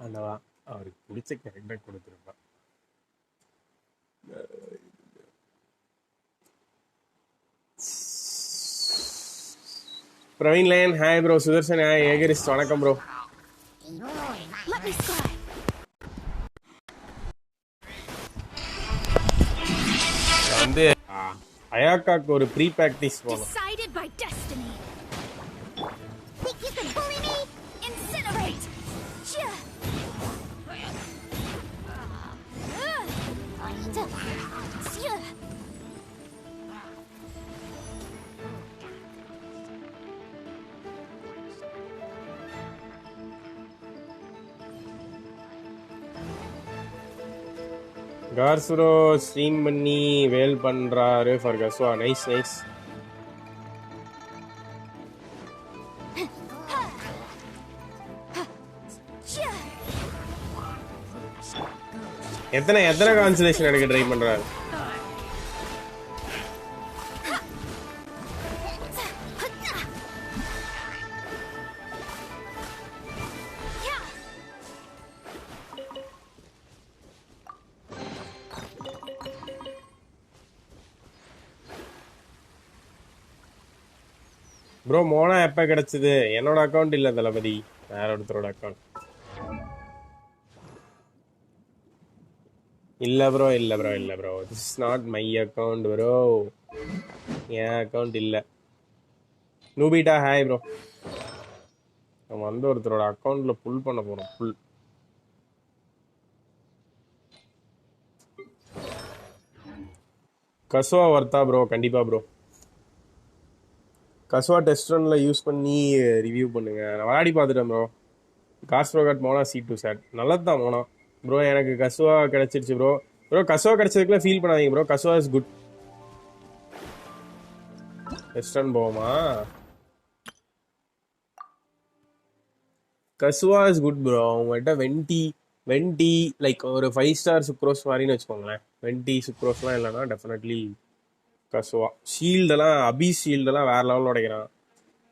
ஆண்டவா அவருக்கு பிடிச்ச கேரக்டர் கொடுத்துருப்பா. பிரவீன் லேன் ஹாய் ப்ரோ. சுதர்சன் ஹாய். ஏகரிஸ்ட் வணக்கம் ப்ரோ. வந்து அயாக்காக்கு ஒரு ப்ரீ பிராக்டிஸ் போகணும். கார்சுரோ ஸ்ட்ரீம் பண்ணி வேல் பண்றாரு ஃபார் கசுவா. Nice nice. எத்தனை கான்சலேஷன் எடுக்க ட்ரை பண்றாரு? ப்ரோ மோனா எப்போ கிடைச்சது? என்னோட அக்கௌண்ட் இல்லை தளபதி, வேற ஒருத்தரோட அக்கௌண்ட். இல்லை ப்ரோ இல்லை ப்ரோ இல்லை bro, this is not my account bro, என் அக்கௌண்ட் இல்லை. நூபிட்டா ஹாய் ப்ரோ. நம்ம வந்து ஒருத்தரோட அக்கௌண்ட்ல புல் பண்ண போறோம். புல் கசுவா வர்த்தா ப்ரோ? கண்டிப்பா ப்ரோ. கசுவா டெஸ்ட் ரன்ல யூஸ் பண்ணி ரிவ்யூ பண்ணுங்க. நான் விளையாடி பார்த்துட்டேன் bro. Cause bro got Mona C2 சேட் நல்லது தான் மோனா ப்ரோ. எனக்கு கசுவா கிடைச்சிருச்சு ப்ரோ. ப்ரோ கசுவா கிடைச்சதுக்குலாம் ஃபீல் பண்ணாதீங்க bro. Kazuha is good. Test run போவோமா? Kazuha is good bro. உங்கள்கிட்ட வெண்டி லைக் ஒரு 5 ஸ்டார் சுக்ரோஸ் மாதிரின்னு வச்சுக்கோங்களேன். வெண்டி சுக்ரோஸ்லாம் இல்லைன்னா டெஃபினெட்லி கசுவா. ஷீல்டெல்லாம் அபீஸ் ஷீல்டெல்லாம் வேற லெவலில் உடைக்கிறான்.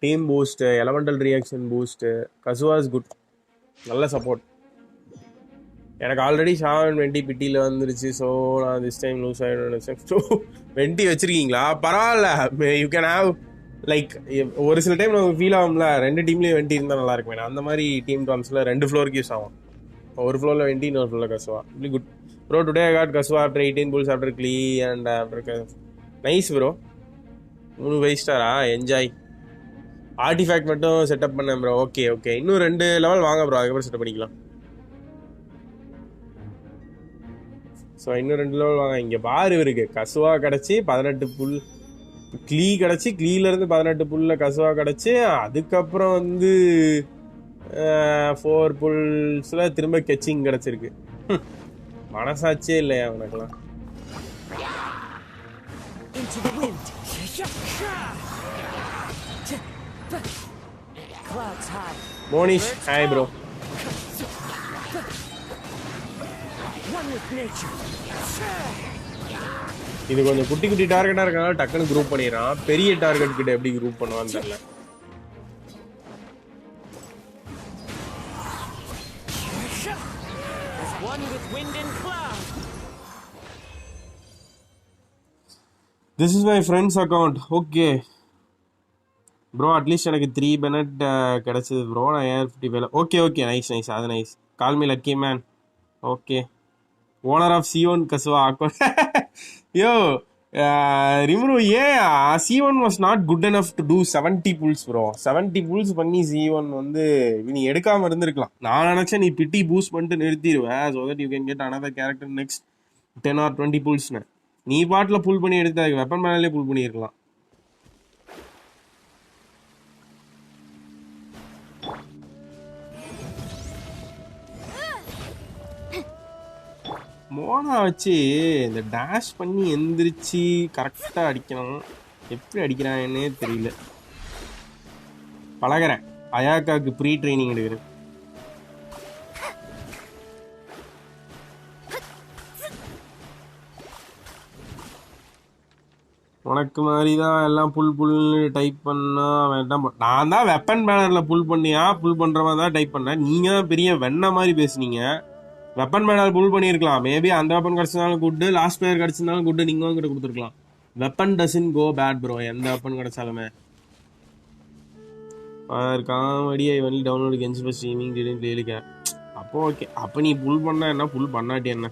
Team boost, elemental reaction boost, Kazuha is good. நல்ல சப்போர்ட். எனக்கு ஆல்ரெடி 720 பிட்டியில் வந்துருச்சு. ஸோ நான் திஸ் டைம் லூஸ் ஆகிடும். ஸோ வெண்டி வச்சுருக்கீங்களா? பரவாயில்ல, யூ கேன் ஹாவ் லைக் ஒரு சில டைம் நமக்கு ஃபீல் ஆகும்ல, 2 டீம்லேயும் வெண்டி இருந்தால் நல்லா இருக்குமே. அந்த மாதிரி டீம் டாம்ஸில் 2 ஃப்ளோருக்கு யூஸ் ஆகும். ஒரு ஃப்ளோரில் வெண்டி, இன்னொரு ஃப்ளோரில் கசுவா. இப்படி good bro. Today I got Kazuha after 18 pulls after Klee and after. Nice bro. 3 5 ஸ்டாரா? என்ஜாய். ஆர்டிஃபேக்ட் மட்டும் செட்டப் பண்ணேன் ப்ரோ. ஓகே ஓகே, இன்னும் 2 லெவல் வாங்க ப்ரோ, அதுக்கப்புறம் செட்டப் பண்ணிக்கலாம். ஸோ இன்னும் 2 லெவல் வாங்க. இங்கே பாரு இருக்கு, கசுவா கிடச்சி 18 புல், க்ளீ கிடச்சி, க்ளீலேருந்து 18 புல்லில் கசுவா கிடச்சி, அதுக்கப்புறம் வந்து 4 புல்ஸில் திரும்ப கெச்சிங் கிடச்சிருக்கு. மனசாட்சியே இல்லையா உனக்குலாம்? Monish hi bro. இது கொஞ்சம் குட்டி குட்டி டார்கெட்டா இருக்கனால டக்குன்னு குரூப் பண்ணிடுறான். பெரிய டார்கெட் கிட்ட எப்படி குரூப் பண்ணுவான்னு தெரியல. This is my friend's account. Okay bro, at least எனக்கு 3 பெனட் கிடச்சிது ப்ரோ. நான் AR-55. ஓகே நைஸ் நைஸ், அது nice. Call me lucky man. Okay, owner of C1 Kazuha account. Yo remove. ஏன் C1 was not good enough to do 70 pulls bro. 70 pulls பண்ணி C1 வந்து நீ எடுக்காமல் இருந்திருக்கலாம். நான் நினச்சேன் நீ பிட்டி பூஸ்ட் பண்ணிட்டு நிறுத்திடுவேன், so that you can get another character next 10 or 20 புல்ஸ்னு. நீ பாட்டில் புல் பண்ணி எடுத்து அதுக்கு வெப்பன் மேலே புல் பண்ணியிருக்கலாம். மோனா வச்சு இந்த டேஷ் பண்ணி எந்திரிச்சு கரெக்டாக அடிக்கணும். எப்படி அடிக்கிறாங்கன்னே தெரியல. பழகிறேன். அயாக்காவுக்கு ப்ரீ ட்ரைனிங் எடுக்கிறேன். உனக்கு மாதிரி தான் எல்லாம் புல்னு டைப் பண்ணா வேண்டாம். நான் தான் வெப்பன் பேனர்ல பண்ணியா புல் பண்ற மாதிரி தான் டைப் பண்ணேன். நீங்க தான் பெரிய வெண்ண மாதிரி பேசுனீங்க. வெப்பன் பேனர் புல் பண்ணியிருக்கலாம். மேபி அந்த வெப்பன் கிடைச்சதாலும் குட்டு, லாஸ்ட் பிளேயர் கிடைச்சதாலும் குட்டு, நீங்க உங்ககிட்ட கொடுத்துருக்கலாம். Weapon doesn't go bad bro. எந்த வெப்பன் கிடைச்சாலுமே comedy I only download Genshin for streaming didn't really care. அப்போ ஓகே. அப்போ நீ புல் பண்ணா என்ன, புல் பண்ணாட்டி என்ன?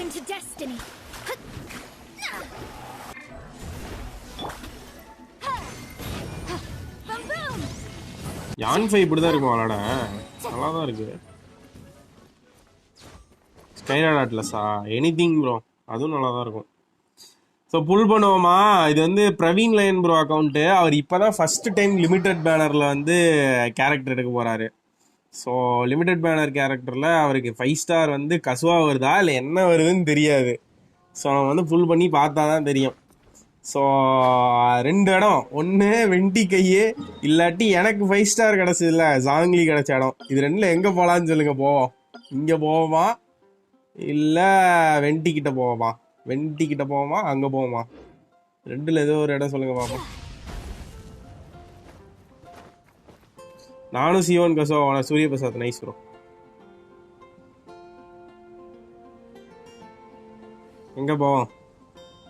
Into destiny. யான் ஃபை இப்படி தான் இருக்கும் விளாட. நல்லா தான் இருக்கு. ஸ்கைராட் அட்லஸா எனிதிங் ப்ரோ, அதுவும் நல்லா தான் இருக்கும். ஸோ புல் பண்ணுவோமா? இது வந்து பிரவீன் லைன் ப்ரோ அக்கௌண்ட்டு. அவர் இப்போ தான் ஃபர்ஸ்ட் டைம் லிமிடெட் பேனரில் வந்து கேரக்டர் எடுக்க போகிறாரு. ஸோ லிமிடெட் பேனர் கேரக்டரில் அவருக்கு 5 ஸ்டார் வந்து கசுவா வருதா இல்லை என்ன வருதுன்னு தெரியாது. ஸோ நம்ம வந்து ஃபுல் பண்ணி பார்த்தா தான் தெரியும். ஸோ 2 இடம், ஒன்று வெண்டி கையே, இல்லாட்டி எனக்கு 5 ஸ்டார் கிடச்சதில்ல ஜாங்லி கிடச்ச இடம். இது 2ல் எங்கே போகலான்னு சொல்லுங்க. போவோம், இங்கே போவோமா இல்லை வெண்டி கிட்ட போவோமா? வெண்டி கிட்ட போவோமா அங்கே போவோமா? 2ல் ஏதோ ஒரு இடம் சொல்லுங்க பாப்போம். நானும் சிவன் கசுவா சூரிய பிரசாத் நைஸ் ப்ரோ. எங்கே போவோம்?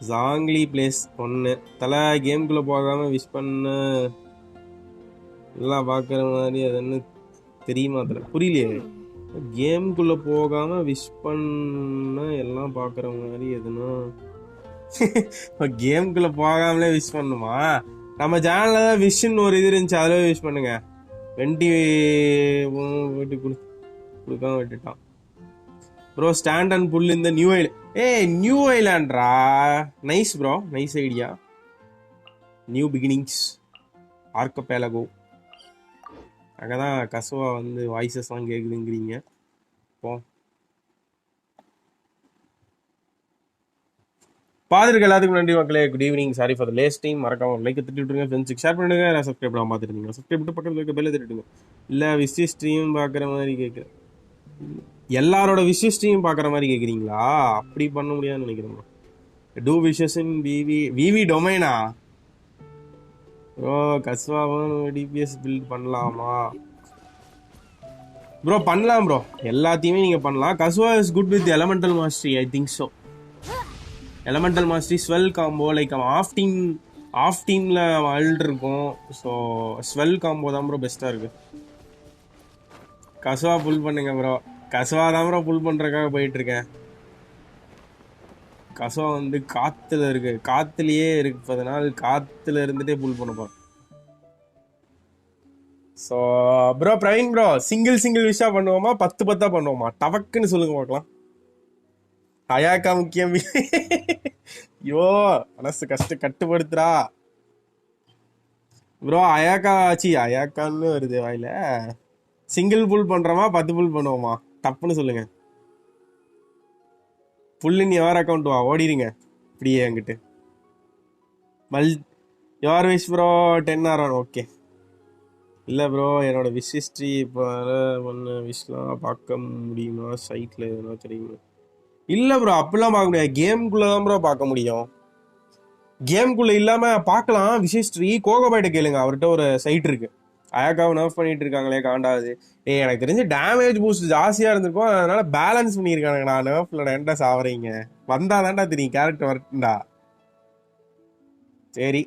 ஜாங்லி பிளேஸ் 1. தலை கேம்குள்ளே போகாமல் விஷ் பண்ண எல்லாம் பார்க்குற மாதிரி அது என்ன தெரியுமா? தலை புரியலையே. கேம்குள்ளே போகாமல் விஷ் பண்ண எல்லாம் பார்க்குற மாதிரி எதுனா கேம்குள்ளே போகாமலே விஷ் பண்ணுமா? நம்ம சேனலில் தான் விஷன்னு ஒரு இது இருந்துச்சு, அதில் விஷ் பண்ணுங்க. வெண்டி வீட்டு கொடுக்காம விட்டுட்டான் ப்ரோ. ஸ்டாண்ட் அண்ட் புல் இந்த நியூ ஐலாண்ட். நியூ ஐலாண்ட்ரா, nice bro, nice idea. New beginnings archipelago. அங்கதான் கசுவா வந்து வாய்ஸஸ்லாம் கேட்குதுங்கிறீங்க. இப்போ பார்த்துருக்கு எல்லாத்துக்கும் நன்றி மக்களே. Good evening. Sorry for the laced time. மறக்காம லைக் தட்டி விட்டுருங்க, ஃப்ரெண்ட்ஸுக்கு ஷேர் பண்ணுங்க. நான் சப்ஸ்கிரைப் பண்ணாம பார்த்துருந்தீங்க சப்ஸ்கிரைப் பண்ணிட்டு பக்கத்தில் இருக்க பெல்லை தட்டிடுங்க. இல்லை விஷ் ஸ்ட்ரீம் பார்க்குற மாதிரி கேட்குறேன். எல்லாரோட விஷ் ஸ்ட்ரீம் பார்க்குற மாதிரி கேட்குறீங்களா? அப்படி பண்ண முடியாதுன்னு நினைக்கிறேன். டூ விஷஸ் இன் விவி டொமைனா ப்ரோ? கஸ்வாவும் டிபிஎஸ் பில்ட் பண்ணலாமா ப்ரோ? பண்ணலாம் ப்ரோ, எல்லாத்தையுமே நீங்கள் பண்ணலாம். Kazuha is good with elemental mastery, I think so. Elemental mastery swirl combo, like அவன் ஆஃப் டீமில் அல்ட் இருக்கும். ஸோ ஸ்வெல் காம்போ தான் ப்ரோ பெஸ்ட்டாக இருக்குது. கசுவா புல் பண்ணுங்க ப்ரோ. கசுவா தான் ப்ரோ புல் பண்ணுறதுக்காக போயிட்டுருக்கேன். கசுவா வந்து காற்றுல இருக்கு, காற்றுலையே இருப்பதனால் காற்றுல இருந்துகிட்டே புல் பண்ண போகிறோம். So bro Praveen bro, single விஷா பண்ணுவோமா 10 பண்ணுவோமா? டவக்குன்னு சொல்லுங்க பார்க்கலாம். அயாக்கா முக்கியம். ஐயோ மனசு கட்டுப்படுத்துறா ப்ரோ. அயாக்கா ஆச்சு, அயாக்கான்னு வருது வாயில. சிங்கிள் புல் பண்றோமா 10 புல் பண்ணுவோமா? தப்புன்னு சொல்லுங்க. புல்லின் யார் அக்கௌண்ட் வா, ஓடிடுங்க இப்படியே என்கிட்ட. யார் விஷ் ப்ரோ 10 ஆர் ஓகே. இல்லை ப்ரோ, என்னோட விஷ் ஹிஸ்ட்ரி இப்போ ஒன்று விஷலாம் பார்க்க முடியுமா சைட்டில் எதுனா தெரியுமா? இல்லை ப்ரோ, அப்படிலாம் பார்க்க முடியாது. கேம்குள்ளே தான் ப்ரோ பார்க்க முடியும். கேம்குள்ளே இல்லாமல் பார்க்கலாம் விஷ் ஹிஸ்ட்ரி. கோகோபாய்ட்ட கேளுங்க, அவர்கிட்ட ஒரு சைட் இருக்கு. அயாக்காவை நர்ஃப் பண்ணிட்டு இருக்காங்களே காண்டாவது. எனக்கு தெரிஞ்சு டேமேஜ் பூஸ்ட் ஜாஸ்தியாக இருந்திருக்கும், அதனால பேலன்ஸ் பண்ணியிருக்கானுங்க. நான் நர்ஃபில் ஏன்டா சாவறீங்க? வந்தா தான்டா தெரியும் கேரக்டர் வரட்டுண்டா. சரி,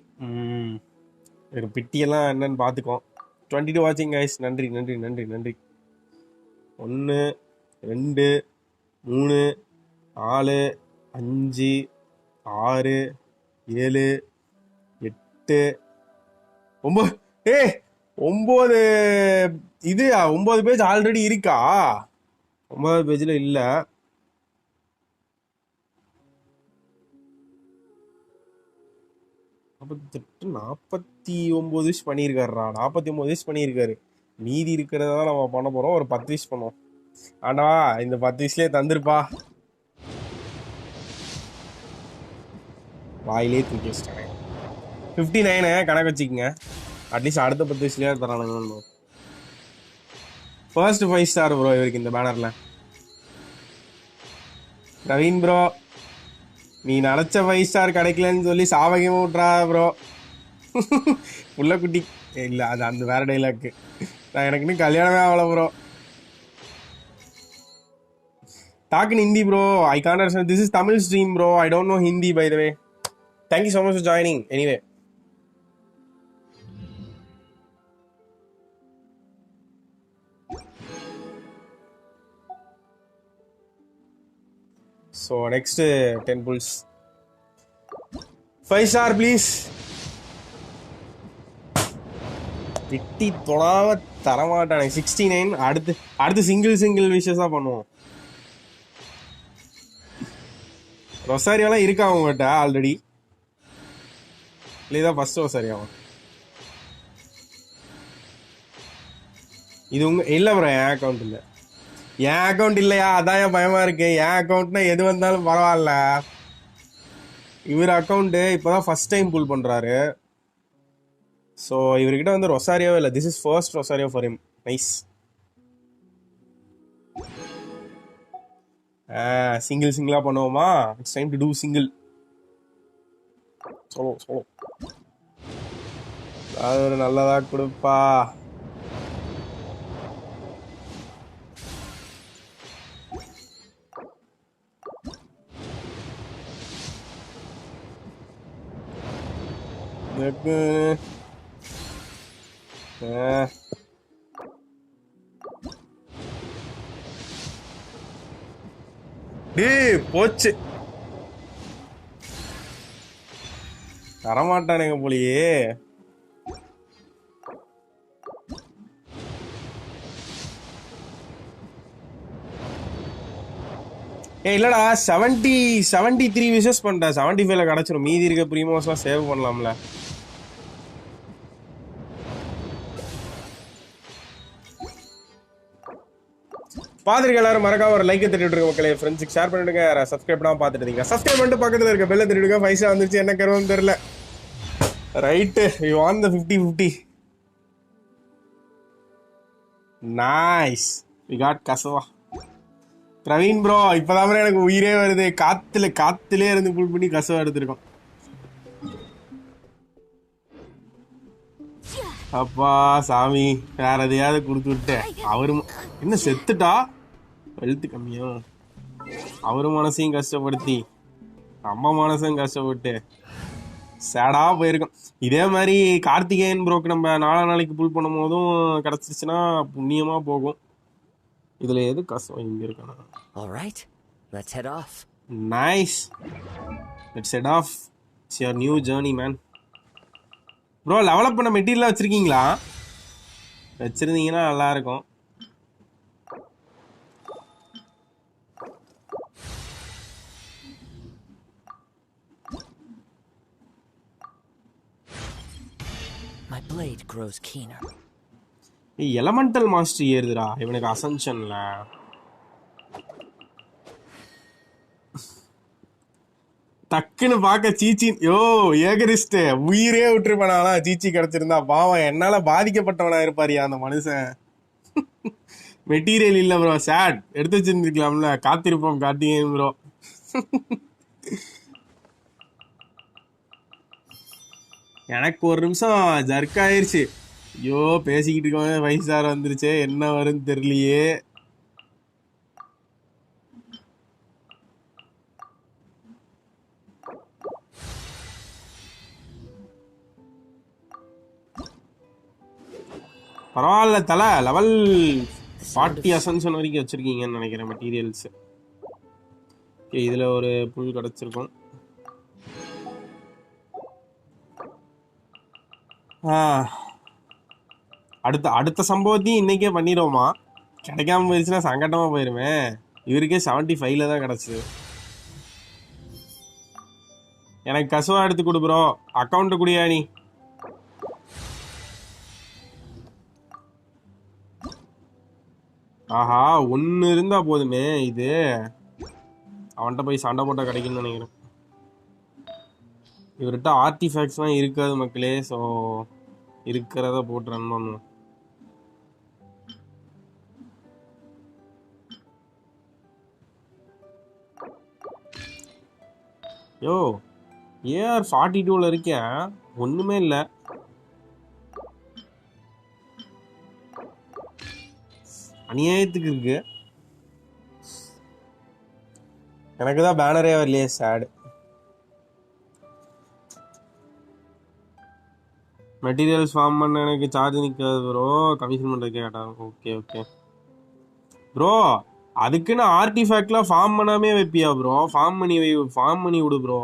ஒரு பிட்டியெல்லாம் என்னன்னு பார்த்துக்கோ. 22 வாட்சிங் கைஸ். நன்றி நன்றி நன்றி நன்றி. 1 2 3 4 5 6 7 8 9. 9 இது 9 பேஜ் ஆல்ரெடி இருக்கா? 9 பேஜ்ல இல்ல. அப்ப 49 விஷ் பண்ணியிருக்காருடா. 49 விஷ் பண்ணியிருக்காரு. மீதி இருக்கிறதா நம்ம பண்ண போறோம். ஒரு 10 விஷ் பண்ணுவோம். ஆனா இந்த 10 விஷயலே தந்துருப்பா. வாயிலே தூக்கி வச்சிட்டாங்க. 59 கணக்கு வச்சுக்கோங்க. அட்லீஸ்ட் அடுத்த 10 விஷயலே தரானுங்க. ஃபர்ஸ்ட் 5 ஸ்டார் ப்ரோ இவருக்கு இந்த பேனர்ல. பிரவீன் ப்ரோ, நீ நினச்ச 5 ஸ்டார் கிடைக்கலன்னு சொல்லி சாவகமாக விட்றா ப்ரோ. புள்ளக்குட்டி இல்லை, அது அந்த வேற டைலாக்கு. நான் எனக்கு இன்னும் கல்யாணமே ஆகலை bro. Talk in Hindi, bro. I can't understand. This is Tamil stream, bro. I don't know Hindi, by the way. Thank you so much for joining. Anyway. So, next 10 pulls. 5 star, please. விட்டி தொடாம தரமாட்டானே. 69. அடுத்து single விஷயஸா பண்ணுவோம். ரொசாரியோலாம் இருக்கா அவங்ககிட்ட already? இல்லை, இதான் first ரொசாரியாவா? இது இல்லை bro, என் account இல்லை. என் அக்கௌண்ட் இல்லையா? அதான் என் பயமா இருக்கு. என் அக்கௌண்ட்னா எது வந்தாலும் பரவாயில்ல. இவர் அக்கௌண்ட் இப்போதான் ஃபர்ஸ்ட் டைம் புல் பண்றாரு. ஸோ இவர்கிட்ட வந்து ரொசாரியோவே இல்லை. This is first Rosario for him. Nice. சிங்கிளா பண்ணுவோமா? It's time to do single. Solo அது ஒரு நல்லதா கொடுப்பா. போச்சு, தரமாட்டானுங்க போலியே. இல்லடா, 73 விஷஸ் பண்ணிட்டேன். 75ல கிடைச்சிரும். மீதி இருக்க ப்ரீமோஸ்லாம் சேவ் பண்ணலாம்ல. பாத்துருக்க எல்லாரும் மறக்காம ஒரு லைக் தட்டிட்டு இருக்க மக்களே. ஃப்ரெண்ட்ஸுக்கு ஷேர் பண்ணிடுங்க. சப்ஸ்கிரைப் பண்ணாம பார்த்துட்டு இருக்கீங்க, சப்ஸ்கிரைப் பண்ணிட்டு பக்கத்துல இருக்க பெல்ல தட்டிடுங்க. பைசா வந்துருச்சு, என்ன கருவம் தெரியல. Right, you want the 50-50. Nice, we got Kazuha. Praveen bro, இப்பதான் எனக்கு உயிரே வருது. காத்துலே இருந்து புல் பண்ணி கசுவா எடுத்திருக்கோம். அப்பா சாமி, வேற எதையாவது கொடுத்து விட்டேன். அவரும் என்ன செத்துட்டா? வெல்த் கம்மியா? அவரு மனசையும் கஷ்டப்படுத்தி நம்ம மனசையும் கஷ்டப்பட்டு சேடா போயிருக்கோம். இதே மாதிரி கார்த்திகேயன் ப்ரோக்கு நம்ம நாளைக்கு புல் பண்ணும் போதும் கிடைச்சிருச்சுன்னா புண்ணியமா போகும். இதுல எது கஷ்டம் இங்க இருக்கா? Alright, let's head off. Nice. Let's head off. It's your new journey, man. Bro, level up பண்ண மெட்டீரியல் வச்சிருக்கீங்களா? வச்சிருந்தீங்கன்னா நல்லா இருக்கும். My blade grows keener. Elemental master ஏறுதுடா இவனுக்கு அசென்ஷன்ல. டக்குன்னு பார்க்க சீச்சி, யோ ஏகரிஸ்ட் உயிரே விட்டுருப்பானா? சீச்சி கிடைச்சிருந்தா பாவம், என்னால பாதிக்கப்பட்டவனா இருப்பாரியா அந்த மனுஷன். மெட்டீரியல் இல்ல ப்ரோ, சேட் எடுத்து வச்சிருந்துருக்கலாம்ல. காத்திருப்போம் கார்த்திகேயன் ப்ரோ. எனக்கு ஒரு நிமிஷம் ஜர்க் ஆயிருச்சு. ஐயோ, பேசிக்கிட்டு இருக்கோம் 5 ஸ்டார் வந்துருச்சு, என்ன வரும்னு தெரியலையே. பரவாயில்ல தலை, லெவல் 40 அசன்ஷன் வரைக்கும் வச்சிருக்கீங்கன்னு நினைக்கிறேன் மெட்டீரியல்ஸ். இதுல ஒரு புல் கிடைச்சிருக்கும். அடுத்த சம்பவத்தையும் இன்னைக்கே பண்ணிடுவோமா? கிடைக்காம போயிருச்சுன்னா சங்கட்டமா போயிருமே. இவருக்கே 75ல தான் கிடைச்சது. எனக்கு கசுவா எடுத்து கொடு ப்ரோ. அக்கௌண்ட் குடியா நீ? ஆஹா, ஒன்னு இருந்தா போதுமே. இது அவன்கிட்ட போய் சண்டை போட்டா கிடைக்கும்னு நினைக்கிறேன். இவர்கிட்ட ஆர்டிஃபேக்ட்ஸ்லாம் இருக்காது மக்களே. ஸோ இருக்கிறத போட்டு ரன் பண்ணுவோம். யோ ஏஆர் 42ல இருக்கேன், ஒண்ணுமே இல்லை. அநியாயத்துக்கு இருக்கு. எனக்கு தான் பேனரே வரலையே, சேடு. மெட்டீரியல்ஸ் ஃபார்ம் பண்ண எனக்கு சார்ஜ் நிற்காது ப்ரோ, கமிஷன் பண்ணுறதுக்கே கேட்டாங்க. ஓகே ஓகே ப்ரோ, அதுக்குன்னு ஆர்டிஃபேக்ட்லாம் ஃபார்ம் பண்ணாமே வைப்பியா ப்ரோ? ஃபார்ம் பண்ணி விடு ப்ரோ.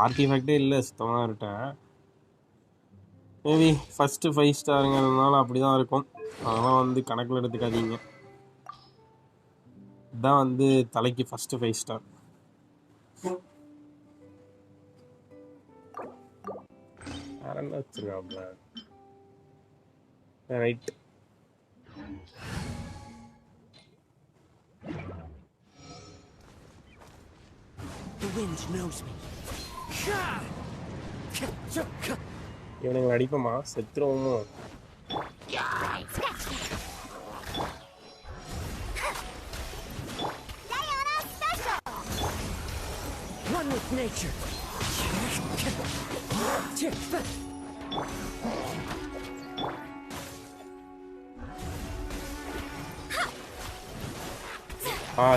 ஆர்டிஃபேக்டே இல்லை, சுத்தமாக இருட்டேன். மேபி ஃபஸ்ட்டு 5 ஸ்டாருங்கிறதுனால அப்படி தான் இருக்கும். அதெல்லாம் வந்து கணக்கில் எடுத்துக்காதீங்க. இதுதான் வந்து தலைக்கு ஃபஸ்ட்டு 5 ஸ்டார். வேற என்ன வச்சுருக்காப்ல? Right. The wind knows me. இவனுங்களை அடிப்போமா, செத்துருவோமோ? One with nature.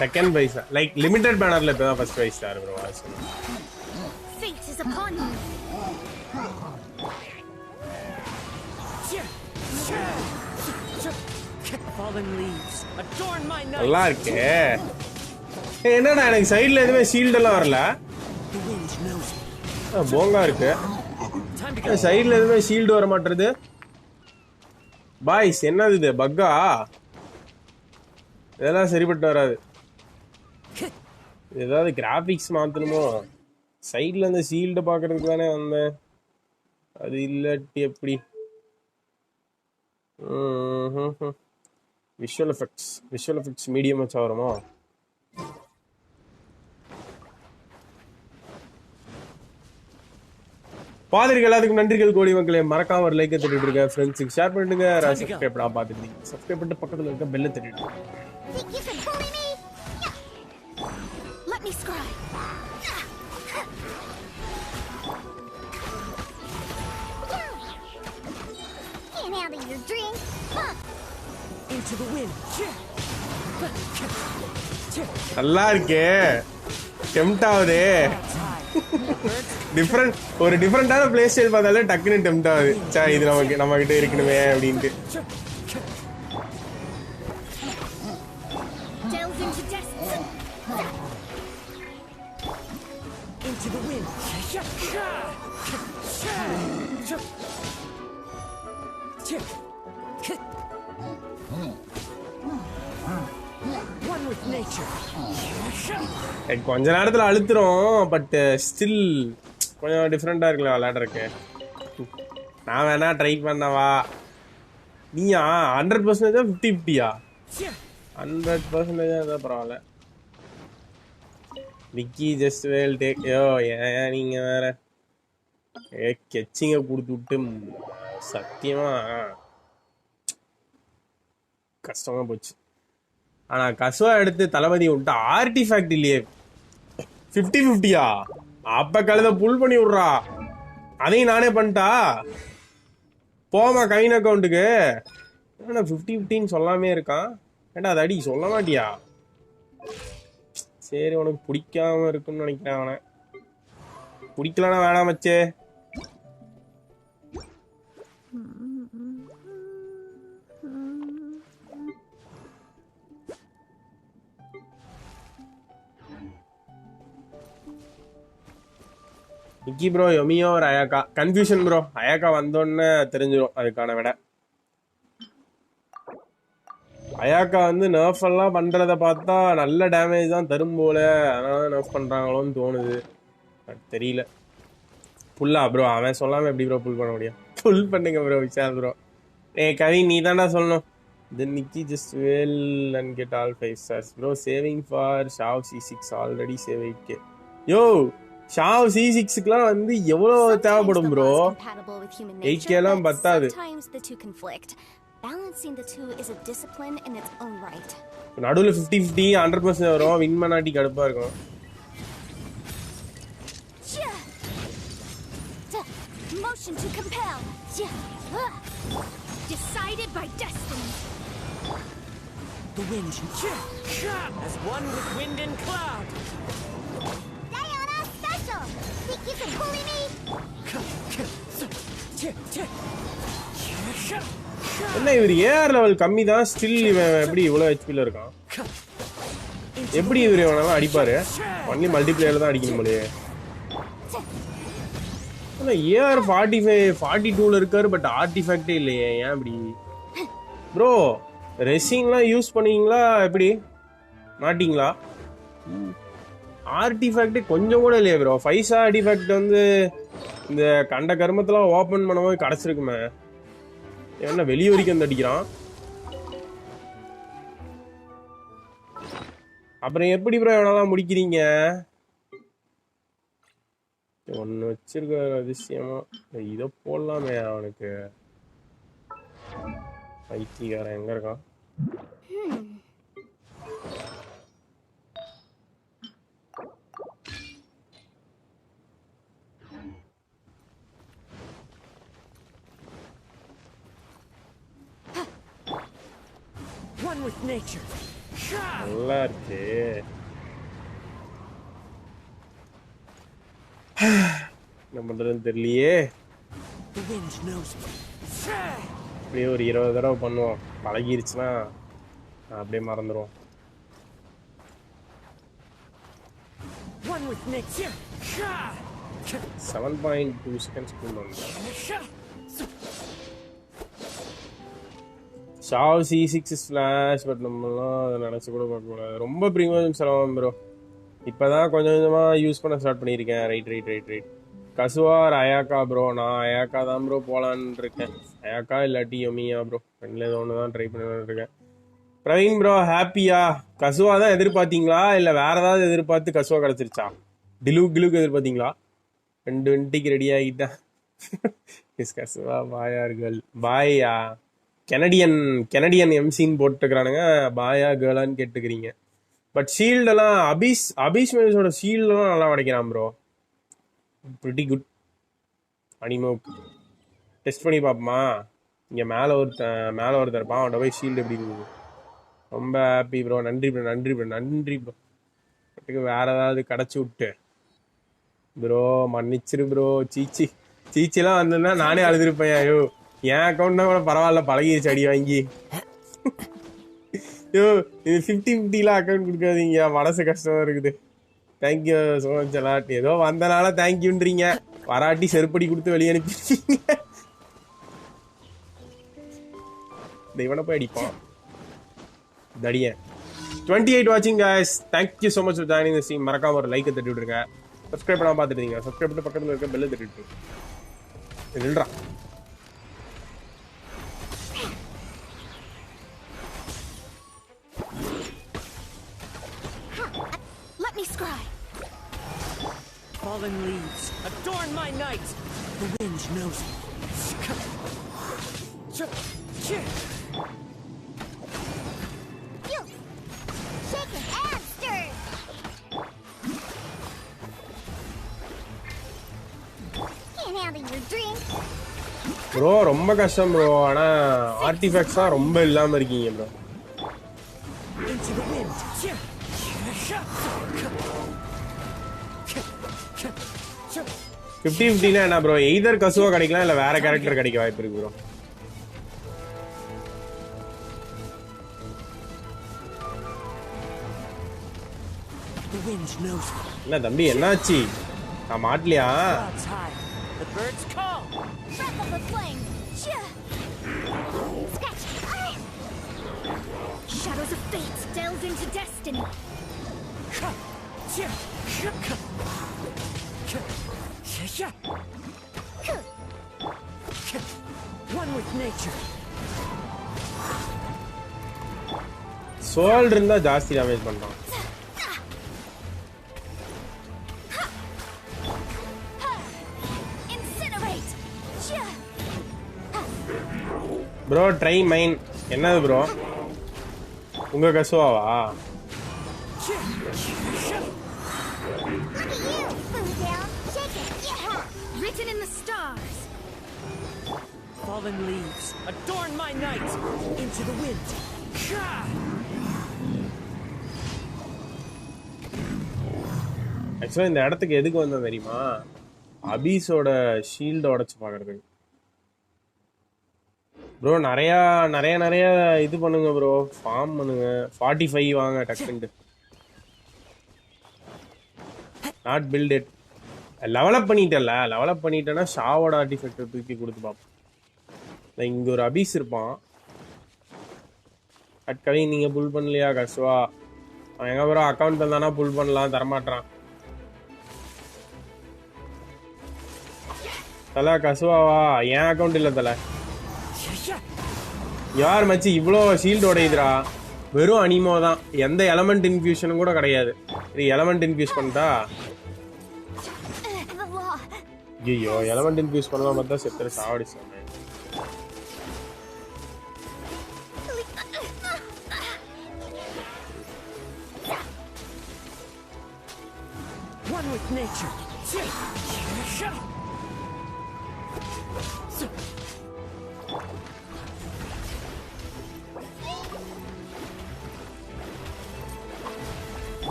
செகண்ட் பைஸ் லைக் லிமிடெட் பேனர்ல இப்பதான் first 5 star bro. Fate is upon you. Fallen leaves adorn my night. நல்லா இருக்கு. என்னடா எனக்கு சைடுல எதுவுமே ஷீல்ட் எல்லாம் வரல. The wind knows me. போங்கா இருக்கு. சைடுல எதுவுமே ஷீல்டு வர மாட்டேது. பாய்ஸ் என்னது இது, பக்கா? இதெல்லாம் சரிப்பட்டு வராது. ஏதாவது கிராபிக்ஸ் மாத்தணுமோ? சைட்ல அந்த ஷீல்டு பாக்குறதுக்கு தானே வந்தேன், அது இல்லாட்டி எப்படி? விஷுவல் எஃபெக்ட்ஸ் மீடியம் வச்சா வருமா? பாதிரிகள் எல்லாத்துக்கும் நன்றிகள் கோடி மக்களே. மறக்காம ஒரு லைக்கை தட்டிட்டு இருக்க, ஃப்ரெண்ட்ஸுக்கு ஷேர் பண்ணிடுங்க. சப்ஸ்கிரைப் பார்த்துட்டு சப்ஸ்கிரைப் பண்ணிட்டு பக்கத்துல இருக்க பெல்லை தட்டிட்டு. Think you can bully me? Let me scribe. Can't handle your drink. Into the wind. நல்லா இருக்கே, டெம்ட் ஆகுது. ஒரு டிஃபரெண்டான பிளே ஸ்டைல் பார்த்தாலே டக்குன்னு டெம்ட் ஆகுது. சா, இது நம்ம கிட்ட இருக்கணுமே அப்படின்ட்டு. Delve into destiny. Into the wind. One with nature. கொஞ்ச நேரத்துல அழுத்துறோம், பட் ஸ்டில் கொஞ்சம் டிஃப்ரெண்டா இருக்குல்ல விளையாடுறதுக்கு. நான் வேணா ட்ரை பண்ணவா? நீயா 100% 50-50யா? 100% தான் பரவாயில்ல. விக்கி ஜஸ்ட் வேல் டேக். ஏன் நீங்க வேற கெச்சிங்க கொடுத்து விட்டு சத்தியமா கஷ்டமா போச்சு. ஆனா கசுவா எடுத்து தளபதி விட்டு ஆர்டிஃபேக்ட் இல்லையே. 50-50யா? அப்ப கழுத புல் பண்ணி விடுறா. அதையும் நானே பண்ணிட்டா போமா கவின் அக்கௌண்ட்டுக்கு. 50-50ன்னு சொல்லாமே இருக்கான். ஏண்டா அது அடி சொல்ல மாட்டியா? சரி, உனக்கு பிடிக்காம இருக்குன்னு நினைக்கிறேன். அவனை பிடிக்கலன்னா வேணாம் மச்சே. நிக்கி ப்ரோ, யொமியோ ஒரு அயாக்கா கன்ஃபியூஷன் ப்ரோ. அயாக்கா வந்தோடனே தெரிஞ்சிடும் அதுக்கான விட. அயாக்கா வந்து நர்ஃப் எல்லாம் பண்றத பார்த்தா நல்ல டேமேஜ் தான் தரும் போல, அதனால நர்ஃப் பண்றாங்களோன்னு தோணுது. பட் தெரியல. புல்லா ப்ரோ? அவன் சொல்லாம எப்படி ப்ரோ புல் பண்ண முடியும்? புல் பண்ணுங்க ப்ரோ விஷால் ப்ரோ. கவின் நீ தான்டா சொல்லணும். Then Nikki just will and get all 5 stars bro. Saving for Shaw C6 already save 8k. Yo, ஷாவ் C6க்குலாம் வந்து எவ்வளவு தேவைப்படும் bro? compatible with human 8K nature, எல்லாம் but பத்தாது. sometimes the two conflict. Balancing the two is a discipline in its own right. நடுவுல 50-50 100% வரும். Win பண்ணாட்டி கடுப்பா இருக்கும். Motion to compel. Decided by destiny. The wind as one with wind and cloud. Diana special. Think you can bully me? என்ன இவர் AR level கம்மி தான், still இவன் எப்படி இவ்வளோ ஹெச்பியில் இருக்கான்? எப்படி இவர் இவனெல்லாம் அடிப்பாரு? ஒன்லி மல்டிப்ளேயர்ல தான் அடிக்கணும் போலயே. ஆனால் ஏஆர் 42ல இருக்காரு, பட் ஆர்டிஃபேக்டே இல்லையே, ஏன் இப்படி ப்ரோ? ரெசிங்லாம் யூஸ் பண்ணீங்களா? எப்படி மாட்டிங்களா? ஆர்டிஃபேக்டே கொஞ்சம் கூட இல்லையே ப்ரோ. 5 ஸ்டார் ஆர்டிஃபேக்ட் வந்து இந்த கண்ட கர்மத்தெல்லாம் ஓப்பன் பண்ணும்போது கிடச்சிருக்குமே. என்ன வெளிய வரைக்கும் வந்து அடிக்கிறான்? அப்புறம் எப்படி ப்ரோ எவ்வளோதான் முடிக்கிறீங்க? ஒன்று வச்சிருக்க அதிசயமா இதை போடலாமே அவனுக்கு. பைத்தியக்காரன் எங்க இருக்கான்? One with nature. நல்லா இருக்கு. என்ன பண்றதுன்னு தெரியலையே. The wind knows me. அப்படியே ஒரு 20 தடவை பண்ணுவோம், பழகிருச்சுன்னா அப்படியே மறந்துடும். One with nature. 7.2 seconds கொண்டு ஷாவ் C6 ஃபிளாஷ், பட் நம்மலாம் அதை நினச்சி கூட பார்க்கக்கூடாது. ரொம்ப ப்ரீமியம் செலவாகும் ப்ரோ. இப்போ தான் கொஞ்சம் கொஞ்சமாக யூஸ் பண்ண ஸ்டார்ட் பண்ணியிருக்கேன். Right. Kazuha or Ayaka bro? நான் அயாக்கா தான் ப்ரோ போகலான்னு இருக்கேன். அயாக்கா இல்லாட்டி யமியா ப்ரோ, ரெண்டில் ஏதோ ஒன்று தான் ட்ரை பண்ணிட்டு இருக்கேன். பிரவீன் ப்ரோ ஹாப்பியா? கசுவா தான் எதிர்பார்த்தீங்களா இல்லை வேற ஏதாவது எதிர்பார்த்து கசுவா கிடச்சிருச்சா? கிலுக்கு எதிர்பார்த்தீங்களா? 220க்கு ரெடி ஆகிட்டேன். கசுவா பாயார்கள் பாயா? கெனடியன் எம்சின்னு போட்டுக்கிறானுங்க. பாயா கேர்ளான்னு கேட்டுக்கிறீங்க. பட் ஷீல்டெல்லாம் அபீஸ் மேஸோட ஷீல்டெல்லாம் நல்லா உடைக்கிறான் ப்ரோ. Pretty good. அனிமோக் டெஸ்ட் பண்ணி பார்ப்போமா? இங்கே மேலே ஒருத்தர் இருப்பான், அவனோட போய் ஷீல்டு எப்படி இருக்குது. ரொம்ப ஹாப்பி ப்ரோ. நன்றி ப்ரோ. அதுக்கு வேற ஏதாவது கிடச்சி விட்டு ப்ரோ மன்னிச்சிரு ப்ரோ. சீச்சிலாம் வந்திருந்தா நானே அழுதுருப்பேன். ஐயோ, என் அக்கௌண்ட்னா கூட பரவாயில்ல, பழகிருச்சு அடி வாங்கி. ஐயோ, இது 50-50லாம் அக்கௌண்ட் கொடுக்காதீங்க, மனசு கஷ்டமா இருக்குது. Thank you so much a lot. ஏதோ வந்தனால தேங்க்யூன்றீங்க, வராட்டி செருப்படி கொடுத்து வெளியே அனுப்பிடுறீங்க. இவனை போய் அடிப்பான் தடியன். 28 வாட்சிங் guys. Thank you so much for joining the stream. மறக்காம ஒரு லைக்கை தட்டி விட்டுருங்க. சப்ஸ்கிரைப் பண்ணாம பார்த்துட்டு இருக்கீங்க, சப்ஸ்கிரைப் பண்ணி பக்கத்தில் இருக்க பெல்லை தட்டி விட்டு இல்லைடா. Let me scry. Fallen leaves adorn my night. The wind knows me. You shaken and stirred. Can't handle your drink. Bro ரொம்ப கஷ்டம் ப்ரோ. ஆனால் ஆர்டிஃபேக்ட்ஸ்லாம் ரொம்ப இல்லாமல் இருக்கீங்க ப்ரோ. Into the wind. 50-50னா என்ன ப்ரோ? எய்தர் கசுவா கிடைக்கலாம், இல்லை வேற கேரக்டர் கிடைக்க வாய்ப்பு இருக்கு bro. The wind knows me. என்ன தம்பி என்னாச்சு? நான் மாட்டலையா? Clouds high. The birds call. Breath of the flame. Sketch. Shadows of fate delve into destiny. One with nature. சோல் இருந்தா ஜாஸ்தி டேமேஜ் பண்றான். Bro try mine. என்னது ப்ரோ உங்க கசுவாவா? Look at you, Blue Down. Shake it, yeah. Written in the stars. Fallen leaves, adorn my night. Into the wind. ஆக்சுவலாக இந்த இடத்துக்கு எதுக்கு வந்தோம் தெரியுமா? அபீஸோட ஷீல்டு உடச்சு பார்க்கறதுக்கு. ப்ரோ நிறையா நிறைய நிறைய இது பண்ணுங்க ப்ரோ, ஃபார்ம் பண்ணுங்க. 45 வாங்க டக்குன்ட்டு. Not build it. லெவலப் பண்ணிட்டேன்ல, லெவலப் பண்ணிட்டேன்னா ஷாவோட ஆர்டிஃபெக்டை தூக்கி கொடுத்து பார்ப்போம். இங்கே ஒரு அபீஸ் இருப்பான். அட்கவி நீங்கள் புல் பண்ணலையா கசுவா? அவன் எங்கே ப்ரோ அக்கௌண்ட் தந்தானா புல் பண்ணலாம், தரமாட்டான். தலை கசுவாவா? என் அக்கௌண்ட் இல்லை தலை. யார் மச்சி இவ்வளோ ஷீல்டு உடையுதுரா? வெறும் அனிமோ தான், எந்த எலமெண்ட் இன்ஃபியூஷனும் கூட கிடையாது. இது எலமெண்ட் இன்ஃபியூஸ் பண்ணிட்டா The law. ஐயோ, எலமெண்ட் இன்ஃபியூஸ் பண்ணலாம் பார்த்தா செத்துற சாவடி சொன்னேன். One with nature.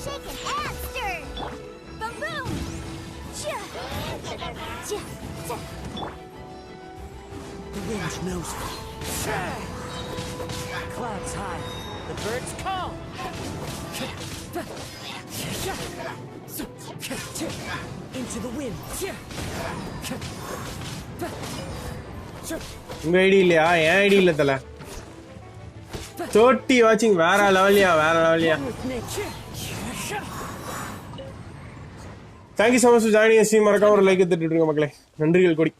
Shaken and stirred. Boom boom. Cha. Cha. Cha. The wind knows me. Clouds high, the birds call. Into the wind. உங்க ஐடி இல்லையா? என் ஐடி இல்லை தலை. 30 வாட்சிங். வேற லெவலியா, வேற லெவலியா. One with nature. Thank you so much joining stream. மறக்காம ஒரு like எடுத்துட்டு இருக்க மக்களே. நன்றிகள் கொடி.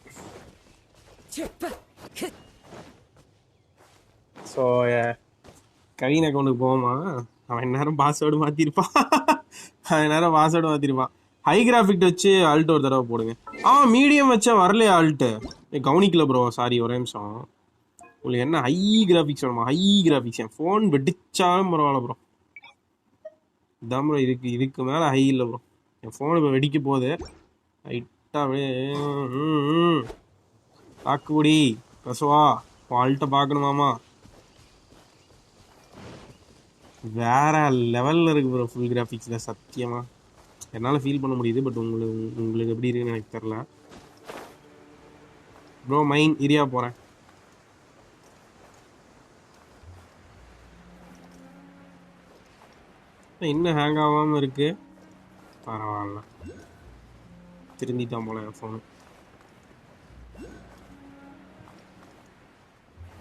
ஸோ கவின் அக்கௌண்ட்டுக்கு போவோமா? அவன் நேரம் பாஸ்வேர்டு மாற்றிருப்பான். அவன் நேரம் பாஸ்வேர்டு மாற்றிருப்பான். ஹை கிராஃபிக் வச்சு ஆல்ட் ஒரு தடவை போடுங்க. மீடியம் வச்சா வரலையே ஆல்ட்டு. கவனிக்கல ப்ரோ, சாரி. ஒரே நிமிஷம். உங்களுக்கு என்ன ஹை கிராஃபிக்ஸ் வேணுமா? ஹை கிராஃபிக்ஸ் என் ஃபோன் வெடிச்சாலும் பரவாயில்ல ப்ரோ. இதான் ப்ரோ, இதுக்கு மேலே ஹை இல்லை ப்ரோ. என் ஃபோன் இப்போ வெடிக்க போகுது. லைட்டாக அப்படியே தாக்குடி கசுவா. ஆல்ட்டை பார்க்கணுமாமா? வேற லெவலில் இருக்கு ப்ரோ ஃபுல் கிராஃபிக்ஸில். சத்தியமாக என்னால் ஃபீல் பண்ண முடியுது. பட் உங்களுக்கு எப்படி இருக்குன்னு எனக்கு தெரில ப்ரோ. மைன் ஏரியா போகிறேன். இன்னும் ஹேங் ஆகாமல் இருக்கு. பரவாயில்ல, திருந்திட்டான் போல என் ஃபோனு.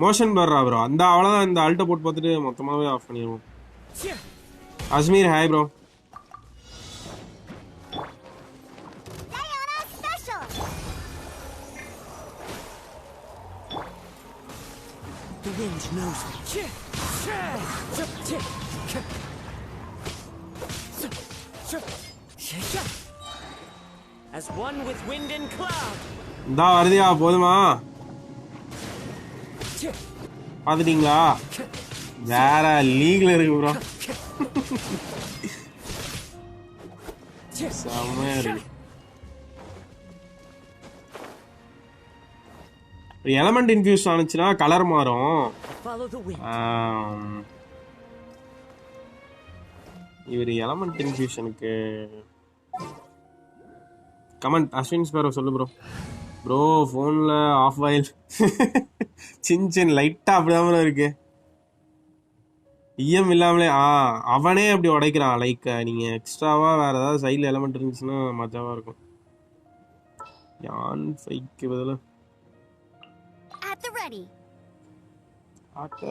மோஷன் பர்றா ப்ரோ. அந்த அவ்வளோதான். இந்த ஆல்ட்டை போட்டு பார்த்துட்டு மொத்தமாகவே ஆஃப் பண்ணிடுவோம். அஸ்மீர் hi bro. Diana special. The wind knows me. As one with wind and cloud. இந்தா வருதியா? போதுமா? பார்த்துட்டீங்களா? வேற லீக்ல இருக்கு ப்ரோ. செம்மையா இருக்கு. எலமெண்ட் இன்ஃபியூஸ் ஆனிச்சுன்னா கலர் மாறும். Follow the wind. இவர் எலமெண்ட் இன்ஃபியூஷனுக்கு கமெண்ட் அஸ்வின் ஸ்பேரோ சொல்லு ப்ரோ. ப்ரோ ஃபோனில் ஆஃப் ஆயில் சின் லைட்டாக அப்படிதான் இருக்கு. இஎம் இல்லாமலே அவனே அப்படி உடைக்கிறான். லைக் நீங்கள் எக்ஸ்ட்ராவாக வேறு ஏதாவது சைடில் எலமெண்ட் இருந்துச்சுன்னா மஜாவாக இருக்கும். யான் ஃபைக்கு பதில் At the ready.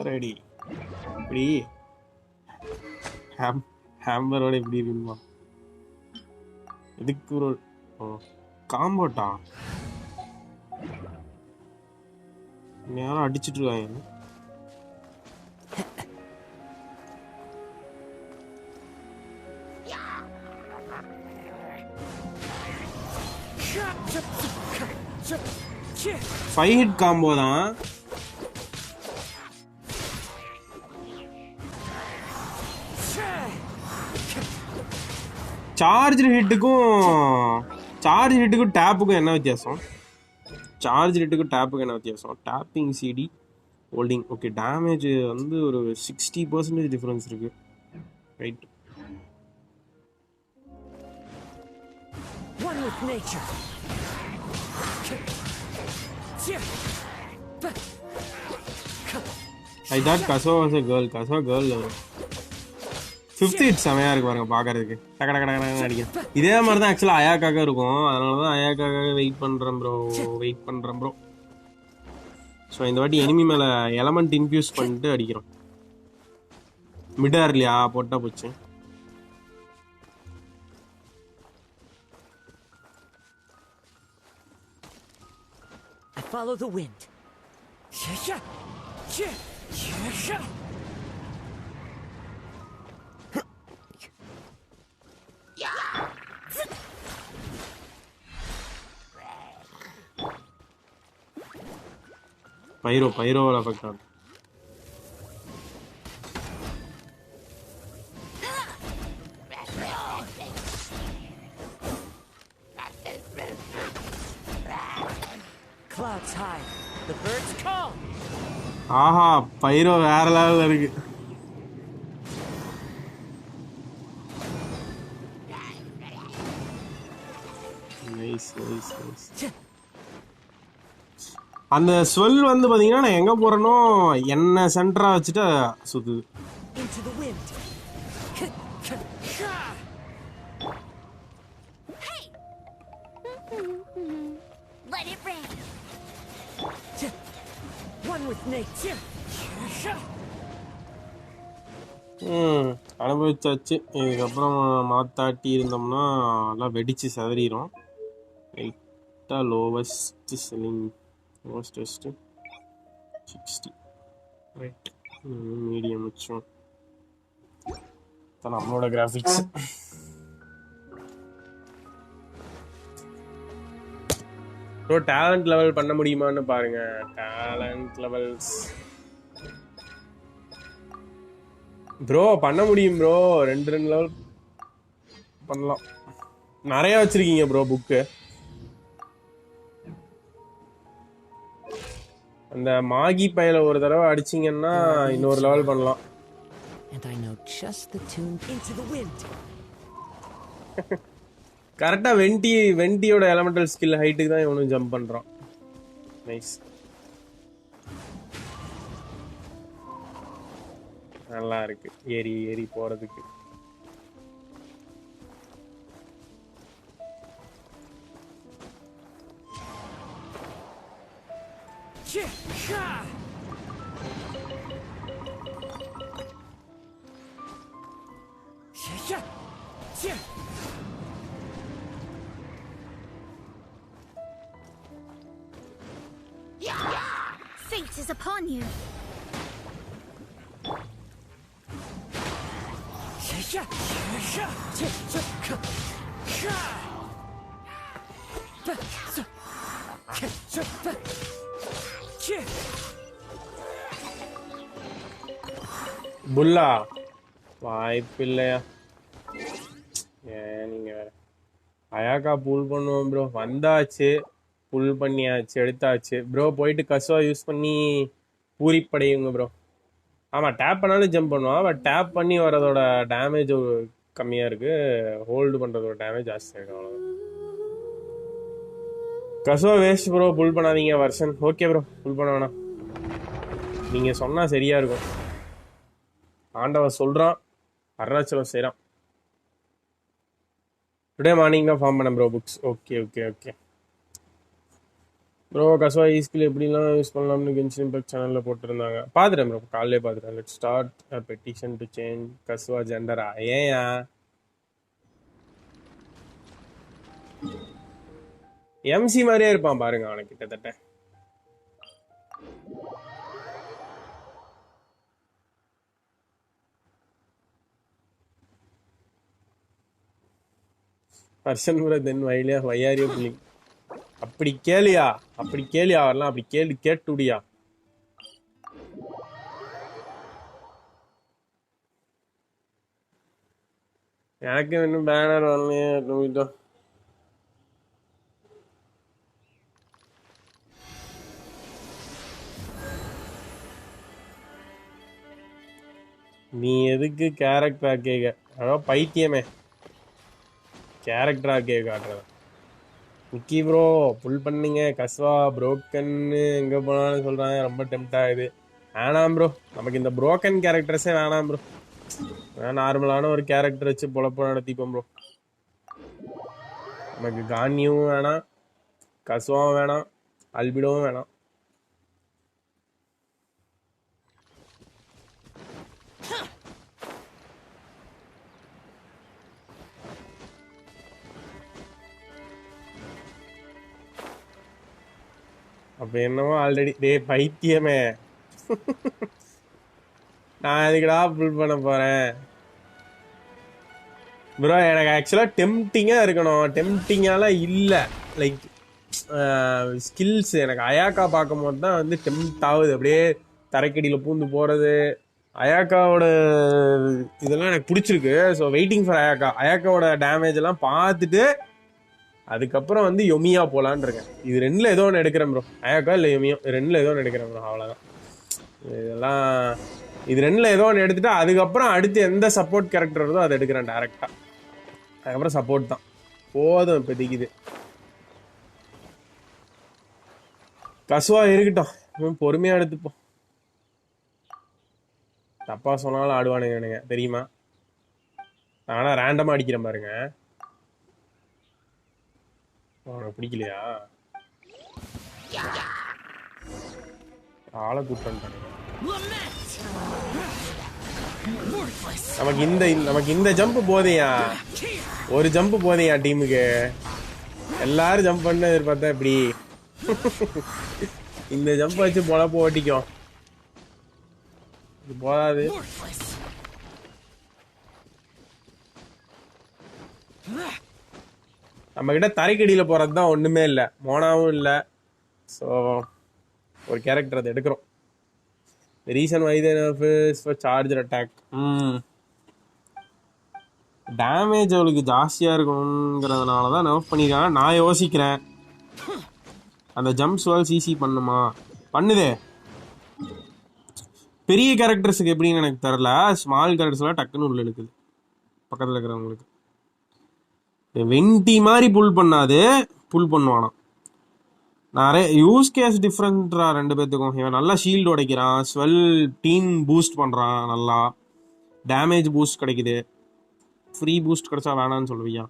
ரெடி. இப்படி ஹேம்பரோட எப்படி இருக்குமா? எதுக்கு ப்ரோ? காம்போட்டா யாரும் அடிச்சிட்டு இருக்காங்க. ஃபைவ் ஹிட் காம்போ தான். சார்ஜ் ஹிட்டுக்கும் டேப்புக்கும் என்ன வித்தியாசம்? சார்ஜ் ஹிட்டுக்கும் டேப்புக்கும் என்ன வித்தியாசம்? Tapping CD holding. Okay, damage வந்து ஒரு 60% டிஃபரன்ஸ் இருக்கு. Right. One with nature. I thought Kazuha was a girl. Kazuha girl. 5th hit செமையா இருக்கு பாருங்க பாக்குறதுக்கு. டக டக டக அடிக்கும். இதே மாதிரி தான் ஆக்சுவலா அயாக்காக இருக்கும். அதனால தான் அயாக்காக வெயிட் பண்றேன் ப்ரோ. ஸோ இந்த வாட்டி எனிமி மேல எலமெண்ட் இன்ஃபியூஸ் பண்ணிட்டு அடிக்கிறோம். மிடார் இல்லையா போட்டா போச்சு. I follow the wind. பைரோவால் அஃபெக்ட் ஆகும். Clouds high, the birds call. ஆஹா, பைரோ வேற லெவல்ல இருக்கு. நைஸ். அந்த ஸ்வெல் வந்து பாத்தீங்கன்னா நான் எங்க போறேனோ என்ன சென்டரா வச்சுட்டு சுத்துது. Into the wind. Hey! Let it rain. One with nature. அனுபவிச்சாச்சு. இதுக்கப்புறம் மாத்தாட்டி இருந்தோம்னா எல்லாம் வெடிச்சு சதறிடும். லைட்டா lowest selling most 60. Right, medium வச்சோம். நம்மளோட கிராஃபிக்ஸ் ப்ரோ டேலண்ட் லெவல் பண்ண முடியுமான்னு பாருங்க. டேலண்ட் லெவல்ஸ் ப்ரோ பண்ண முடியும் ப்ரோ. 2 லெவல் பண்ணலாம். நிறைய வச்சிருக்கீங்க ப்ரோ புக்கு. அந்த மாகி பையில ஒரு தடவை அடிச்சிங்கன்னா இன்னொரு லெவல் பண்ணலாம். And I know just the tune. Into the wind. கரெக்டா வெண்டியோட எலமெண்டல் ஸ்கில் ஹைட்டுக்கு தான் இவனும் ஜம்ப் பண்றான். நைஸ், நல்லா இருக்கு ஏறி போறதுக்கு. Fate is upon you. புல்லா வாய்ப்பில்லையா? ஏன் நீங்க வேற. அயாக்கா புல் பண்ணுவோம் ப்ரோ. வந்தாச்சு, புல் பண்ணியாச்சு, எடுத்தாச்சு ப்ரோ. போயிட்டு கசுவா யூஸ் பண்ணி பூரிப்படையுங்க ப்ரோ. ஆமாம், டேப் பண்ணாலும் ஜம்ப் பண்ணுவான். பட் டேப் பண்ணி வரதோட டேமேஜ் கம்மியாக இருக்குது, ஹோல்டு பண்ணுறதோட டேமேஜ் ஜாஸ்தியாக இருக்குது. அவ்வளோதான். கசுவா வேஸ்ட் ப்ரோ, புல் பண்ணாதீங்க வருஷன். ஓகே ப்ரோ, புல் பண்ண வேணாம். நீங்கள் சொன்னால் சரியாக இருக்கும். ஆண்டவன் சொல்கிறான், அருணாச்சலம் செய்கிறான். டுடே மார்னிங் தான் ஃபார்ம் பண்ண bro books. Okay bro. Kazuha ஈஸ்கில் எப்படிலாம் யூஸ் பண்ணலாம்னு கென்ஷின் இம்பாக்ட் சேனலில் போட்டிருந்தாங்க. பார்த்துட்டேன் ப்ரோ, காலையிலே பார்த்துட்டேன். Let start a petition to change Kazuha ஜெண்டரா. ஏயா எம்சி மாதிரியே இருப்பான் பாருங்க அவனை கிட்டத்தட்ட. வருஷன் கூட தென் வயலியா வையாரியோ புள்ளி. அப்படி கேளியா வரலாம். அப்படி கேட்டுடியா. எனக்கு இன்னும் பேனர் வரலையே டொமிட்டோ. நீ எதுக்கு கேரக்டரா கேட்க? அதான் பைத்தியமே கேரக்டரா கேட்க காட்டுறேன். மிக்கி ப்ரோ புல் பண்ணீங்க கஸ்வா புரோக்கன்னு எங்கே போனாலும் சொல்கிறாங்க. ரொம்ப டெம்ட் ஆகுது. வேணாம் ப்ரோ, நமக்கு இந்த புரோக்கன் கேரக்டர்ஸே வேணாம் ப்ரோ. நார்மலான ஒரு கேரக்டர் வச்சு பொழப்ப நடத்திப்போம் ப்ரோ. நமக்கு கான்யும் வேணாம், கஸ்வாவும் வேணாம், அல்பிடோவும் வேணாம். அப்போ என்னவோ ஆல்ரெடி டே பைத்தியமே. நான் எதுக்குடா புல் பண்ண போகிறேன் ப்ரோ? எனக்கு ஆக்சுவலாக டெம்டிங்காக இருக்கணும். டெம்டிங்காலாம் இல்லை. லைக் ஸ்கில்ஸ் எனக்கு அயாக்கா பார்க்கும் போது தான் வந்து டெம்ட் ஆகுது. அப்படியே தரைக்கடியில் பூந்து போகிறது. அயாக்காவோட இதெல்லாம் எனக்கு பிடிச்சிருக்கு. ஸோ வெயிட்டிங் ஃபார் அயாக்காவோட டேமேஜ் எல்லாம் பார்த்துட்டு அதுக்கப்புறம் வந்து யொமியா போகலான் இருக்கேன். இது ரெண்டில் ஏதோ ஒன்று எடுக்கிறேன் ப்ரோ. அயாக்கா இல்லை யொமியோ, ரெண்டில் ஏதோ ஒன்று எடுக்கிறேன் ப்ரோ. அவ்வளோதான். இதெல்லாம் இது ரெண்டில் ஏதோ ஒன்று எடுத்துட்டு அதுக்கப்புறம் அடுத்து எந்த சப்போர்ட் கேரக்டர் வருதோ அதை எடுக்கிறேன் டேரெக்டாக. அதுக்கப்புறம் சப்போர்ட் தான் போதும் இப்போதைக்கு. இது கசுவா இருக்கட்டும், பொறுமையாக எடுத்துப்போம். தப்பா சொன்னாலும் ஆடுவானுங்க எனக்கு தெரியுமா. ஆனால் ரேண்டமாக அடிக்கிறேன் பாருங்க. உனக்கு பிடிக்கலையா? ஆளை கூப்பிட்டு நமக்கு இந்த ஜம்ப் போதையா? ஒரு ஜம்ப் போதையா டீமுக்கு? எல்லாரும் ஜம்ப் பண்ண எதிர்பார்த்தா இப்படி இந்த ஜம்ப் வச்சு பொழப்பு ஓட்டிக்கும். இது போதாது. நம்ம கிட்ட தரைக்கடியில் போறது தான் ஒண்ணுமே இல்லை, மோனாவும் இல்லை. ஸோ ஒரு கேரக்டர் அதை எடுக்கிறோம். Reason why for charger attack. Damage அவளுக்கு ஜாஸ்தியாக இருக்கணுங்கிறதுனால தான் நர்ஃப் பண்ணியிருக்காங்க. நான் யோசிக்கிறேன் அந்த ஜம்ப்ஸ் வேல் சிசி பண்ணுமா? பண்ணுதே. பெரிய கேரக்டர்ஸுக்கு எப்படின்னு எனக்கு தெரில. ஸ்மால் கேரக்டர்ஸ்லாம் டக்குன்னு உள்ள இருக்குது பக்கத்தில் இருக்கிறவங்களுக்கு. வெண்டி மாதிரி புல் பண்ணாது, புல் பண்ணுவானா. நிறைய யூஸ் கேஸ் டிஃப்ரெண்ட்ரா ரெண்டு பேர்த்துக்கும். இவன் நல்லா ஷீல்டு உடைக்கிறான், ஸ்வெல் டீம் பூஸ்ட் பண்ணுறான், நல்லா டேமேஜ் பூஸ்ட் கிடைக்குது. ஃப்ரீ பூஸ்ட் கிடைச்சா வேணான்னு சொல்லுவியா?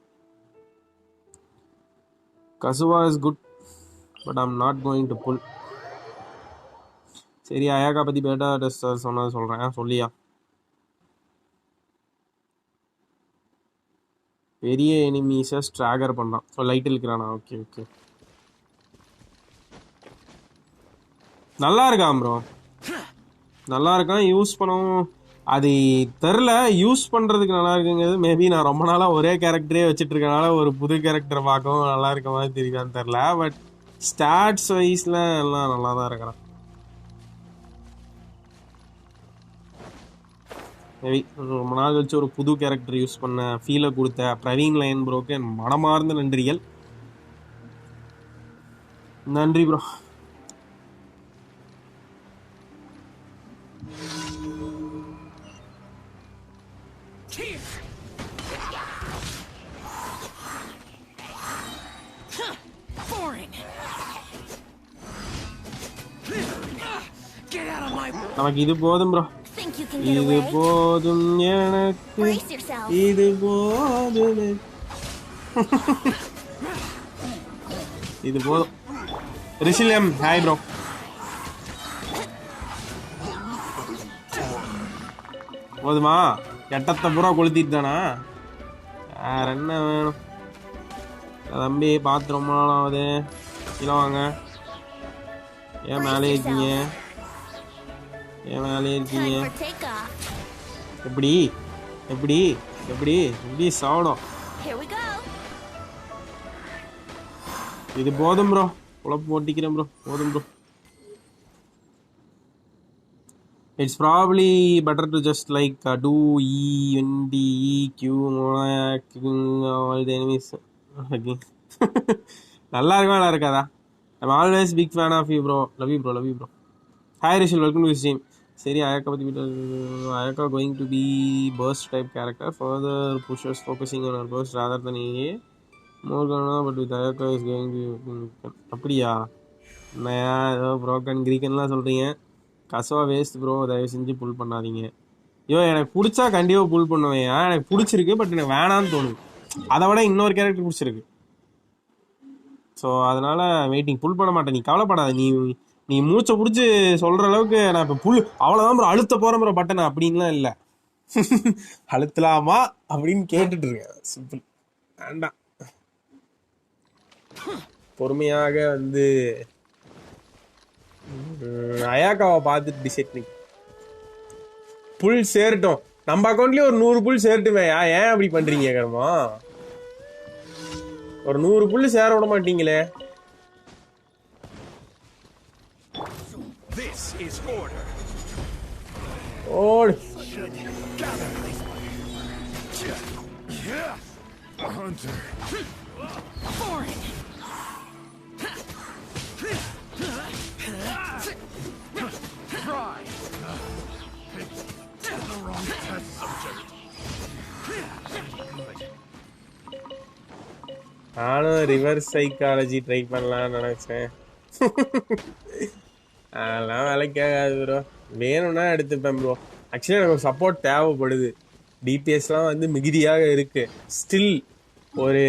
Kazuha is good but I'm not going to pull. சரி, அயாக்கா பற்றி பேட்டா டெஸ்டர் சொன்னது சொல்கிறேன். சொல்லியா? பெரிய எனிமீஸை ஸ்ட்ராகர் பண்ணான். ஸோ லைட் இருக்கிறானா? ஓகே ஓகே, நல்லா இருக்கான் ப்ரோ, நல்லா இருக்கான். யூஸ் பண்ணவும் அது தெரில, யூஸ் பண்ணுறதுக்கு நல்லா இருக்குங்கிறது. மேபி நான் ரொம்ப நாளாக ஒரே கேரக்டரே வச்சுட்டு இருக்கனால ஒரு புது கேரக்டரை பார்க்கவும் நல்லா இருக்க மாதிரி தெரியுதான்னு தெரில. பட் ஸ்டாட்ஸ் வைஸில் எல்லாம் நல்லா தான் இருக்கிறான். மேபி ரொம்ப நாள் கழிச்சு ஒரு புது கேரக்டர் யூஸ் பண்ண ஃபீலை கொடுத்த பிரவீன் லைன் ப்ரோக்கு என் மனமார்ந்த நன்றிகள். நன்றி ப்ரோ. நமக்கு இது போதும் ப்ரோ, இது போதும் எனக்கு, இது போதும் இது போதும். ரிஷிலியம் ஹாய் ப்ரோ. போதுமா? எட்டத்தை பூரா கொளுத்திட்டு தானா? வேற என்ன வேணும் தம்பி? பார்த்து ரொம்ப நாள் ஆகுது. கீழே வாங்க. ஏன் மேலே இருக்கீங்க? ஏன் மேலே இருக்கீங்க? எப்படி எப்படி எப்படி எப்படி சாப்பிடும்? இது போதும் ப்ரோ, குழப்பம் ஓட்டிக்கிறேன் ப்ரோ. போதும் bro. It's probably better to just like do E, N, D, E, Q, all the enemies again. நல்லா இருக்கா நல்லா இருக்காதா? I'm always big fan of you bro. Love you bro. Hi Rishil, welcome to the stream. சரி அயக்கா பற்றி அயக்கா going to be burst type character. Further pushes focusing on her burst rather than AA. More gonna but with Ayaka is going to அப்படியா? நான் ஏதோ broken கிரீக்கன்லாம் சொல்கிறீங்க. கசவா waste bro, தயவு செஞ்சு புல் பண்ணாதீங்க. ஐயோ எனக்கு பிடிச்சா கண்டிப்பாக புல் பண்ணுவேன். எனக்கு பிடிச்சிருக்கு, பட் எனக்கு வேணான்னு தோணுது. அதை விட இன்னொரு கேரக்டர் பிடிச்சிருக்கு. ஸோ அதனால வெயிட்டிங். புல் பண்ண மாட்டேன், நீ கவலைப்படாத. நீ மூச்சை பிடிச்சி சொல்கிற அளவுக்கு நான் இப்போ புல் அவ்வளோதான் ப்ரோ அழுத்த போகிறேன் ப்ரோ பட்டன் அப்படின்லாம் இல்லை. அழுத்தலாமா அப்படின்னு கேட்டுட்டு இருக்கேன். சிம்பிள். வேண்டாம், பொறுமையாக வந்து அயாக்காவை பார்த்துட்டு டிசைட் பண்ணி புல் சேரட்டும். நம்ம அக்கௌண்ட்லயே ஒரு 100 புல் சேரட்டுமே. ஏன் அப்படி பண்றீங்க கர்மா? ஒரு 100 புல் சேர விட மாட்டீங்களே. ஓடு. நானும் ரிவர்ஸ் சைக்காலஜி ட்ரை பண்ணலாம்னு நினைச்சேன். அதெல்லாம் வேலைக்காகாது ப்ரோ. வேணும்னா எடுத்துப்பேன் ப்ரோ. ஆக்சுவலி எனக்கு ஒரு சப்போர்ட் தேவைப்படுது. டிபிஎஸ்லாம் வந்து மிகுதியாக இருக்கு. ஸ்டில் ஒரு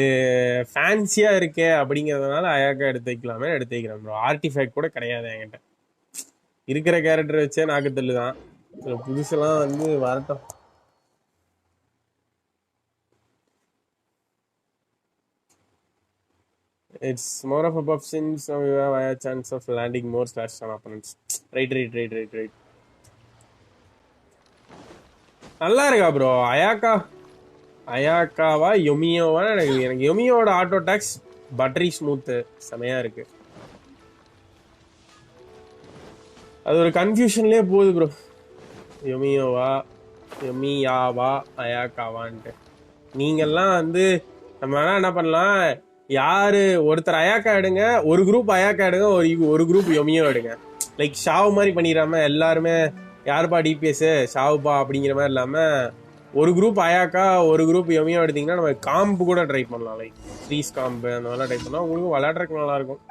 ஃபேன்சியாக இருக்கே அப்படிங்கிறதுனால அயாக்கா எடுத்து வைக்கலாமே எடுத்து வைக்கிறேன் ப்ரோ. ஆர்டிஃபேக்ட் கூட கிடையாது என்கிட்ட. இருக்கிற கேரக்டர் வச்சே நாக்குத்தல்லு தான். புதுசெல்லாம் வந்து வரட்டும். It's more of a buff since now you have a chance of landing more slash on opponents. Right. நல்லா இருக்கா ப்ரோ அயாக்காவா யொமியோவா? எனக்கு யொமியோட ஆட்டோ டாக்ஸ் பட்டரி ஸ்மூத்து செமையா இருக்கு. அது ஒரு கன்ஃபியூஷன்லேயே போகுது ப்ரோ. யொமியாவா அயாக்காவான்ட்டு. நீங்கள்லாம் வந்து நம்ம வேணா என்ன பண்ணலாம், யாரு ஒருத்தர் அயாக்கா எடுங்க, ஒரு குரூப் அயாக்கா எடுங்க, ஒரு குரூப் யொமியோ எடுங்க. லைக் ஷாவு மாதிரி பண்ணிடாம எல்லாருமே யாருப்பா டிபிஎஸ் ஷாவுப்பா அப்படிங்கிற மாதிரி இல்லாம ஒரு குரூப் அயாக்கா ஒரு குரூப் யொமியோ எடுத்தீங்கன்னா நம்ம காம்பு கூட ட்ரை பண்ணலாம். லைக் த்ரீஸ் காம்பு அந்த மாதிரிலாம் ட்ரை பண்ணலாம். உங்களுக்கு விளையாடுறதுக்கு நல்லா இருக்கும்.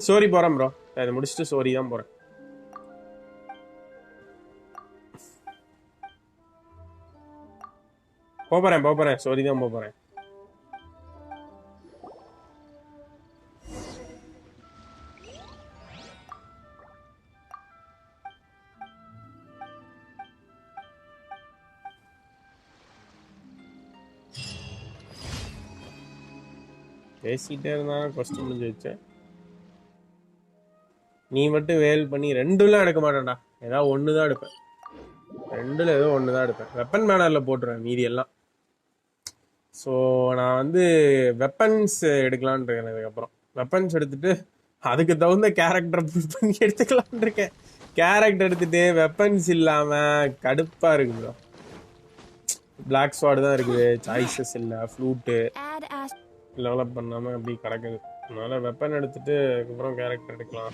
ஸ்டோரி போறேன் ப்ரோ. அதை முடிச்சுட்டு ஸ்டோரி தான் போறேன். போறேன் ஸ்டோரி தான் போறேன். பேசிட்டே இருந்தாலும் கொஸ்டின் முடிஞ்சு வச்சேன். நீ மட்டும் வேல் பண்ணி 2லாம் எடுக்க மாட்டேன்டா. ஏதாவது 1 தான் எடுப்பேன். 2ல் ஏதோ 1 தான் எடுப்பேன். வெப்பன் மேனரில் போட்டுருவேன் மீதி எல்லாம். ஸோ நான் வந்து வெப்பன்ஸ் எடுக்கலான் இருக்கேன். அதுக்கப்புறம் வெப்பன்ஸ் எடுத்துட்டு அதுக்கு தகுந்த கேரக்டரை புஷ் பண்ணி எடுத்துக்கலான் இருக்கேன். கேரக்டர் எடுத்துட்டு வெப்பன்ஸ் இல்லாமல் கடுப்பாக இருக்கு ப்ரோ. பிளாக் ஸ்வாட் தான் இருக்குது, சாய்ஸஸ் இல்லை, ஃப்ளூட்டு டெவலப் பண்ணாமல் அப்படி கிடக்குது. அதனால வெப்பன் எடுத்துட்டு அதுக்கப்புறம் கேரக்டர் எடுக்கலாம்.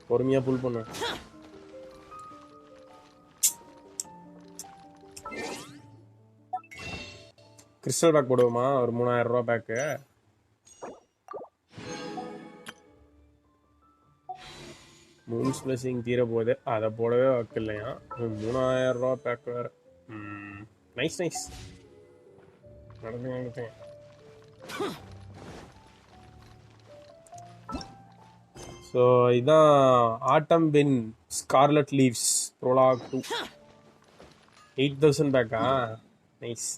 பொறுமையாக புல் பண்ணுவேன். கிறிஸ்டல் பேக் போடுவோமா? ஒரு 3000 ரூபா பேக்கு. மூன்ஸ் பிளஸிங் தீர போகுது, அதை போடவே வாக்கு இல்லையா? 3000 ரூபா பேக் வேற. நைஸ் நடந்துங்க. ஸோ இதான் ஆட்டம் வின் ஸ்கார்லட் லீவ்ஸ் ப்ரோலாக் 2. 8000 பேக்கா? நைஸ்.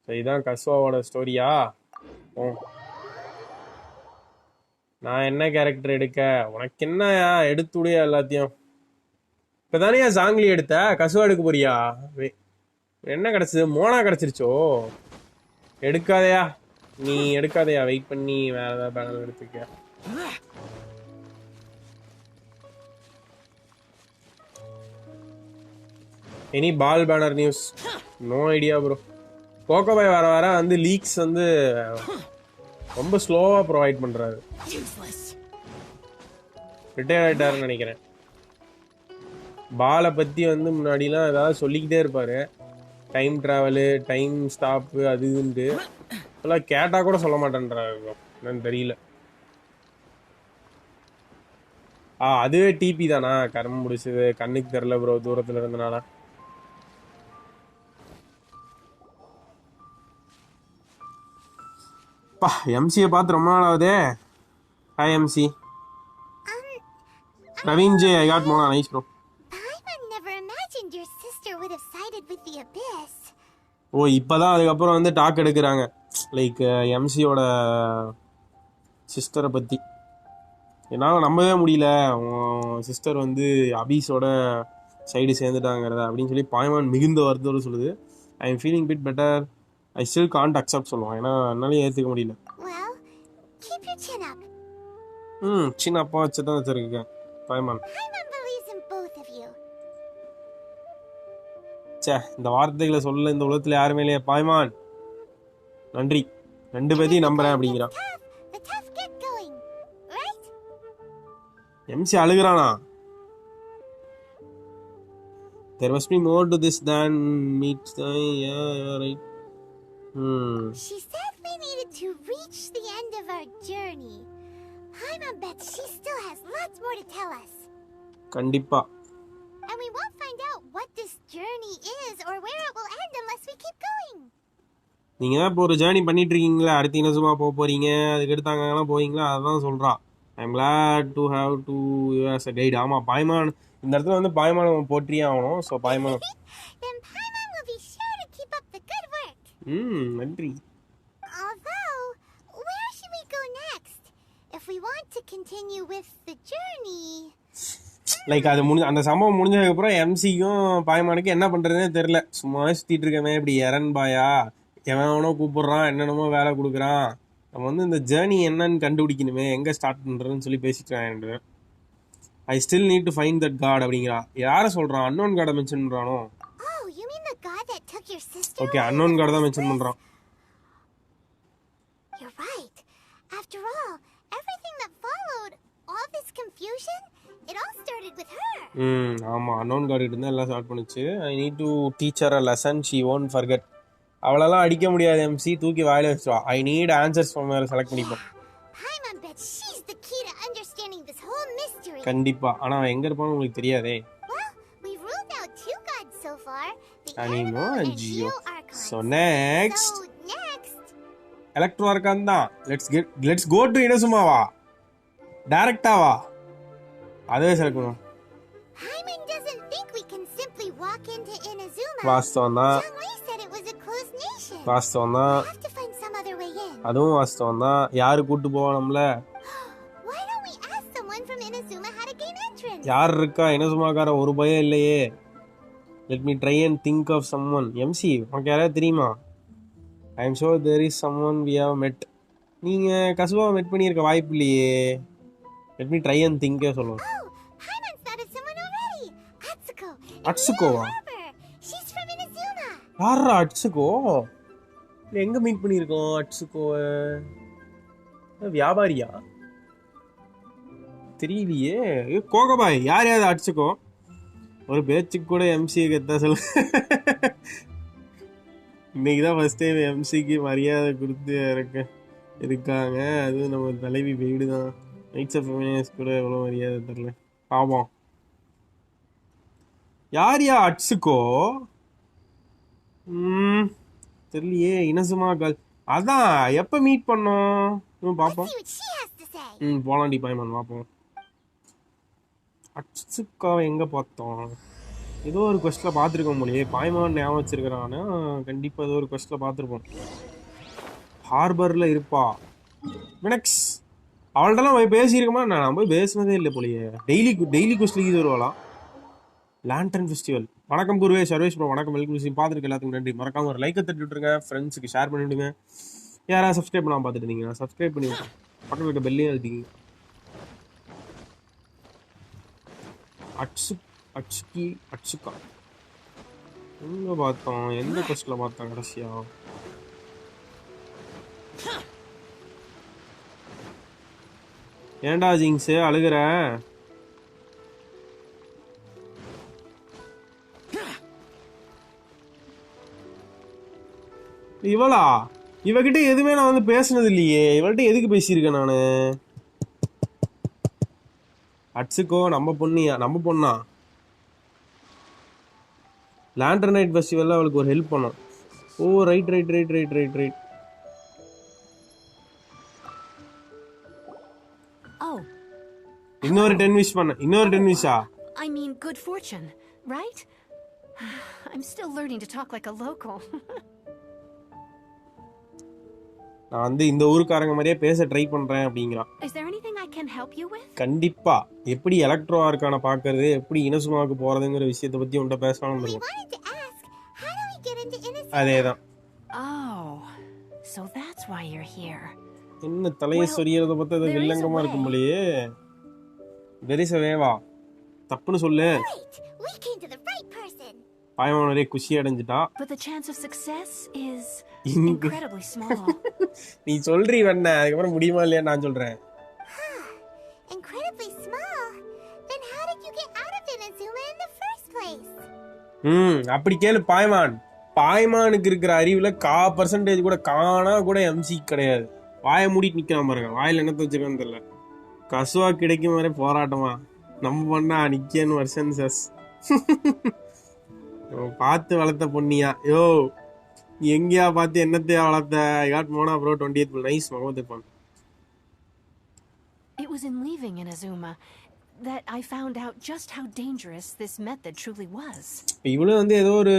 ஸோ இதான் கசுவாவோட ஸ்டோரியா? நான் என்ன கேரக்டர் எடுக்க? உனக்கு என்னயா எடுத்துடைய எல்லாத்தையும். இப்பதானே ஜாங்லி எடுத்த கசுவா எடுக்க போறியா? என்ன கிடைச்சது? மோனா கிடைச்சிருச்சோ? எடுக்காதயா, நீ எடுக்காதயா, வெயிட் பண்ணி வேற ஏதாவது பேனர் எடுத்துக்க. Any Baal banner news? No idea bro. கோகோபாய் வர வர வந்து லீக்ஸ் வந்து ரொம்ப ஸ்லோவா ப்ரொவைட் பண்றாரு. ரிட்டையர் ஆயிட்டாருன்னு நினைக்கிறேன். பாலை பத்தி வந்து முன்னாடிலாம் ஏதாவது சொல்லிக்கிட்டே இருப்பாரு, டைம் டிராவலு, டைம் ஸ்டாப்பு, அது இதுன்ட்டு. இப்பெல்லாம் கேட்டா கூட சொல்ல மாட்டேன்றாரு ப்ரோ, என்னன்னு தெரியல. அதுவே டிபி தானா? கர்மம் முடிச்சது, கண்ணுக்கு தெரியல ப்ரோ, தூரத்துல இருந்தனால. எம்சியை பார்த்து ரொம்ப நாள் ஆகுதே. Hi MC. Praveen J, I got Mona. Nice bro. I never imagined your sister would have sided with the abyss. இப்பதான் அதுக்கப்புறம் வந்து டாக் எடுக்கிறாங்க, லைக் எம்சியோட சிஸ்டரை பத்தி. என்னால் நம்பவே முடியல, சிஸ்டர் வந்து அபீஸோட சைடு சேர்ந்துட்டாங்கிறத அப்படின்னு சொல்லி பாய்மான் மிகுந்த வருத்தம் சொல்லுது. I am feeling bit better. I still can't accept சொல்லுவான், ஏன்னா என்னாலே ஏற்றுக்க முடியல. சின்ன அப்பா வச்சு தான் வச்சிருக்கேன் பாய்மான். சே, இந்த வார்த்தைகளை சொல்ல இந்த உலகத்துல யாருமே இல்லையா பாய்மான். நன்றி, 2 பேத்தையும் நம்புறேன் அப்படிங்கிறான். MC அழுகுறானா? There must be more to this than meets the... Yeah, you're right. She said we needed to reach the end of our journey. Paimon bets she still has lots more to tell us. கண்டிப்பா. And we won't find out what this journey is or where it will end unless we keep going. நீங்க தான் இப்போ ஒரு journey பண்ணிட்டு இருக்கீங்களா, அடுத்து என்ன சும்மா போக போறீங்க, அதுக்கு எடுத்தாங்கன்னா போவீங்களா, அதான் சொல்றா. I am glad to have to you as a guide. ஆமா, பாய்மான் இந்த இடத்துல வந்து பாய்மான் போற்றியே ஆகணும். So Paimon Then Paimon will be sure to keep up the good work. நன்றி. Although, where should we go next? If we want to continue with the journey... like அது அந்த சம்பவம் முடிஞ்சதுக்கப்புறம் எம்சிக்கும் பாய்மானுக்கும் என்ன பண்ணுறதுனே தெரில. சும்மாவே சுற்றிட்டு இருக்கவே, இப்படி எரன் பாயா எவனோ கூப்பிட்றான், என்னென்னமோ வேலை கொடுக்குறான். நம்ம வந்து இந்த ஜேர்னி என்னன்னு கண்டுபிடிக்கணுமே, எங்கே ஸ்டார்ட் பண்ணுறதுன்னு சொல்லி பேசிக்கிறான். I still need to find that god அப்படிங்கிறா. யாரை சொல்கிறான்? அன்னோன் காடை மென்ஷன் பண்ணுறானோ? ஓகே, அன்னோன் காடை தான் மென்ஷன் பண்ணுறான். You're right. After all, everything that followed, all this confusion, it all started with her. ஆமாம், அன்னோன் காட் கிட்ட தான் எல்லாம் ஸ்டார்ட் பண்ணுச்சு. I need to teach her a lesson she won't forget. அவளெல்லாம் அடிக்க முடியாது எம்சி, தூக்கி வாயில வச்சுவா. I need answers from her, select பண்ணிப்போம். Paimon bet she's the key to understanding this whole mystery. கண்டிப்பா, ஆனா அவன் எங்க இருப்பான்னு உங்களுக்கு தெரியாதே. Well, we've ruled out 2 gods so far, the Animo Animal and and Geo. Geoarchons. So next, Electro Archon தான். Let's go to Inazuma-வா, டைரக்டாவா, அதுவே select பண்ணுவோம். Paimon doesn't think we can simply walk into Inazuma. வாஸ்தவம் தான், வாஸ்தவம் தான், அதுவும் வாஸ்தவம் தான். யாரு கூட்டு போவானம்ல? யார் இருக்கா இனசுமாக்கார? ஒரு பயம் இல்லையே. Let me try and think of someone. MC, உனக்கு யாராவது தெரியுமா? I am sure there is someone we have met. நீங்க கசுவா மெட் பண்ணியிருக்க வாய்ப்பு இல்லையே. லெட் மீ ட்ரை அண்ட் திங்கே சொல்லுவோம். அட்சுகோவா? யாரா அட்சுகோ? எங்க மீட் பண்ணியிருக்கோம் அட்சுகோவை? வியாபாரியா? தெரியலையே. கோகபாய் யார் யார் அட்சுகோ? ஒரு பேச்சுக்கு கூட எம்சியை கெத்தா சொல்லு. இன்னைக்குதான் ஃபர்ஸ்ட் டைம் எம்சிக்கு மரியாதை கொடுத்து இருக்காங்க. அதுவும் நம்ம தலைவி வீடு தான். நைட்ஸ் ஆஃப் ஃபெமினிஸ்ட் கூட எவ்வளோ மரியாதை தரல. பாவம். யார் யா அட்சுகோ? தெரியலையே. இனசுமா கால் அதான் எப்போ மீட் பண்ணோம் பார்ப்போம். போலாண்டி பாய்மான் பார்ப்போம். அட்சுக்காவை எங்கே பார்த்தோம்? ஏதோ ஒரு கொஸ்டில் பார்த்துருக்கோம் போலியே. பாய்மான் ஞாபகம் வச்சிருக்கிறான்னா கண்டிப்பாக ஏதோ ஒரு கொஸ்டில் பார்த்துருப்போம். ஹார்பரில் இருப்பா மினக்ஸ். அவள்கிட்டலாம் போய் பேசியிருக்கோமா? நான் போய் பேசினதே இல்லை போலியே. டெய்லி கொஸ்டிலுக்கு இது வருவாளாம். Lantern festival. வணக்கம் குருவே சர்வேஷ் ப்ரோ. வணக்கம் வெல்கம். பார்த்துருக்கு எல்லாத்துக்கும் நன்றி. மறக்காம ஒரு லைக்கை தட்டி விட்டுருங்க, ஃப்ரெண்ட்ஸுக்கு ஷேர் பண்ணி விடுங்க. யாராவது சப்ஸ்கிரைப் பண்ணாமல் பார்த்துட்டு இருந்தீங்கன்னா சப்ஸ்கிரைப் பண்ணி விட்டுருங்க. பக்கத்தில் இருக்க பெல்லையும் அழுத்திங்க. அட்சுக்கா எங்க பார்த்தோம்? எந்த கொஸ்ட்ல பார்த்தோம் கடைசியா? ஏன்டா ஜிங்ஸ் அழுகுற? இவளா? இவகிட்ட எதுவுமே நான் வந்து பேசுனது இல்லையே. இவள்கிட்ட எதுக்கு பேசியிருக்கேன் நானு? அட்சுக்கோ நம்ம பொண்ணா? லேண்டர் நைட் ஃபெஸ்டிவல்ல அவளுக்கு ஒரு ஹெல்ப் பண்ணோம். ஓ ரைட். இன்னொரு 10 விஷ் பண்ண. இன்னொரு 10 விஷா? I mean good fortune, right? I'm still learning to talk like a local. நான் வந்து இந்த ஊருக்காரங்க மாதிரியே பேச ட்ரை பண்றேன் அப்படிங்கிறான். Is there anything I can help you with? கண்டிப்பா. எப்படி எலக்ட்ரோ ஆர்க்கான பாக்குறது, எப்படி இனசுமாவுக்கு போறதுங்கிற விஷயத்தை பத்தி உன்கிட்ட பேசலாம்னு இருக்கோம். அதேதான். Oh, so that's why you're here. என்ன தலையை சொரியறத பத்தி அது வில்லங்கமா இருக்கும் போலயே. வெரிசவேவா தப்புன்னு சொல்லு. பாயமானரே குஷி அடைஞ்சிட்டா. But the chance of success is incredibly small. நீ சொல்றீ வண்ண, அதுக்கப்புறம் முடியுமா இல்லையா நான் சொல்றேன். Incredibly small? Then how did you get out of Inazuma in the first place? அப்படி கேளு பாய்மான். பாய்மானுக்கு இருக்கிற அறிவுல 1% கூட காணா கூட எம்சி கிடையாது. வாயை மூடிட்டு நிக்கிறான் பாருங்க. வாயில என்ன வச்சிருக்கான்னு தெரியல. கசுவா கிடைக்கும் வரை போராட்டமா நம்ம பண்ணா நிக்கன்னு வருஷன் சஸ். பார்த்து வளர்த்த பொண்ணியா? யோ எங்கேயா பார்த்து என்னத்தையா வளர்த்த? காட் மோனா ப்ரோ 28 நைஸ் மகமது பான். It was in leaving Inazuma that I found out just how dangerous this method truly was. இவளும் வந்து ஏதோ ஒரு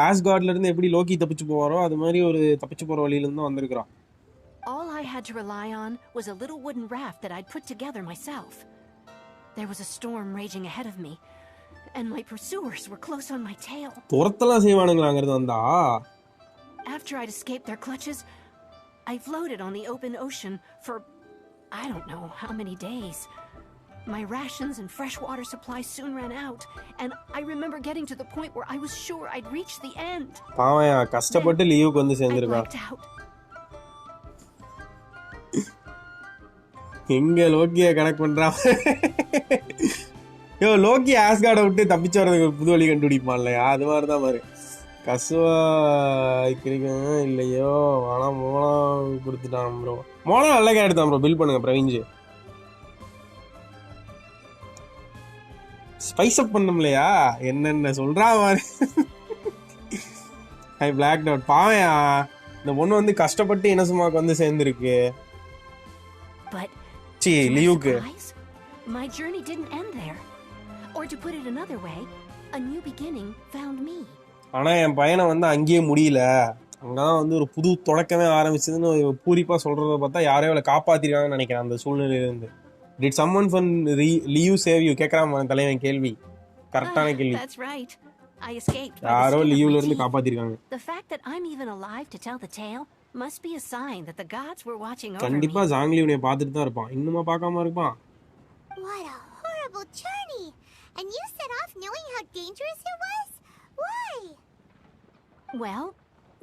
ஆஸ்கார்ட்ல இருந்து எப்படி லோக்கி தப்பிச்சு போவாரோ அது மாதிரி ஒரு தப்பிச்சு போற வழியில இருந்து வந்திருக்கான். All I had to rely on was a little wooden raft that I'd put together myself. There was a storm raging ahead of me, and my pursuers were close on my tail. துரத்தலாம் செய்வானுங்களாங்கிறது வந்தா. After I'd escaped their clutches, I floated on the open ocean for I don't know how many days. My rations and fresh water supplies soon ran out, and I remember getting to the point where I was sure I'd reach the end. பாவயா கஷ்டப்பட்டு லீவுக்கு வந்து சேர்ந்திருக்கா. எங்க லோக்கிய connect பண்றா? யோ Loki ஆஸ்கார்டை விட்டு தப்பிச்சு வர்றதுக்கு ஒரு புது வழி கண்டுபிடிப்பான் இல்லையா? அது மாதிரிதான் பாரு. கசுவா கிடைக்கும் இல்லையோ ஆனா மோளம் கொடுத்துட்டான் ப்ரோ. மோளம் நல்ல கேரட் தான் ப்ரோ. பில் பண்ணுங்க பிரவீன்ஜி. ஸ்பைஸ் அப் பண்ணும் இல்லையா? என்னென்ன சொல்றா மாதிரி. High black doubt. பாவையா இந்த பொண்ணு வந்து கஷ்டப்பட்டு இனசுமாக்கு வந்து சேர்ந்துருக்கு. லீவுக்கு my journey didn't end there, or to put it another way, a new beginning found me. ஆனா என் பையனை வந்து அங்கேயே முடியல, அங்கதான் வந்து ஒரு புது தொடக்கமே ஆரம்பிச்சதுன்னு பூரிப்பா சொல்றத பார்த்தா யாரோ அவளை காப்பாத்திருக்காங்கன்னு நினைக்கிறேன் அந்த சூழ்நிலையில இருந்து. Did someone from Liu save you? கேக்குறான் தலைவன் கேள்வி. கரெக்டான கேள்வி. That's right. I escaped. யாரோ லியூல இருந்து காப்பாத்திருக்காங்க. The fact that I'm even alive to tell the tale must be a sign that the gods were watching over me. கண்டிப்பா ஜாங்லி உன்னை பார்த்துட்டு தான் இருப்பான். இன்னுமா பார்க்காம இருப்பான்? What a horrible journey. And you set off knowing how dangerous it was? Why? Well,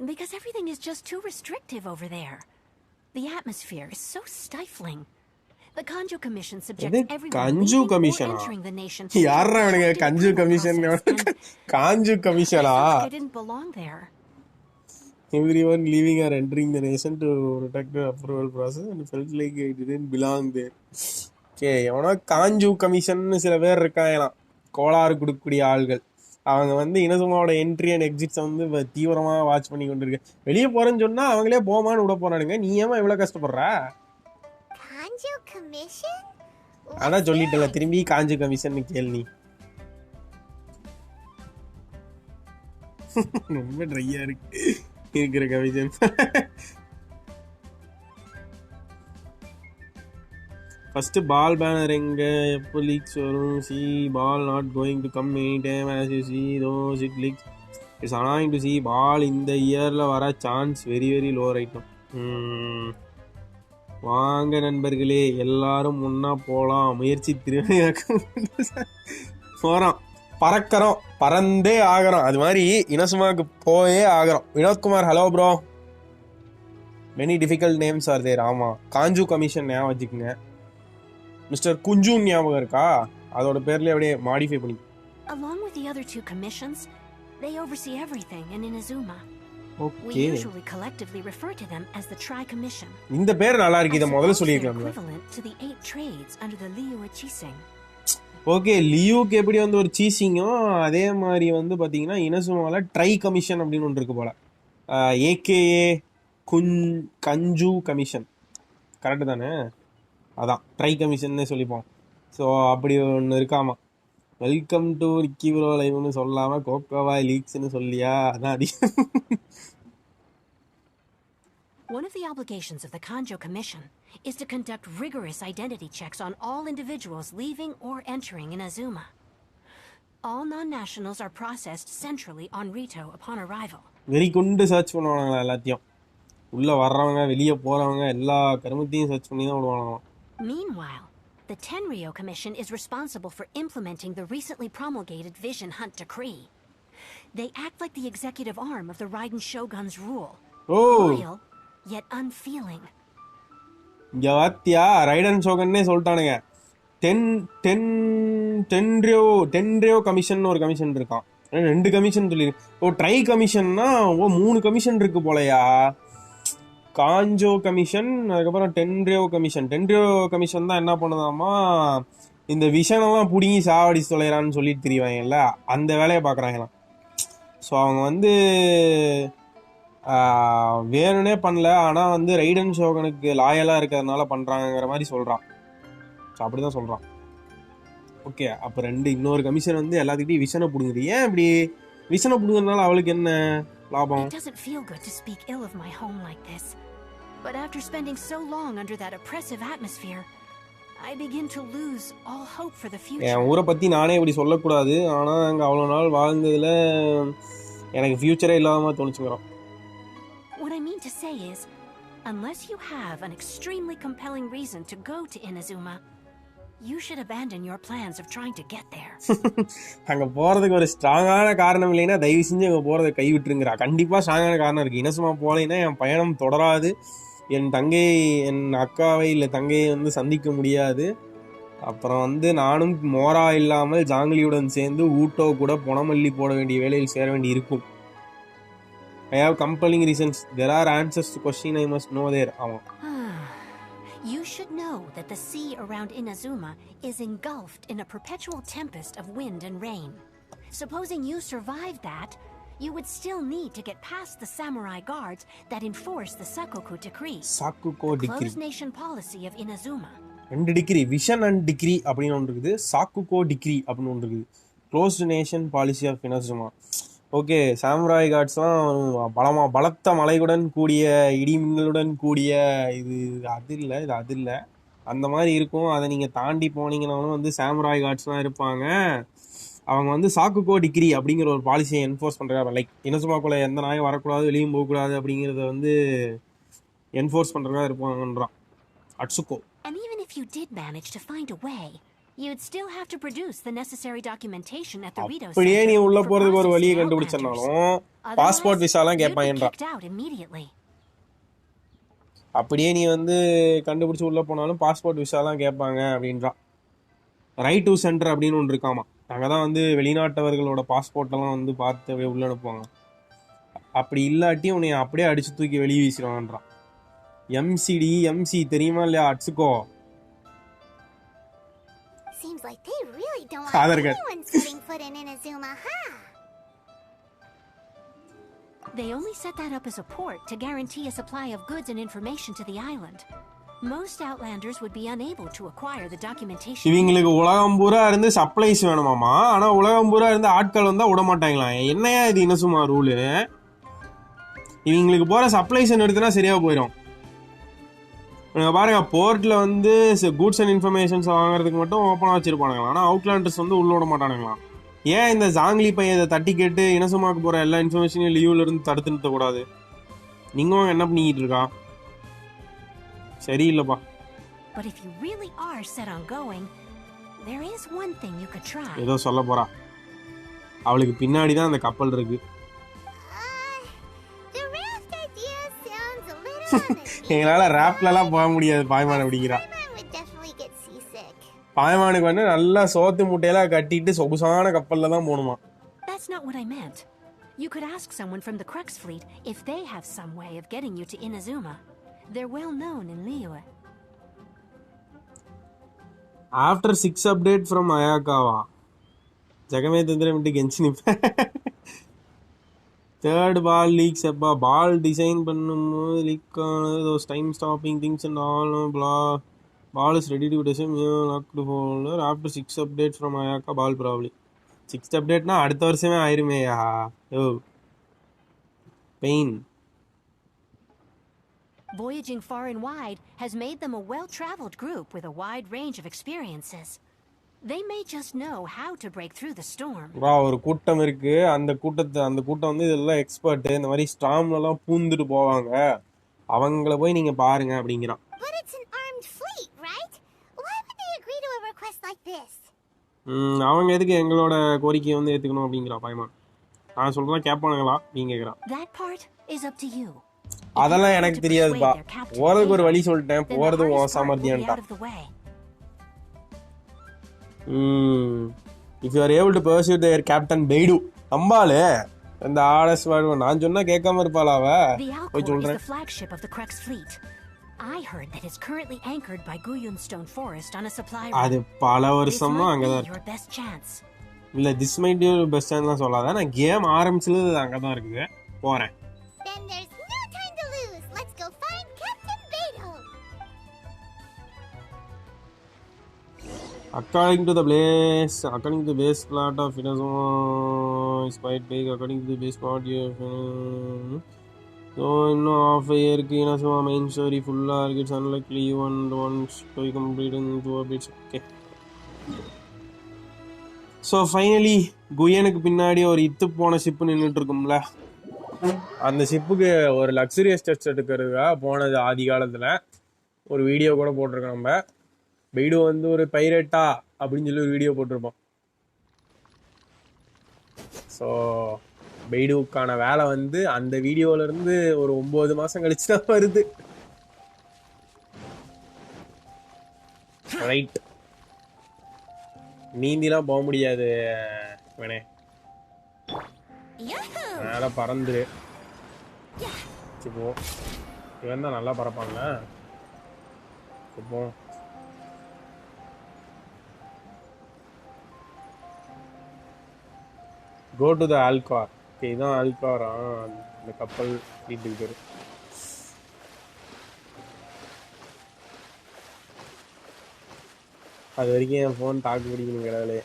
because everything is just too restrictive over there. The atmosphere is so stifling. The Kanju Commission subjects everyone entering the nation. யாரா இவனுங்க கஞ்சு commission? காஞ்சு கமிஷனா? I didn't belong there. Everyone leaving or entering the nation to protect the approval process and felt like it didn't belong there. Okay, எவனோ காஞ்சு commission சில பேர் இருக்காங்களாம், கோளாறு கொடுக்கக்கூடிய ஆள்கள். அவங்க வந்து இனசுமாவோட என்ட்ரி அண்ட் எக்ஸிட்ஸ் வந்து தீவிரமா வாட்ச் பண்ணி கொண்டு இருக்கு. வெளியே போறேன்னு சொன்னா அவங்களே போமான்னு விட போறானுங்க. நீ ஏமா இவ்வளவு கஷ்டப்படுற? அதான் சொல்லிட்டல, திரும்பி காஞ்சு கமிஷன் கேள்வி. ரொம்ப ட்ரையா இருக்கு இருக்கிற கமிஷன். ஃபர்ஸ்ட் பால் பேனர் எங்க எப்போ லீக்ஸ் வரும்? See Baal not going to come any time as you see those it leaks. It's annoying to see Baal இந்த இயரில் வர சான்ஸ் வெரி வெரி லோ ரைட்டும். வாங்க நண்பர்களே எல்லாரும் முன்னா போகலாம், முயற்சி திருவினையாக்கம் போகிறோம், பறக்கிறோம், பறந்தே ஆகிறோம். அது மாதிரி இனசுமாக்கு போயே ஆகிறோம். Vinothkumar hello bro. Many difficult names are there. ஆமாம், காஞ்சு கமிஷன் ஞாபகம் வச்சுக்கோங்க. மிஸ்டர் குஞ்சூன் ஞாபகம் இருக்கா? அதோட பேர்லேயே அப்படியே மாடிஃபை பண்ணி. Along with the other two commissions, they oversee everything in Inazuma. We okay, usually collectively refer to them as the Tri-Commission. இந்த பேர் நல்லா இருக்கு. இதை முதல்ல They're சொல்லியிருக்கலாம். equivalent to the 8 trades under the Liu Ichising. Okay, லியூக்கு எப்படி வந்து ஒரு சீசிங்கோ அதே மாதிரி வந்து பார்த்தீங்கன்னா இனசுமாவில் ட்ரை கமிஷன் அப்படின்னு ஒன்று இருக்கு போல. ஏகேஏ கஞ்சு கமிஷன், கரெக்டு தானே? அதான் ட்ரை கமிஷன்னே சொல்லிப்போம். ஸோ அப்படி ஒன்று இருக்காமா. வெல்கம் டு ரிக்கி ப்ரோ லைவ்னு சொல்லாமல் கோகோவா லீக்ஸ்னு சொல்லியா? அதான் அதிகம். One of the obligations of the Kanjo Commission is to conduct rigorous identity checks on all individuals leaving or entering Inazuma. All non-nationals are processed centrally on Rito upon arrival. வெறி கொண்டு search பண்ணுவானுங்களா எல்லாத்தையும்? உள்ளே வர்றவங்க வெளியே போகிறவங்க எல்லா கருமத்தையும் search பண்ணி தான் விடுவானுங்க. Meanwhile, the Tenryo Commission is responsible for implementing the recently promulgated Vision Hunt Decree. They act like the executive arm of the Raiden Shogun's rule. Loyal, yet unfeeling. இங்கே வாத்தியா ரைடன் ஷோகன்னே சொல்லிட்டானுங்க. டென்ரியோ கமிஷன் ஒரு கமிஷன் இருக்கான். 2 commission சொல்லியிருக்கு. Try கமிஷன்னா 3 commission இருக்கு போலையா. காஞ்சோ commission, அதுக்கப்புறம் டென்ரியோ commission தான் என்ன பண்ணுதாமா, இந்த விஷனெல்லாம் பிடிங்கி சாவடி தொலைகிறான்னு சொல்லிட்டு தெரியவாங்கல்ல, அந்த வேலையை பார்க்குறாங்களாம். ஸோ அவங்க வந்து வேணும்னே பண்ணல, ஆனால் வந்து ரைடன் ஷோகனுக்கு லாயலாக இருக்கிறதுனால பண்ணுறாங்கிற மாதிரி சொல்கிறான். ஸோ அப்படி தான் சொல்கிறான். ஓகே, அப்போ இன்னொரு கமிஷன் வந்து எல்லாத்துக்கிட்டையும் விஷனை பிடுங்குது. ஏன் இப்படி விஷனை பிடுங்குறதுனால அவளுக்கு என்ன லாபம்? It doesn't feel good to speak ill of my home like this. But after spending so long under that oppressive atmosphere, I begin to lose all hope for the future. என் ஊரை பற்றி நானே இப்படி சொல்லக்கூடாது, ஆனால் அங்கே அவ்வளோ நாள் வாழ்ந்ததில் எனக்கு ஃப்யூச்சரே இல்லாத மாதிரி தோணுச்சுங்கிறோம். What I mean to say is, unless you have an extremely compelling reason to go to Inazuma, you should abandon your plans of trying to get there. அங்கே போகிறதுக்கு ஒரு ஸ்ட்ராங்கான காரணம் இல்லைன்னா தயவு செஞ்சு அங்கே போகிறத கைவிட்டுருங்கிறா. கண்டிப்பாக ஸ்ட்ராங்கான காரணம் இருக்குது. இனசுமா போகலைன்னா என் பயணம் தொடராது, என் அக்காவை இல்லை தங்கையை வந்து சந்திக்க முடியாது. அப்புறம் வந்து நானும் மோரா இல்லாமல் ஜாங்கிலியுடன் சேர்ந்து ஊட்டோ கூட பொணமல்லி போட வேண்டிய வேலையில் சேர வேண்டி இருக்கும். I have compelling reasons. There are answers to question I must know there. ஆமாம், You should know that the sea around Inazuma is engulfed in a perpetual tempest of wind and rain. Supposing you survived that, you would still need to get past the samurai guards that enforce the Sakoku Decree, Sakoku the decree. closed nation policy of Inazuma. 2 decree, vision and decree அப்படின்னு ஒன்று இருக்குது, Sakoku decree அப்படின்னு ஒன்று இருக்குது, closed nation policy of Inazuma. Okay, samurai கார்ட்ஸ்லாம் பலத்த மலையுடன் கூடிய இடிமின்னலுடன் கூடிய இது அது இல்லை அந்த மாதிரி இருக்கும். அதை நீங்கள் தாண்டி போனீங்கன்னாலும் வந்து சாமுராய் கார்ட்ஸ்லாம் இருப்பாங்க. அவங்க வந்து சாக்குகோ டிகிரி அப்படிங்கிற ஒரு பாலிசியை என்ஃபோர்ஸ் பண்ணுறாங்க. லைக் இனசுமாக்குள்ளே எந்த நாயும் வரக்கூடாது, வெளியும் போகக்கூடாது அப்படிங்கிறத வந்து என்ஃபோர்ஸ் பண்ணுறதா இருப்பாங்கன்றான் அட்சுகோ. And even if you did manage to find a way, you'd still have to produce the necessary documentation at the Rito Center. அப்படியே நீ உள்ள for போகிறதுக்கு ஒரு வழியை processing கண்டுபிடிச்சனாலும் outlanders. பாஸ்போர்ட் விசாலாம் Otherwise, you'd be கேட்பாங்கன்றான். kicked out immediately. அப்படியே நீ வந்து கண்டுபிடிச்சி உள்ளே போனாலும் பாஸ்போர்ட் விசாலாம் கேட்பாங்க அப்படின்றான். ரைட் டு சென்டர் அப்படின்னு ஒன்று இருக்காமா. அங்கே தான் வந்து வெளிநாட்டவர்களோட பாஸ்போர்ட்டெல்லாம் வந்து பார்த்து அப்படியே உள்ளே அனுப்புவாங்க. அப்படி இல்லாட்டி உன்னை அப்படியே அடித்து தூக்கி வெளியே வீசிடுவாங்கன்றான். எம்சி தெரியுமா இல்லையா அட்சுகோ? Seems like they really don't Aadhar want card. anyone setting foot in Inazuma, huh? They only set that up as a port to guarantee a supply of goods and information to the island. Most outlanders would be unable to acquire the documentation. இவங்களுக்கு உலகம் பூரா இருந்து supplies வேணுமாமா, ஆனால் உலகம் பூரா இருந்து ஆட்கள் வந்தால் விட மாட்டாங்களாம். என்னையா இது இனசுமா ரூலு? இவங்களுக்கு போகிற சப்ளைஸ் நிறுத்தினா சரியாக போயிடும். நீங்கள் பாருங்க போர்ட்டில் வந்து கூட்ஸ் அண்ட் இன்ஃபர்மேஷன்ஸ் வாங்குறதுக்கு மட்டும் ஓப்பனாக வச்சிருப்பானுங்களா, ஆனால் அவுட்லாண்டர்ஸ் வந்து உள்ள விட மாட்டானுங்களாம். ஏன் இந்த ஜாங்லி பையன் இதை தட்டி கேட்டு இனசமாக்க போகிற எல்லா இன்ஃபர்மேஷனையும் லீவ்ல இருந்து தடுத்து நிறுத்தக்கூடாது? நீங்களும் என்ன பண்ணிக்கிட்டு இருக்கா? சரியில்லைப்பா. But if you really are set on going, there is one thing you could try. ஏதோ சொல்ல போறா. அவளுக்கு பின்னாடி தான் அந்த கப்பல் இருக்கு. The raft idea sounds a little uneasy. எங்களால ராப்ட்லலாம் போக முடியாது பாய்மான் அப்படிங்கிறா. Paimon would definitely get seasick. பாய்மானுக்கு வந்து நல்லா சோத்து முட்டையெல்லாம் கட்டிட்டு சொகுசான கப்பல்ல தான் போகணுமா. That's not what I meant. You could ask someone from the Crux fleet if they have some way of getting you to Inazuma. They're well known in Liyue. After 6 update from Ayakawa. Jagame Thandhiram விட்டு Genshin third Baal leaks எப்பா Baal design பண்ணும்போது leak ஆனது those time stopping things and all Baal is ready to design locked holder after 6 update from Ayaka Baal probably 6th அப்டேட்னா அடுத்த வருஷமே ஆயிருமேயா. Oh pain. Voyaging far and wide has made them a well-traveled group with a wide range of experiences. They may just know how to break through the storm. ஒரு கூட்டம் இருக்கு, அந்த கூட்டம் வந்து இதெல்லாம் எக்ஸ்பர்ட், இந்த மாதிரி ஸ்டார்ம்லாம் பூந்துட்டு போவாங்க, அவங்கள போய் நீங்க பாருங்க அப்படிங்கிறான். But it's an armed fleet, right? Why would they agree to a request like this? அவங்க எதுக்கு எங்களோட கோரிக்கையை வந்து ஏத்துக்கணும் அப்படிங்கிறா பாய்மான். நான் சொல்றேன் கேட்பானுங்களா நீங்க கேக்குறா. That part is up to you. அதெல்லாம் எனக்கு தெரியாதுப்பா, போறதுக்கு ஒரு வழி சொல்லிட்டேன், போறது உன் சாமர்த்தியம்டா. If you are able to pursue their captain Beidou, அம்பாளு அந்த ஆர்எஸ் வாடு நான் சொன்னா கேட்காம இருப்பாளா அவ? போய் சொல்றேன். The flagship of the Crux fleet. I heard that it's currently anchored by Guyunstone Forest on a supply route. அது பல வருஷமா அங்கதான் your best chance. இல்ல this might be your best chance தான் சொல்லாத, நான் கேம் ஆரம்பிச்சது அங்கதான் இருக்குது, போறேன். Then there's no time to lose. Let's go find Captain Beidou. According to the base plot of Inazuma is quite big. According to the base plot, so in half a year, Inazuma main story full it's unlikely you want to complete in 2 bits. Okay. So finally, குயனுக்கு பின்னாடி ஒரு இத்து போன ship நின்றுட்டு இருக்கும்ல, அந்த ஷிப்புக்கு ஒரு luxurious test எடுக்கிறதுக்காக போனது ஆதி காலத்துல ஒரு வீடியோ கூட போட்டிருக்கோம் நம்ம. பெய்டு வந்து ஒரு பைரட்டா அப்படின்னு சொல்லி ஒரு வீடியோ போட்டிருப்போம். ஸோ பெய்டுவுக்கான வேலை வந்து அந்த வீடியோல இருந்து ஒரு 9 மாசம் கழிச்சு தான் வருது. ரைட், நீந்திலாம் போக முடியாது வேணே, மேலே பறந்துரு. இப்போ இவன் தான் நல்லா பறப்பாங்க. இப்போ go to the Alcor. Okay, இதான் Alcor. அந்த கப்பல் வீட்டுக்கு பேரு. அது வரைக்கும் என் ஃபோன் தாக்கு பிடிக்கணும் கடவுளே.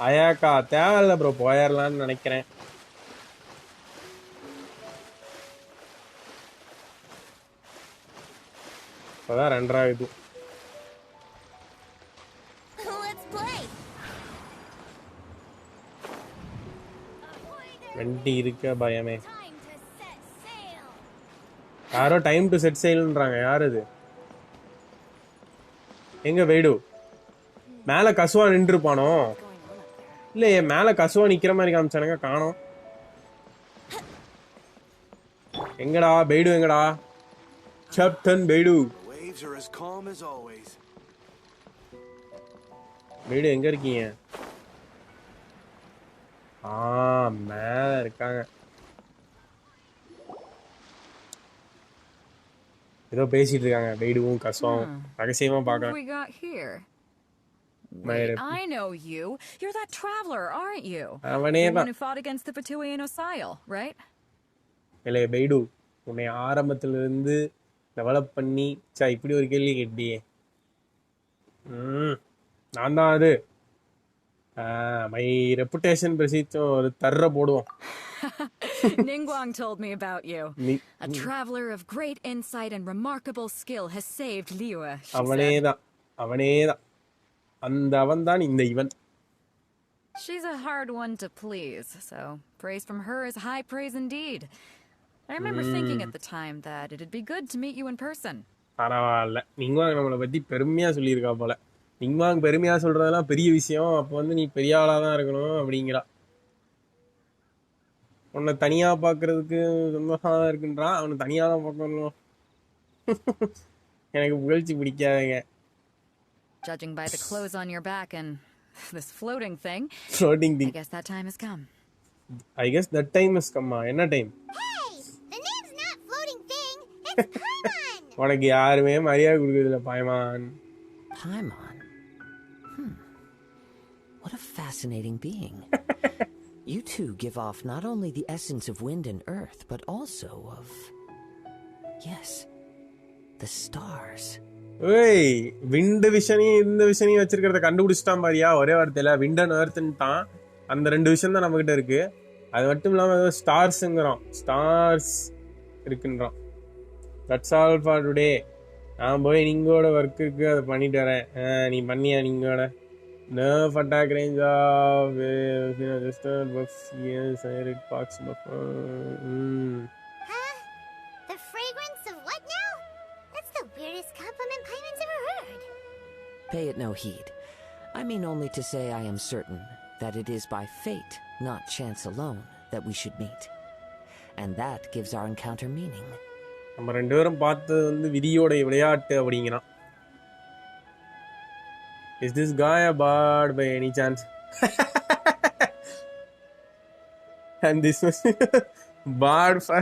அயாக்கா தேவையில்ல ப்ரோ, போயிடலான்னு நினைக்கிறேன். இப்போதான் 2ஆவது. வண்டி இருக்க பயமே. யாரோ டைம் டு செட் செயல்ன்றாங்க, யார் அது? எங்க வெயிடு மேல கசுவா நின்றுப்பானோ? இல்லையே, மேல கசுவா நிக்கிற மாதிரி காமிச்சானுங்க, காணோம். எங்கடா பெய்டு, எங்கடா கேப்டன் பெய்டு? பெய்டு எங்க இருக்கீங்க? மேல இருக்காங்க. ஏதோ பேசிட்டு இருக்காங்க பெய்டுவும் கசுவாவும், ரகசியமா பாக்குறேன். I know you. You're that traveler, aren't you? அவனே The தான். one who fought against the Fatui and Osile, right? இல்லை பெய்டு, உன்னை ஆரம்பத்துல இருந்து டெவலப் பண்ணி இப்படி ஒரு கேள்வி கேட்டியே. நான் தான் அது. மை ரெப்புடேஷன் பிரசிச்சும் ஒரு தர்ற போடுவோம். Ningguang told me about you. A traveler of great insight and remarkable skill has saved Liyue, she said. அவனேதான் அவனேதான் அந்த அவன் தான் இந்த இவன். She's a hard one to please, so praise from her is high praise indeed. I remember thinking at the time that it'd be good to meet you in person. பரவாயில்ல, நிங்வாங் நம்மளை பத்தி பெருமையா சொல்லியிருக்கா போல. நிங்வாங் பெருமையா சொல்றதெல்லாம் பெரிய விஷயம். அப்போ வந்து நீ பெரிய ஆளா தான் இருக்கணும் அப்படிங்கிறா. உன்னை தனியா பாக்குறதுக்கு சந்தோஷமா இருக்குன்றான். அவனை தனியா தான் பார்க்கணும். எனக்கு புகழ்ச்சி பிடிக்காதங்க. Judging by the clothes on your back and this floating thing, I guess that time has come. I guess that time has come. என்ன time? Hey, the name's not floating thing. It's Paimon. உனக்கு யாருமே மரியாதை கொடுக்கறதில்ல பாய்மான். Paimon? What a fascinating being. You two give off not only the essence of wind and earth, but also of... Yes, the stars. ஏய், விண்டு விஷனையும் இந்த விஷனையும் வச்சிருக்கிறத கண்டுபிடிச்சிட்டான் பாரியா ஒரே வார்த்தையில. Wind and எர்த்ன்ட்டான். அந்த 2 விஷயம் தான் நம்மகிட்ட இருக்கு. அது மட்டும் இல்லாமல் ஏதோ ஸ்டார்ஸுங்கிறோம். ஸ்டார்ஸ் இருக்குன்றான். That's all for today. நான் போய் நீங்களோட ஒர்க் இருக்கு, அதை பண்ணிட்டு வரேன். நீ பண்ணியா நீங்களோட? Nerf attack range of adjusted buffs, yes, arid box buffer. Huh? The fragrance of what now? That's the weirdest compliment Paimon's ever heard. Pay it no heed. I mean only to say I am certain that it is by fate, not chance alone, that we should meet. And that gives our encounter meaning. நம்ம 2 பேரும் பார்த்தது வந்து விதியோட விளையாட்டு அப்படிங்கிறான். Is this guy a bard by any chance? And this was bard for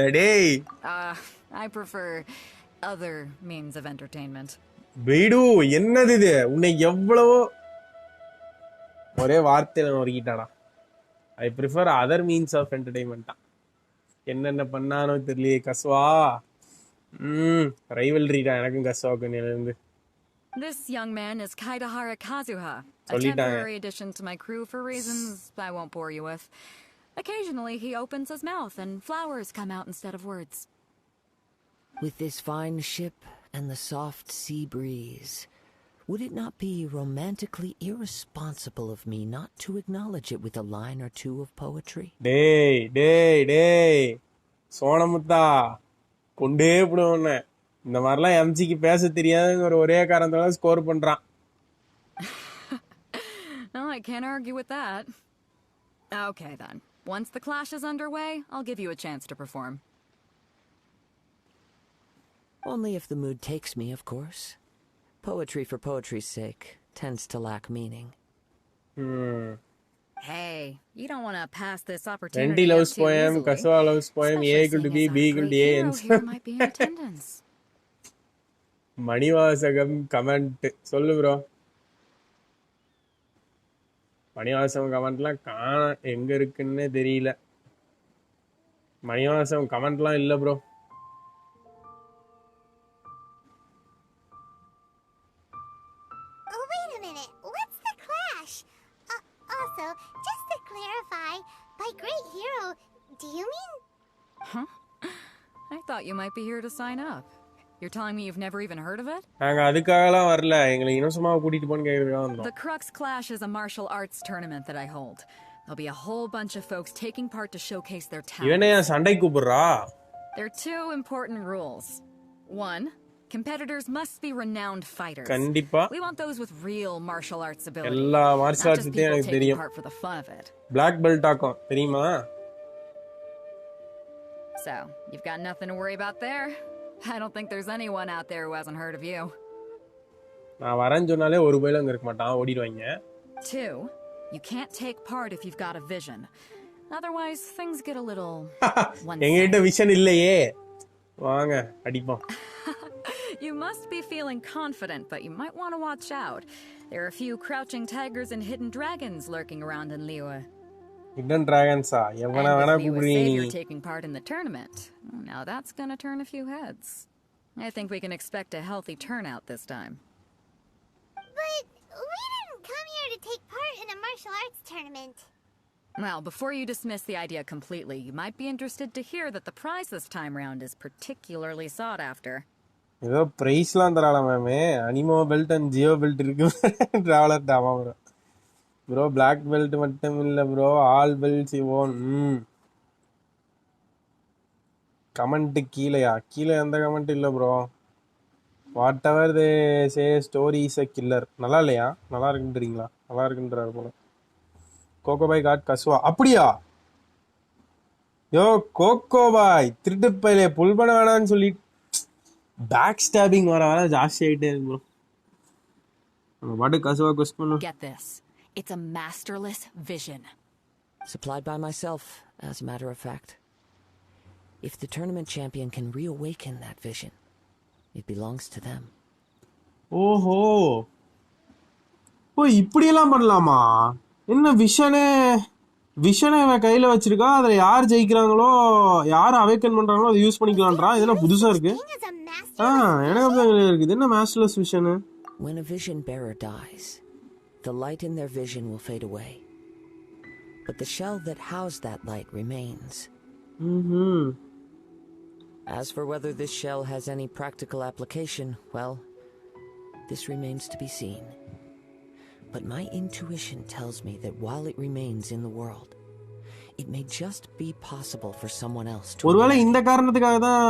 a day. I prefer other means of entertainment. பீடு என்னது இது? உன்னை எவ்வளவோ ஒரே வார்த்தையில நொறுக்கிட்டாடா. I prefer other means of entertainment. என்னென்ன பண்ணானோ தெரியலையே கஸ்வா. ரைவல்ரி தான் எனக்கும் கஸ்வாவுக்கு இருந்து. This young man is Kaidahara Kazuha, a temporary addition to my crew for reasons I won't bore you with. Occasionally he opens his mouth and flowers come out instead of words. With this fine ship and the soft sea breeze, would it not be romantically irresponsible of me not to acknowledge it with a line or two of poetry? டேய் சோனமுத்தா கொண்டே விடுவோன்னு. இந்த மாதிரிலாம் எம்ஜிக்கு பேச தெரியாதுங்கிற ஒரே காரணத்தால score பண்றான். No, I can't argue with that. Okay then. Once the clash is underway, I'll give you a chance to perform. Only if the mood takes me, of course. Poetry for poetry's sake tends to lack meaning. Hey, you don't want to pass this opportunity. Venti loves up too poem, easily. Kazuha loves poem, A equal to B, B equal to A. Here might be in attendance. Manivasagam comment சொல்லு bro. Manivasagam கமெண்ட்லாம் காண எங்க இருக்குன்னு தெரியல. மணிவாசகம் கமெண்ட்லாம் இல்ல bro. Oh, wait a minute. What's the clash? Also, just to clarify, by great hero, do you mean? Huh? I thought you might be here to sign up. You're telling me you've never even heard of it? நாங்க அதுக்காகலாம் வரல. எங்களை இனசமா கூட்டிட்டு போன்னு கேக்குறதுக்காக வந்தோம். The Crux Clash is a martial arts tournament that I hold. There'll be a whole bunch of folks taking part to showcase their இவனே talents. சண்டை கூப்பிடுறா. There are 2 important rules. 1, competitors must be renowned fighters. கண்டிப்பா We want those with real martial arts ability. எல்லா marshal Not just ஆர்ட்ஸையும் people எனக்கு taking தெரியும். part for the fun of it. Black belt ஆக்கும் தெரியுமா? So, you've got nothing to worry about there. I don't think there's anyone out there who hasn't heard of you. நான் வரேன்னு சொன்னாலே ஒரு பயில அங்க இருக்க மாட்டான், ஓடிடுவாங்க. 2, you can't take part if you've got a vision. Otherwise, things get a little எங்ககிட்ட vision இல்லையே. வாங்க அடிப்போம். You must be feeling confident, but you might want to watch out. There are a few crouching tigers and hidden dragons lurking around in Liyue. Hidden டிராகன்ஸா? எவனா வேணா And with Liyue கூப்பிடுவீங்க நீ. Savior taking part in the tournament. Now that's gonna turn a few heads. I think we can expect a healthy turnout this time. But we didn't come here to take part in a martial arts tournament. Well, before you dismiss the idea completely, you might be interested to hear that the prize this time round is particularly sought after. ஏதோ பிரைஸ்லாம் தராளா மேமே. Anemo belt and Geo belt இருக்கு. Traveller டாமா bro. Bro black belt மட்டும் இல்லை bro, all belts you own. Comment கீழேயா? கீழே எந்த கமெண்ட் இல்லை bro. What they say story is a killer. நல்லா இல்லையா? நல்லா இருக்குன்றீங்களா? நல்லா இருக்குன்றாரு போல. கோகோபாய் காட் கசுவா. அப்படியா? யோ கோகோபாய் திருட்டு பையிலே புல் பண்ண வேணான்னு சொல்லி பேக் ஸ்டாபிங் வர ஜாஸ்தி ஆகிட்டே இருக்கு ப்ரோ. வாட்டு கசுவா கொஸ்ட் பண்ணு. Get this. It's a masterless vision. Supplied by myself, as a matter of fact. If the tournament champion can reawaken that vision, it belongs to them. ஓஹோ, ஓ இப்படியெல்லாம் பண்ணலாமா? என்ன விஷனை கையில வச்சிருக்கா, அதுல யார் ஜெயிக்கிறாங்களோ யார் அவேக்கன் பண்றாங்களோ அதை யூஸ் பண்ணிக்கலான்றா. இதெல்லாம் புதுசா இருக்கு. எனக்கு இருக்கு. இது என்ன மாஸ்டர்லெஸ் vision? When a vision bearer dies, the light in their vision will fade away, but the shell that housed that light remains. As for whether this shell has any practical application, well, this remains to be seen. But my intuition tells me that while it remains in the world, it may just be possible for someone else to. ஒருவேளை இந்த காரணத்துக்காக தான்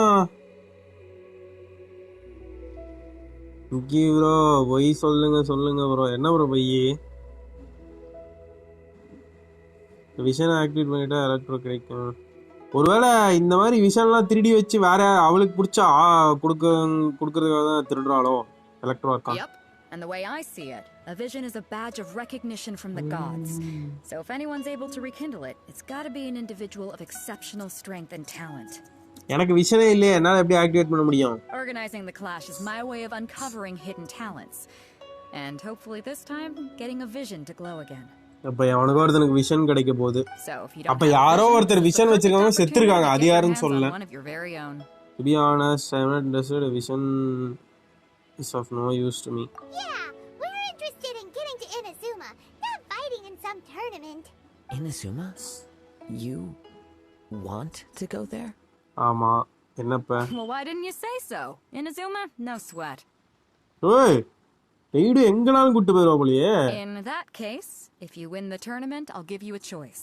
bro பொய் சொல்லுங்க bro. என்ன bro பொய்? விஷனை activate பண்ணிட்டா electro கிடைக்கும். ஒருவேளை இந்த மாதிரி விஷன்லாம் திருடி வச்சு வேற அவளுக்கு பிடிச்சா கொடுக்கறதுக்காக தான் திருடுறாளோ எலக்ட்ரோ இருக்கா? Yep. And the way I see it, a vision is a badge of recognition from the gods. So if anyone's able to rekindle it, it's got to be an individual of exceptional strength and talent. எனக்கு விஷனே இல்லையே, என்னால எப்படி activate பண்ண முடியும்? Organizing the clash is my way of uncovering hidden talents. And hopefully this time, getting a vision to glow again. அப்ப அவனுக்கு ஒருத்தனுக்கு vision கிடைக்க போகுது. அப்ப யாரோ ஒருத்தர் விஷன் வச்சிருக்காங்க, செத்துருக்காங்க. அது யாருன்னு சொல்லல. To be honest, I'm not interested. Vision is of no use to me. Yeah, we're interested in getting to Inazuma, not fighting in some tournament. Inazuma? You want to go there? ஆமா, என்னப்ப? Well, why didn't you say so? Inazuma, no sweat. ஓய், டேய்டு எங்கனாலும் கூட்டி போறா போலியே. In that case, if you win the tournament, I'll give you a choice.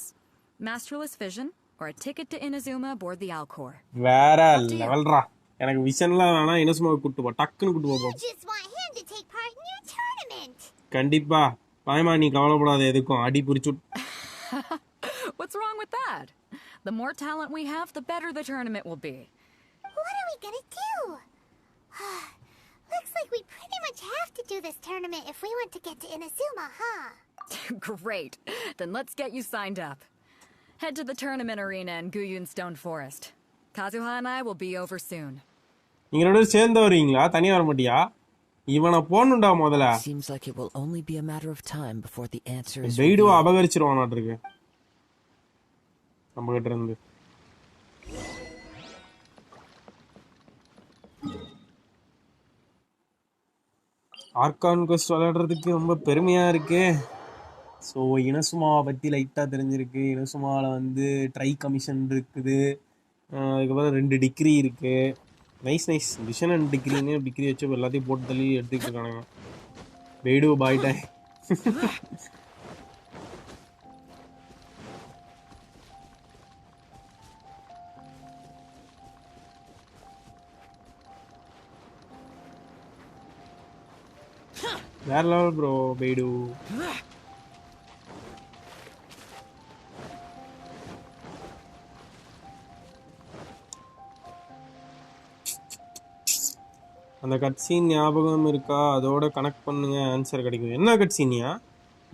Masterless vision or a ticket to Inazuma aboard the Alcor. வேற லெவல்ரா. எனக்கு விஷன்லாம் வேணா, இனசுமா கூட்டி போ. டக்குன்னு கூட்டி போ. Just want him to take part in your tournament. கண்டிப்பா. பாயமா, நீ கவலைப்படாத எதுக்கும். அடி புடிச்சு. What's wrong with that? The more talent we have, the better the tournament will be. What are we gonna do? Looks like we pretty much have to do this tournament if we want to get to Inazuma, huh? Great. Then let's get you signed up. Head to the tournament arena in Guyun Stone Forest. Kazuha and I will be over soon. நீங்க ரெண்டு பேரும் சேர்ந்து வரீங்களா? தனியா வர மாட்டியா? இவனை போனுண்டா முதல்ல. Seems like it will only be a matter of time before the answer is. வெயிடுவா அபகரிச்சிருவானாட்டு இருக்கு நம்ம கிட்ட இருந்து. ஆர்கான் குவெஸ்ட் விளையாடுறதுக்கு ரொம்ப பெருமையா இருக்கு. ஸோ இனசுமாவை பற்றி லைட்டாக தெரிஞ்சிருக்கு. இனசுமாவில் வந்து ட்ரை கமிஷன் இருக்குது, அதுக்கப்புறம் 2 டிகிரி இருக்குது. நைஸ் விஷன் அண்ட் டிகிரி வச்சு எல்லாத்தையும் போட்டு தள்ளி எடுத்துக்கிட்டு இருக்கானுங்க. வெயிடு பாய்டாய். வேற லெவல் ப்ரோ பெய்டு. அந்த கட்சீன் ஞாபகம் இருக்கா? அதோட கனெக்ட் பண்ணுங்க, ஆன்சர் கிடைக்கும். என்ன கட்சீனியா?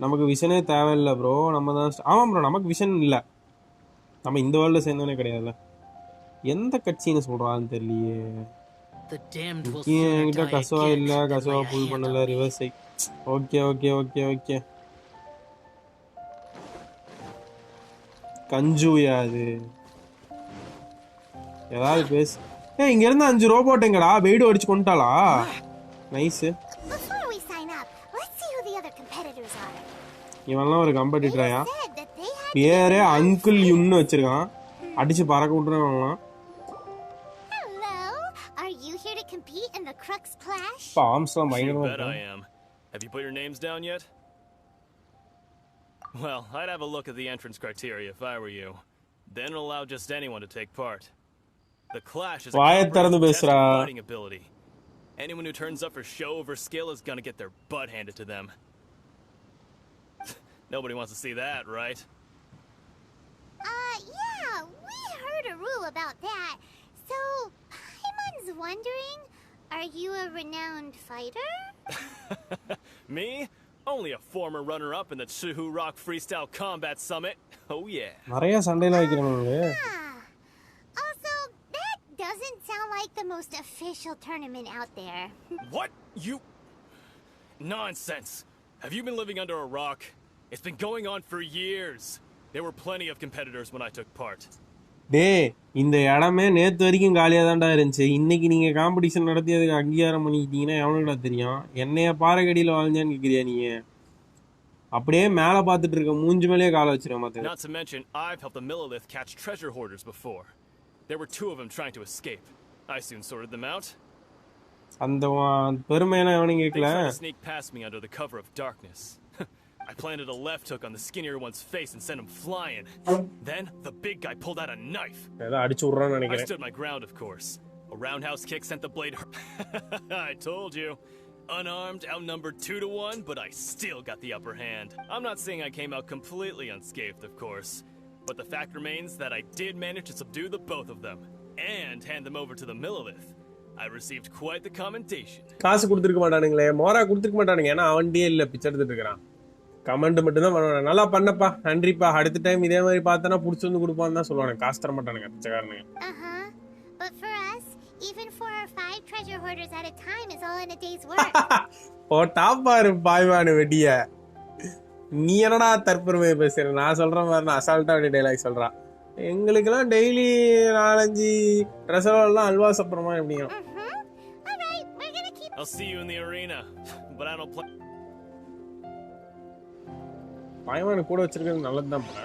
நமக்கு விஷனே தேவையில்லை ப்ரோ. நம்ம தான் ஆமாம் ப்ரோ, நமக்கு விஷன் இல்லை. நம்ம இந்த வேர்ல்டில் சேர்ந்தோன்னே கிடையாதுல்ல. எந்த கட்சீனை சொல்கிறான்னு தெரியலையே. என்கிட்ட கசுவா இல்லை, கசுவா ஃபுல் பண்ணல, ரிவர்ஸ் சைட். ஓகே கஞ்சுயா அது ஏதாவது பேசு. இங்க இருந்து 5 ரோபோட் எங்கடா? வெயிடு அடிச்சு கொண்டாளா? Nice. Before we sign up, let's see who the other competitors are. இவன்லாம் ஒரு காம்படிட்டரா? They said that they had பேரே அங்கிள் யுன்னு வச்சிருக்கான். அடிச்சு பறக்க விட்டுறான். Hello. Are you here to compete in the Crux Clash? பாம்ஸ்லாம் பயங்கரமா Bet I இருக்கு. am. Have you put your names down yet? Well, I'd have a look at the entrance criteria if I were you. Then allow just anyone to take part. The Clash is a comprehensive test of fighting ability. Anyone who turns up for show over skill is gonna get their butt handed to them. Nobody wants to see that, right? Yeah, we heard a rule about that. So, Paimon's wondering, are you a renowned fighter? Me? Only a former runner-up in the Chihu Rock Freestyle Combat Summit. Oh yeah. நிறைய சண்டைலாம் வைக்கிறாங்க. Also, that doesn't sound like the most official tournament out there. What? You... Nonsense. Have you been living under a rock? It's been going on for years. There were plenty of competitors when I took part. டேய் இந்த இடமே நேத்து வரைக்கும் காலியா தான்டா இருந்துச்சு. இன்னைக்கு நீங்க காம்படிஷன் நடத்தி அதுக்கு அங்கீகாரம் பண்ணிக்கிட்டீங்கன்னா எவனுக்குடா தெரியும்? என்னைய பாறைக்கடியில வாழ்ந்தான்னு கேக்குறியா நீ? அப்படியே மேல பாத்துட்டு இருக்க மூஞ்சி மேலேயே கால வச்சிருக்க மாட்டேன். Not to mention, I've helped the Millilith catch treasure hoarders before. There were 2 of them trying to escape. I soon sorted them out. அந்த பெருமையெல்லாம் எவனும் They கேட்கல. tried to sneak past me under the cover of darkness. I planted a left hook on the skinnier one's face and sent him flying. Then, the big guy pulled out a knife. ஏதோ அடிச்சு விடுறான்னு I நினைக்கிறேன். stood my ground, of course. A roundhouse kick sent the blade... I told you. Unarmed, outnumbered 2 to 1, but I still got the upper hand. I'm not saying I came out completely unscathed, of course. But the fact remains that I did manage to subdue the both of them. And hand them over to the Millilith. I received quite the commendation. காசு கொடுத்துருக்க மாட்டானுங்களே, மோரா கொடுத்துருக்க மாட்டானுங்க. ஏன்னா அவன்கிட்டயே இல்லை, பிச்சை எடுத்துட்டு இருக்கிறான். Comment மட்டும் தான் பண்ணுவாங்க. நல்லா பண்ணப்பா, நன்றிப்பா, அடுத்த டைம் இதே மாதிரி பார்த்தனா புடிச்சு வந்து கொடுப்பான்னு தான் சொல்லுவாங்க. காசு தர மாட்டானுங்க பிச்சைக்காரனுங்க. But for us, even 4 or 5 treasure hoarders at a time is all in a day's work. டாப்பாரு பாய்வானு வெட்டிய. நீ என்னடா தற்பெருமை பேசுற? நான் சொல்ற மாதிரி நான் அசால்ட்டா வெட்டி டைலாக் சொல்றான். எங்களுக்கெல்லாம் டெய்லி 4-5 ட்ரெஸ்லாம் அல்வா சாப்பிட்றோமா எப்படியும். Alright, we're gonna keep... I'll see you in the arena, but I don't play... பாய்வானு கூட வச்சிருக்கிறது நல்லதுதான் போல.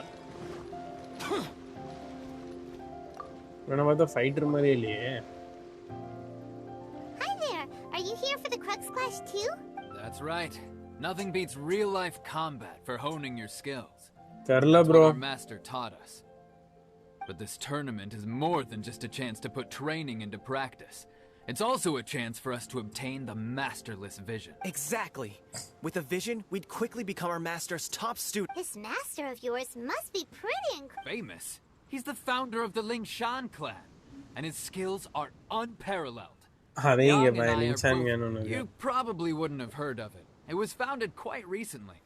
வேணா பார்த்தா ஃபைட்டர் மாதிரியே இல்லையே. Hi there, are you here for the Crux Clash too? That's right. Nothing beats real-life combat for honing your skills. தெரியல bro. Our master taught us. But this tournament is more than just a chance to put training into practice. It's also a chance for us to obtain the masterless vision. Exactly. With a vision, we'd quickly become our master's top student. This master of yours must be pretty Famous? He's the founder of the Lingshan clan, and his skills are unparalleled. Young and I are both, you probably wouldn't have heard of it. It was founded quite recently.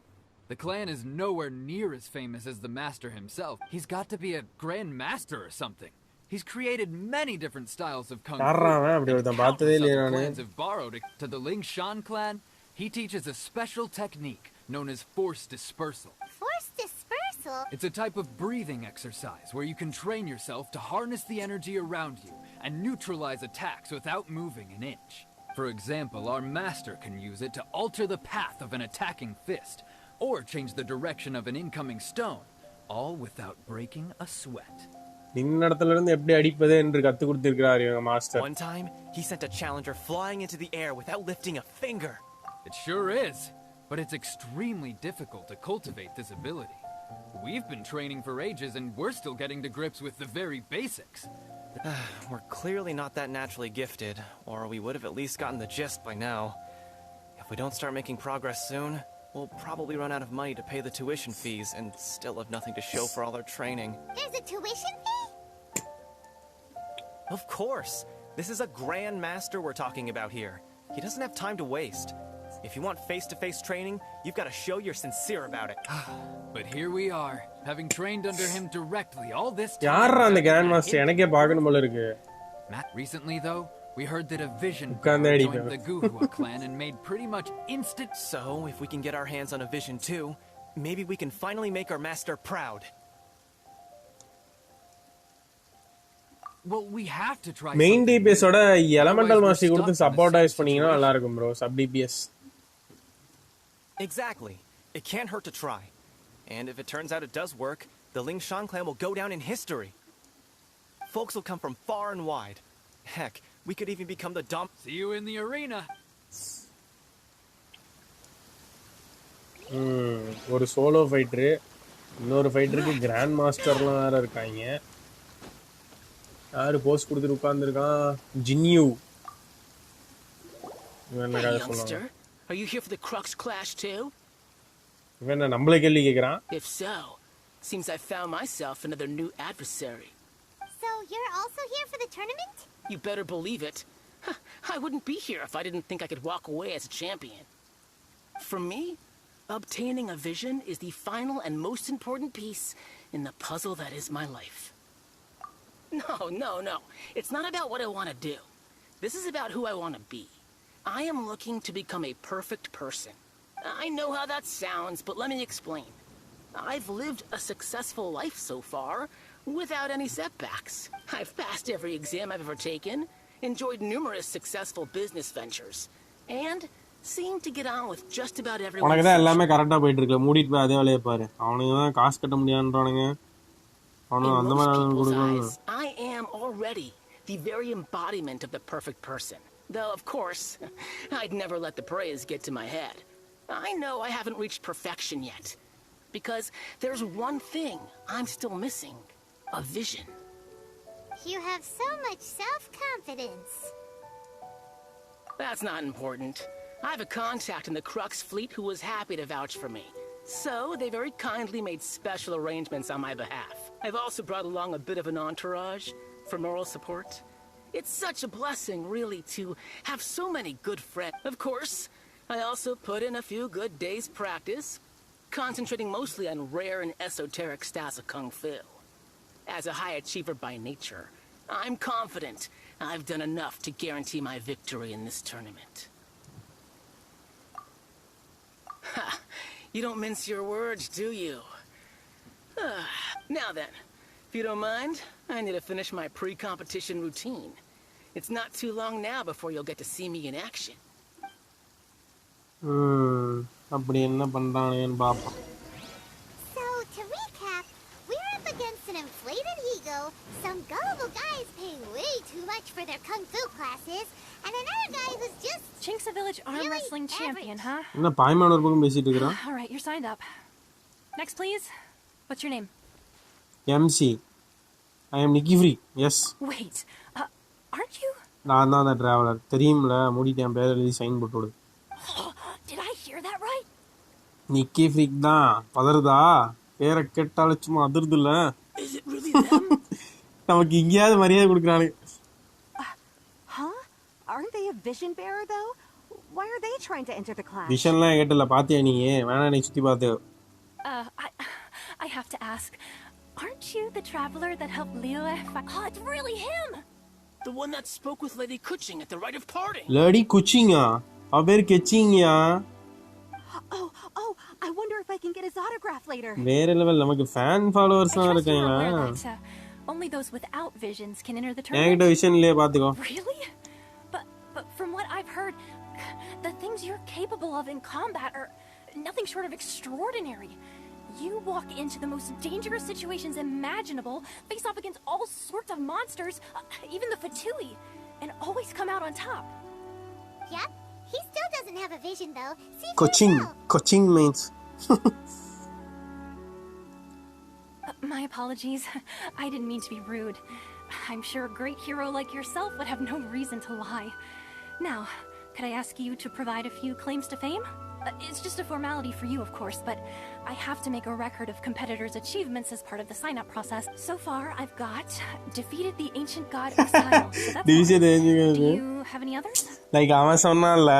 The clan is nowhere near as famous as the master himself. He's got to be a grand master or something. He's created many different styles of kung fu. Countless other clans have borrowed it. To the Lingshan clan, he teaches a special technique known as force dispersal. Force dispersal? It's a type of breathing exercise where you can train yourself to harness the energy around you and neutralize attacks without moving an inch. For example, our master can use it to alter the path of an attacking fist or change the direction of an incoming stone, all without breaking a sweat. நின்னடத்துல இருந்து எப்படி அடிப்பது என்று கத்து கொடுத்திருக்கிறார் இவங்க master. One time, he sent a challenger flying into the air without lifting a finger. It sure is, but it's extremely difficult to cultivate this ability. We've been training for ages and we're still getting to grips with the very basics. We're clearly not that naturally gifted, or we would have at least gotten the gist by now. If we don't start making progress soon, we'll probably run out of money to pay the tuition fees and still have nothing to show for all our training. There's a tuition fee? Of course! This is a grand master we're talking about here. He doesn't have time to waste. If you want face-to-face training, you've got to show you're sincere about it. But here we are, having trained under him directly all this time. யாரா அந்த grand master? எனக்கே பார்க்கணும் போல இருக்கு. Recently though, we heard that a vision உட்கார்ந்து joined the Kazuha clan and made pretty much instant... So, if we can get our hands on a vision too, maybe we can finally make our master proud. Well, we have to try. Main DPS ஓட elemental master கொடுத்து support பண்ணீங்கன்னா நல்லா இருக்கும் bro. Sub DPS. Exactly. It can't hurt to try. And if it turns out it does work, the Ling Shan clan will go down in history. Folks will come from far and wide. Heck, we could even become the See you in the arena. ஒரு solo fighter, இன்னொரு ஃபைட்டருக்கு grand மாஸ்டர்லாம் வேற இருக்காங்க. யாரு post கொடுத்துட்டு உட்கார்ந்துருக்கான்? ஜின்யூ. இவன் என்ன கதை சொல்லுவாங்க? Are you here for the Crux Clash too? இவன் என்ன நம்மளே கேள்வி கேட்குறான்? If so, seems I found myself another new adversary. So you're also here for the tournament? You better believe it. I wouldn't be here if I didn't think I could walk away as a champion. For me, obtaining a vision is the final and most important piece in the puzzle that is my life. No. It's not about what I want to do. This is about who I want to be. I am looking to become a perfect person. I know how that sounds, but let me explain. I've lived a successful life so far, without any setbacks. I've passed every exam I've ever taken, enjoyed numerous successful business ventures, and seem to get on with just about everyone. உனக்கு தான் எல்லாமே கரெக்டா போயிட்டு இருக்கு. மூடிட்டு போய் அதே வேலையை பாரு. அவனுக்கு தான் காசு கட்ட முடியாதுன்றானுங்க. அவனும் அந்த மாதிரி கொடுக்கணும். I am already the very embodiment of the perfect person. Though, of course, I'd never let the praise get to my head. I know I haven't reached perfection yet, because there's one thing I'm still missing. A vision. You have so much self-confidence. That's not important. I have a contact in the Crux fleet who was happy to vouch for me. So, they very kindly made special arrangements on my behalf. I've also brought along a bit of an entourage for moral support. It's such a blessing, really, to have so many good friends. Of course, I also put in a few good days' practice, concentrating mostly on rare and esoteric styles of Kung Fu. As a high achiever by nature, I'm confident I've done enough to guarantee my victory in this tournament. Ha! You don't mince your words, do you? Now then, if you don't mind, I need to finish my pre-competition routine. It's not too long now before you'll get to see me in action. அப்படி என்ன பண்றானேன்னு பாப்போம். So, to recap, we're up against an inflated ego, some gullible guys paying way too much for their kung fu classes, and another guy who's just Chink's a village arm really wrestling champion, huh? என்ன பாய்மான ஒரு பக்கம் பேசிட்டு இருக்கறான்? All right, you're signed up. Next, please. What's your name? MC. I am Nicky Freak. Yes. Wait, aren't you? நான் தான் அந்த traveller. தெரியும்ல, மூடிட்டேன், பேர் எழுதி சைன் போட்டு விடு. Did I hear that right? Nikki freak தான். பதறுதா? பேரை கேட்டாலும் சும்மா அதிர்துல்ல. Is it really them? நமக்கு இங்கேயாவது மரியாதை கொடுக்குறானுங்க. Huh? Aren't they a vision bearer though? Why are they trying to enter the class? விஷன்லாம் கேட்டல பாத்தியா நீ? வேணா நீ சுத்தி பாத்து. I have to ask. Aren't you the traveler that helped Leo? Oh, it's really him. The one that spoke with Lady Kuching at the rite of parting. Lady Kuchingா? அவ பேர் கெச்சிங்கயா. Oh, I wonder if I can get his autograph later. வேற level. நமக்கு fan ஃபாலோவர்ஸ்லாம் இருக்காங்களா? Only those without visions can enter the tournament. என்கிட்ட vision இல்லையே பாத்துக்கோ. Really? But from what I've heard, the things you're capable of in combat are nothing short of extraordinary. You walk into the most dangerous situations imaginable, face off against all sorts of monsters, even the Fatui, and always come out on top. Yep. He still doesn't have a vision though. See Coaching means. My apologies. I didn't mean to be rude. I'm sure a great hero like yourself would have no reason to lie. Now, could I ask you to provide a few claims to fame? It's just a formality for you, of course, but I have to make a record of competitors' achievements as part of the sign-up process. So far, I've got defeated the ancient god Exile. So that's Do you have any others? Like அவன் சொன்னான்ல,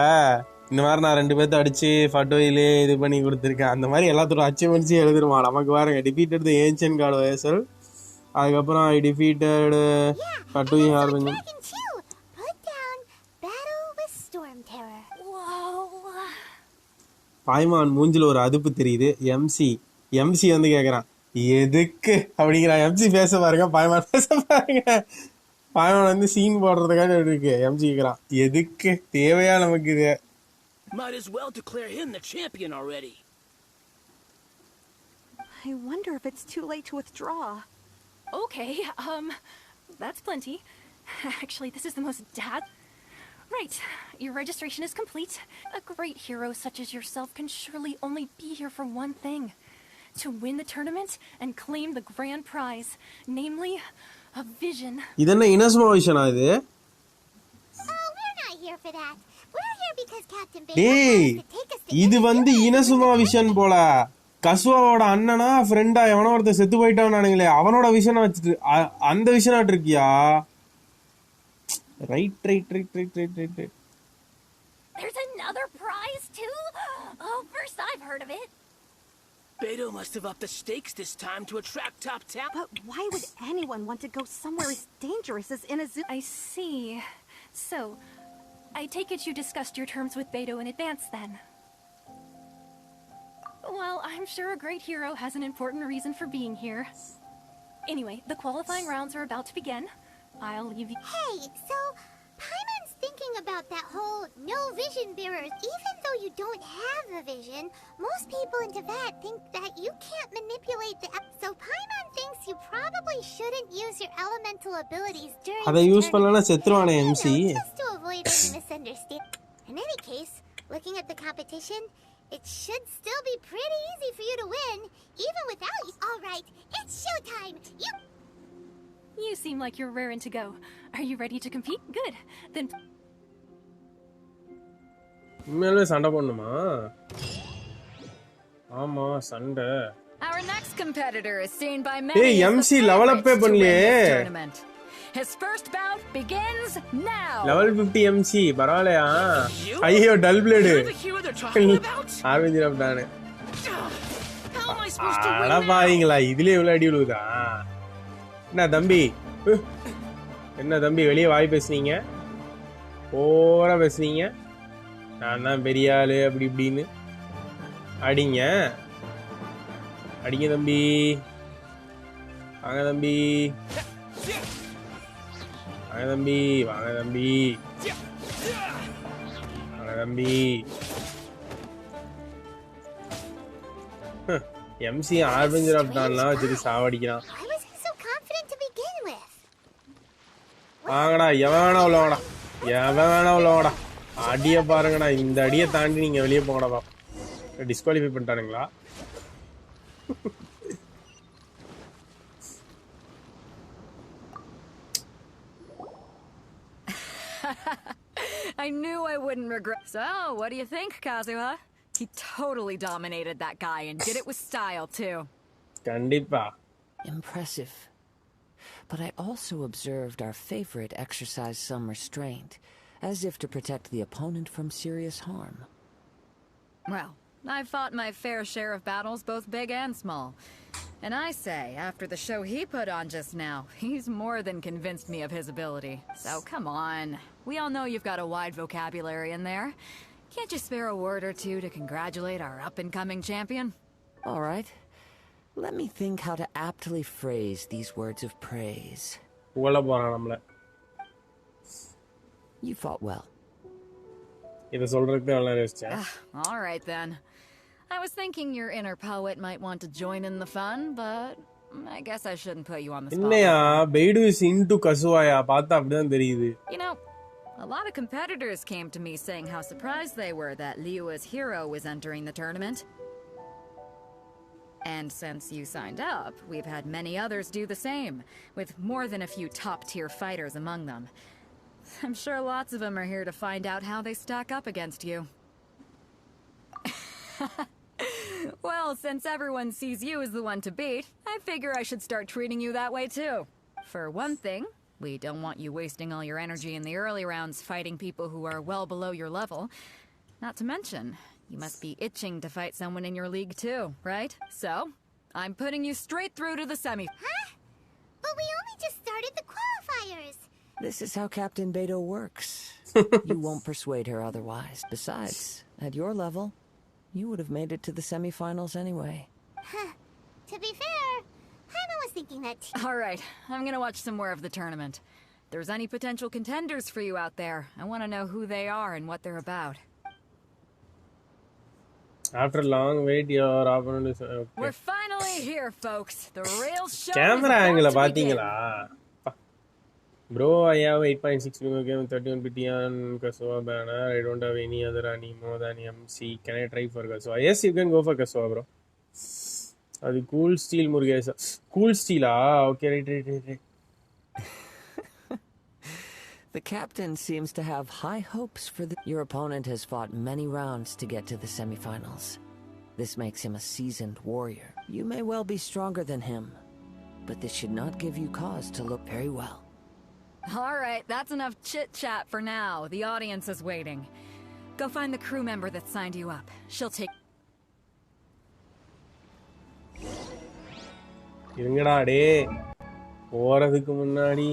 இந்த மாதிரி நான் 2 பேர்த்த அடிச்சு ஃபட்டோயிலே இது பண்ணி கொடுத்துருக்கேன். அந்த மாதிரி எல்லாத்தோட அச்சீவ்மெண்ட்ஸையும் எழுதிருவான். நமக்கு பாருங்க, defeated the ancient god Exile. அதுக்கப்புறம் I defeated Fatui Harbinger. பாய்மான் மூஞ்சில ஒரு அதுப்பு தெரியுது. எம்சி வந்து கேக்குறான் எதுக்கு அப்படிங்கிறான். எம்சி பேச பாருங்க, பாய்மான் பேச பாருங்க. பாய்மான் வந்து சீன் போடுறதுக்காக இருக்கு. எம்சி கேக்குறான் எதுக்கு, தேவையா நமக்கு இது? Might as well declare him the champion already. I wonder if it's too late to withdraw. Okay, that's plenty. Actually, this is the most Right, your registration is complete. A great hero such as yourself can surely only be here for one thing. To win the tournament and claim the grand prize, namely, a vision. ഇതെന്നെ ഇനസ്മ വിഷനാ ഇത്? Oh, we're not here for that. We're here because Captain Beta டேய் wants to take us to இது வந்து இனசுமா vision போல. கசுவாவோட அண்ணனா ஃப்ரெண்டா எவனோ ஒருத்தர் செத்து போயிட்டானானுங்களே அவனோட விஷனை வச்சுட்டு அந்த விஷனாட்டு இருக்கியா? Right. There's another prize too? Oh, first I've heard of it. Beto must have upped the stakes this time to attract top talent. But why would anyone want to go somewhere as dangerous as in a zoo? I see. So, I take it you discussed your terms with Beto in advance then. Well, I'm sure a great hero has an important reason for being here. Anyway, the qualifying rounds are about to begin. I'll leave you. Hey, so Paimon's thinking about that whole no vision bearers. Even though you don't have a vision, most people in Teyvat think that you can't manipulate the. So Paimon thinks you probably shouldn't use your elemental abilities during. அதை use பண்ணலனா செத்துருவானே MC. Just to avoid any misunderstanding. In any case, looking at the competition, it should still be pretty easy for you to win, even without you. All right, it's showtime. You seem like you're raring to go. Are you ready to compete? Good. Then. உண்மையாலுமே சண்டை போடணுமா? ஆமா சண்டை. Our next competitor is seen by many Hey, MC level up பண்ணலையே. His first bout begins now. Level 50 MC பரவாயில்லையா? ஐயோ dull blade. ஆர்விந்திரம் தானே. அட பாவீங்களா இதுலயே இவ்வளவு அடி விழுகுதா? என்ன தம்பி வெளியே வாய் பேசுனீங்க? ஓவரா பேசுனீங்க? நான் தான் பெரிய ஆளு அப்படி இப்படின்னு அடிங்க தம்பி. வாங்க தம்பி. எம்சி ஆர்வெஞ்சர் ஆஃப் தான்லாம் வச்சுட்டு சாவடிக்கிறான். வாங்கடா எவன் வேணா உள்ளவாடா. அடிய பாருங்கடா, இந்த அடியை தாண்டி நீங்க வெளியே போங்கடா. Disqualify பண்ணிட்டானுங்களா? I knew I wouldn't regret. So, what do you think, Kazuha? He totally dominated that guy and did it with style too. கண்டிப்பா. Impressive. But I also observed our favorite exercise some restraint, as if to protect the opponent from serious harm. Well, I've fought my fair share of battles, both big and small. And I say, after the show he put on just now, he's more than convinced me of his ability. So come on. We all know you've got a wide vocabulary in there. Can't you spare a word or two to congratulate our up-and-coming champion? All right. Let me think how to aptly phrase these words of praise. You fought well. All right then. I was thinking your inner poet might want to join in the fun, but I guess I shouldn't put you on the spot. Beidou is into Kazuha. You know, a lot of competitors came to me saying how surprised they were that Liyue's hero was entering the tournament. And since you signed up, we've had many others do the same, with more than a few top-tier fighters among them. I'm sure lots of them are here to find out how they stack up against you. Well, since everyone sees you as the one to beat, I figure I should start treating you that way too. For one thing, we don't want you wasting all your energy in the early rounds fighting people who are well below your level. Not to mention, you must be itching to fight someone in your league too, right? So, I'm putting you straight through to the semi. Huh? But we only just started the qualifiers. This is how Captain Beto works. You won't persuade her otherwise. Besides, at your level, you would have made it to the semifinals anyway. To be fair, Paimon was thinking that too. All right, I'm gonna watch some more of the tournament. If there's any potential contenders for you out there, I want to know who they are and what they're about. After a long wait, your opponent is okay. We're finally here, folks. The real show Camera is angle about to begin. பாத்தீங்களா? Bro, I have 8.6 million game, 31 BT on Kazuha banner. I don't have any other anime than MC. Can I try for Kazuha? Yes, you can go for Kazuha, bro. That's cool steel, Murgesa. Cool steel, okay, right. The captain seems to have high hopes for the... Your opponent has fought many rounds to get to the semifinals. This makes him a seasoned warrior. You may well be stronger than him, but this should not give you cause to look very well. All right, that's enough chit-chat for now. The audience is waiting. Go find the crew member that signed you up. She'll take... இருங்கடா டே போறதுக்கு முன்னாடி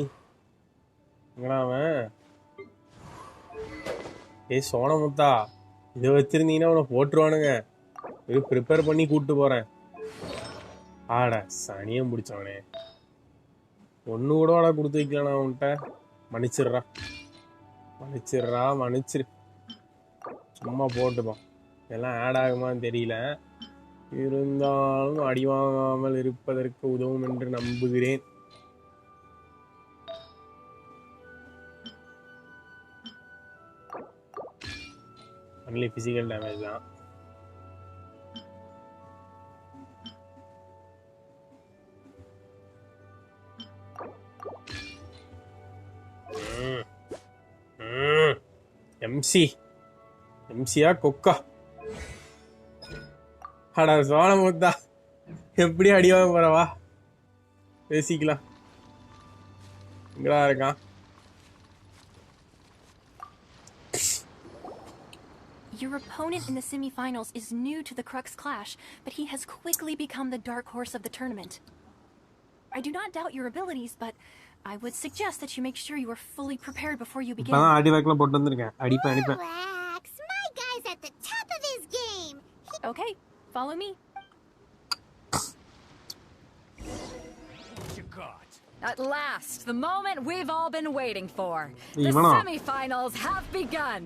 சோனமுத்தா இதை வச்சிருந்தீங்கன்னா உன போட்டுருவானுங்க. இது prepare பண்ணி கூப்பிட்டு போறேன். ஆடா சனியம் பிடிச்சவனே, ஒன்று கூட கொடுத்து வைக்கலண்ணா அவன்கிட்ட. மன்னிச்சிரு, சும்மா போட்டுப்பான். இதெல்லாம் ஆட் ஆகுமான்னு தெரியல, இருந்தாலும் அடி வாங்காமல் இருப்பதற்கு உதவும் என்று நம்புகிறேன். ஒன்லி பிசிக்கல் டேமேஜ் தான். எம்சியா கொக்கா? அடா சோனமுத்தா, எப்படி அடிவாங்க போறவா? பேசிக்கலாம். எங்கடா இருக்கான்? Your opponent in the semifinals is new to the Crux Clash, but he has quickly become the dark horse of the tournament. I do not doubt your abilities, but I would suggest that you make sure you are fully prepared before you begin. Relax, my guy's at the top of his game. Okay, follow me. At last, the moment we've all been waiting for. The semifinals have begun.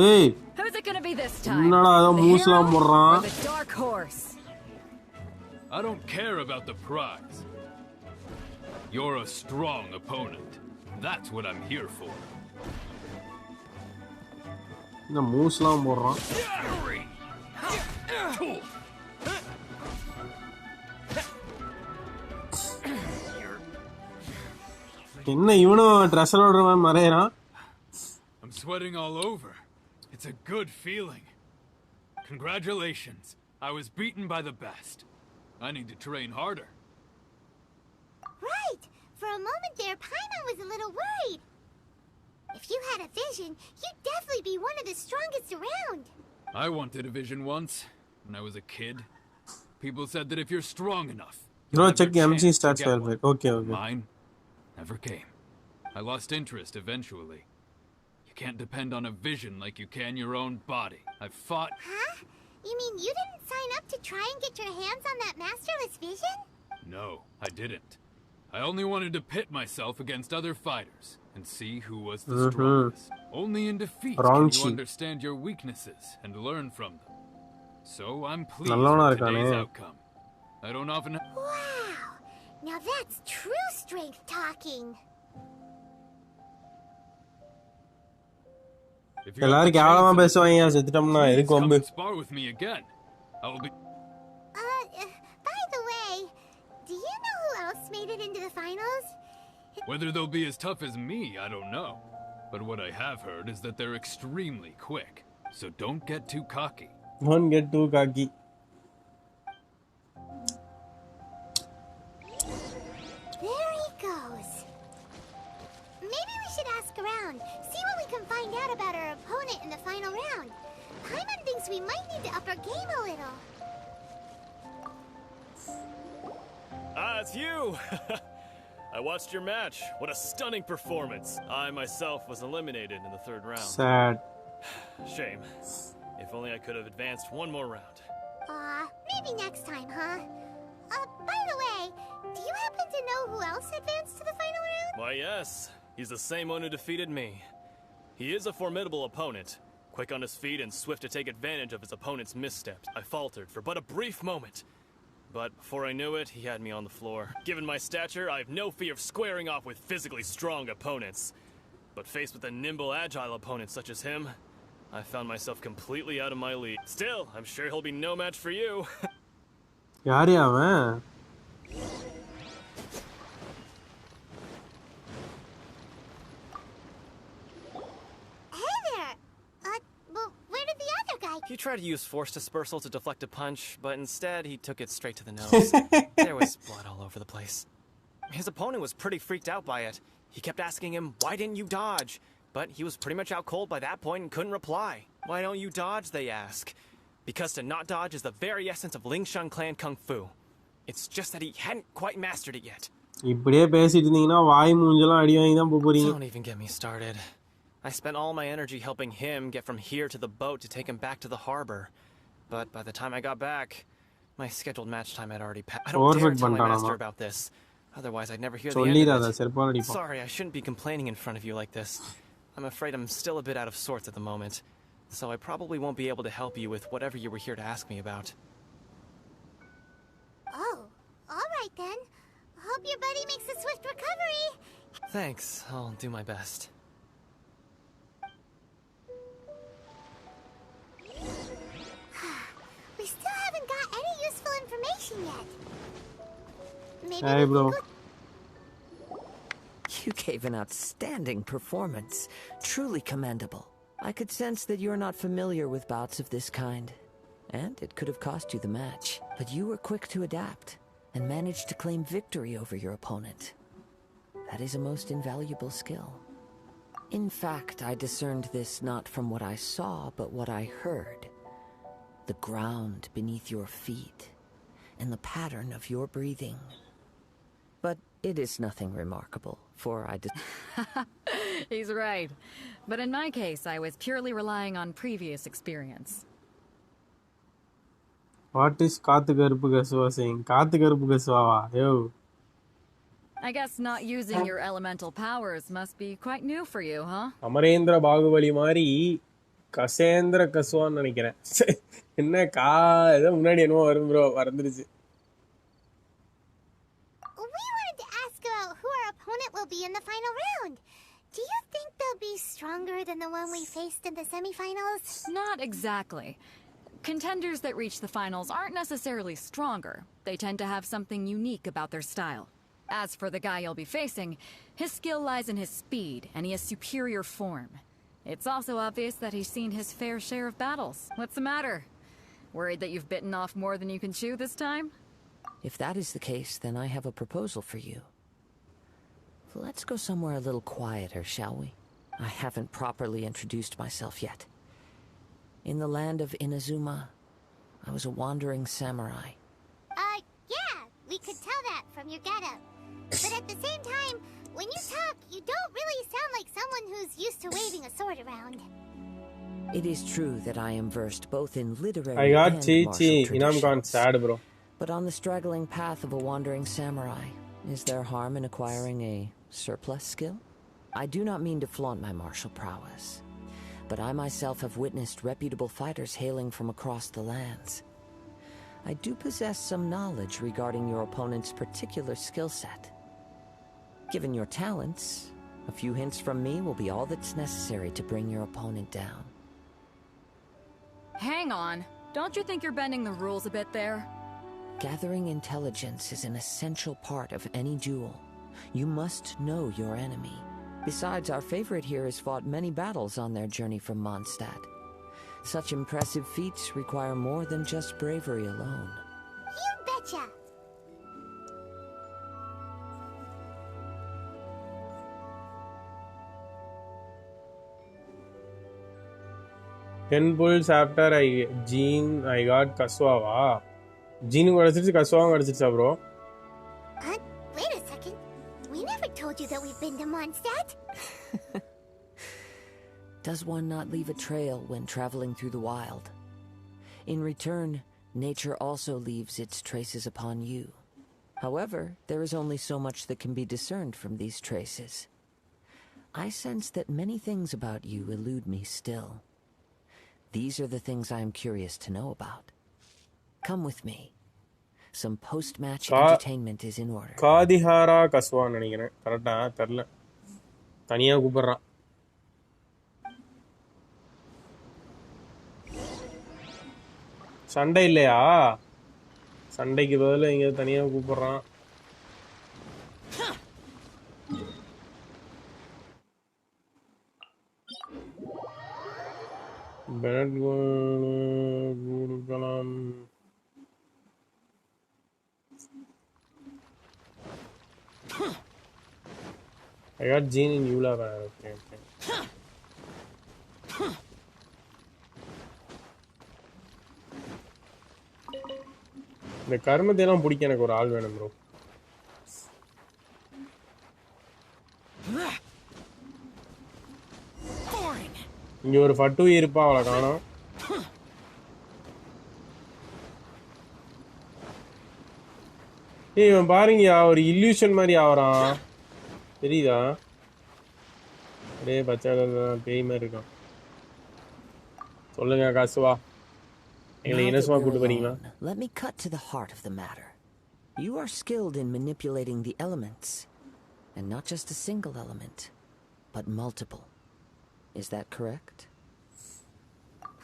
Hey, who's it gonna be this time? The hero or the dark horse? I don't care about the prize. You're a strong opponent. That's what I'm here for. The mooslam போறான். என்ன இவனும் ட்ரெஸ்ஸரோட மறையறான். I'm sweating all over. It's a good feeling. Congratulations. I was beaten by the best. I need to train harder. Right. For a moment there, Paimon was a little worried. If you had a vision, you'd definitely be one of the strongest around. I wanted a vision once, when I was a kid. People said that if you're strong enough... Bro, check the MC stats file. Okay. Mine never came. I lost interest eventually. You can't depend on a vision like you can your own body. I've fought... Huh? You mean you didn't sign up to try and get your hands on that masterless vision? No, I didn't. I only wanted to pit myself against other fighters and see who was the strongest. Only in defeat can you understand your weaknesses and learn from them. So I'm pleased with today's outcome. I don't often... Wow! Now that's true strength talking. If you have to spar with me again, I will be... By the way, do you know who else made it into the finals? Whether they'll be as tough as me, I don't know. But what I have heard is that they're extremely quick. So don't get too cocky. Don't get too cocky. There he goes. Maybe we should ask around, see what we can find out about our opponent in the final round. Paimon thinks we might need to up our game a little. It's you! I watched your match. What a stunning performance. I myself was eliminated in the third round. Sad. Shame. If only I could have advanced one more round. Maybe next time, huh? By the way, do you happen to know who else advanced to the final round? Why, yes. He's the same one who defeated me. He is a formidable opponent, Quick on his feet and swift to take advantage of his opponent's missteps, I faltered for but a brief moment. But before I knew it, he had me on the floor. Given my stature, I have no fear of squaring off with physically strong opponents. But faced with a nimble, agile opponent such as him, I found myself completely out of my league. Still, I'm sure he'll be no match for you. யாரு அவன்? Hey there! Well, where did the other guy... He tried to use force dispersal to deflect a punch, but instead he took it straight to the nose. There was blood all over the place. His opponent was pretty freaked out by it. He kept asking him, "Why didn't you dodge?" But he was pretty much out cold by that point and couldn't reply. "Why don't you dodge?" they ask. Because to not dodge is the very essence of Lingshan clan kung fu. It's just that he hadn't quite mastered it yet. இப்படியே பேசிட்டு இருந்தீங்கன்னா வாய் மூஞ்செல்லாம் அடி வாங்கி தான் போறீங்க. Don't even get me started. I spent all my energy helping him get from here to the boat to take him back to the harbor. But by the time I got back, my scheduled match time had already passed. I don't dare tell my master about this. Otherwise, I'd never hear the end of it. Sorry, I shouldn't be complaining in front of you like this. I'm afraid I'm still a bit out of sorts at the moment. So I probably won't be able to help you with whatever you were here to ask me about. Oh, all right then. Hope your buddy makes a swift recovery. Thanks, I'll do my best. We still haven't got any useful information yet. Maybe Hey, bro. You gave an outstanding performance. Truly commendable. I could sense that you're not familiar with bouts of this kind, and it could have cost you the match. But you were quick to adapt, and managed to claim victory over your opponent. That is a most invaluable skill. In fact, I discerned this not from what I saw, but what I heard. The ground beneath your feet, and the pattern of your breathing. But it is nothing remarkable, for He's right. But in my case, I was purely relying on previous experience. What is காத்து கருப்பு கசுவா saying? காத்து கருப்பு கசுவாவா? Yo. I guess not using your elemental powers must be quite new for you, huh? Amarendra Baahubali மாதிரி கசேந்திர கசுவான்னு நினைக்கிறேன். என்ன ஏதோ முன்னாடி என்னமோ வரும் ப்ரோ, மறந்துருச்சு. We wanted to ask about who our opponent will be in the final round. Do you think they'll be stronger than the one we faced in the semifinals? Not exactly. Contenders that reach the finals aren't necessarily stronger. They tend to have something unique about their style. As for the guy you'll be facing, his skill lies in his speed, and he has superior form. It's also obvious that he's seen his fair share of battles. What's the matter? Worried that you've bitten off more than you can chew this time? If that is the case, then I have a proposal for you. Let's go somewhere a little quieter, shall we? I haven't properly introduced myself yet. In the land of Inazuma, I was a wandering samurai. Yeah, we could tell that from your getup. But at the same time, when you talk, you don't really sound like someone who's used to waving a sword around. It is true that I am versed both in literary I got and martial traditions. Sad, bro. But on the straggling path of a wandering samurai, is there harm in acquiring a surplus skill? I do not mean to flaunt my martial prowess, but I myself have witnessed reputable fighters hailing from across the lands. I do possess some knowledge regarding your opponent's particular skill set. Given your talents, a few hints from me will be all that's necessary to bring your opponent down. Hang on. Don't you think you're bending the rules a bit there? Gathering intelligence is an essential part of any duel. You must know your enemy. Besides, our favorite here has fought many battles on their journey from Mondstadt. Such impressive feats require more than just bravery alone. You betcha! Ten pulls after I got Kazuha. Jean கடிச்சிருச்சு, கசுவாவும் கடிச்சிருச்சா bro? Wait a second. We never told you that we've been to Mondstadt. Does one not leave a trail when traveling through the wild? In return, nature also leaves its traces upon you. However, there is only so much that can be discerned from these traces. I sense that many things about you elude me still. These are the things I am curious to know about. Come with me. Some post-match entertainment is in order. காதிஹாரா கசுவா நினைக்கிறேன். கரெக்டா தெரியல. தனியா கூப்பிடுறான். சண்டை இல்லையா? சண்டைக்கு பதிலா இங்க தனியா கூப்பிடுறான். பெனட் கொடுக்கலாம். I got Gene in Eula. Okay. இந்த கர்மத்தை எல்லாம் பிடிக்க எனக்கு ஒரு ஆள் வேணும் ப்ரோ. இங்க ஒரு ஃபட்டு இருப்பா, அவளை காணோம். ஏய் இவன் பாருங்கயா, ஒரு இல்லூஷன் மாதிரி ஆவறான். தெரியுதா? அப்படியே பச்சை பேய் மாதிரி இருக்கான். சொல்லுங்க காசுவா, எங்களை இனசுவா கூட்டு வரீங்களா? Let me cut to the heart of the matter. You are skilled in manipulating the elements, and not just a single element, but multiple. Is that correct?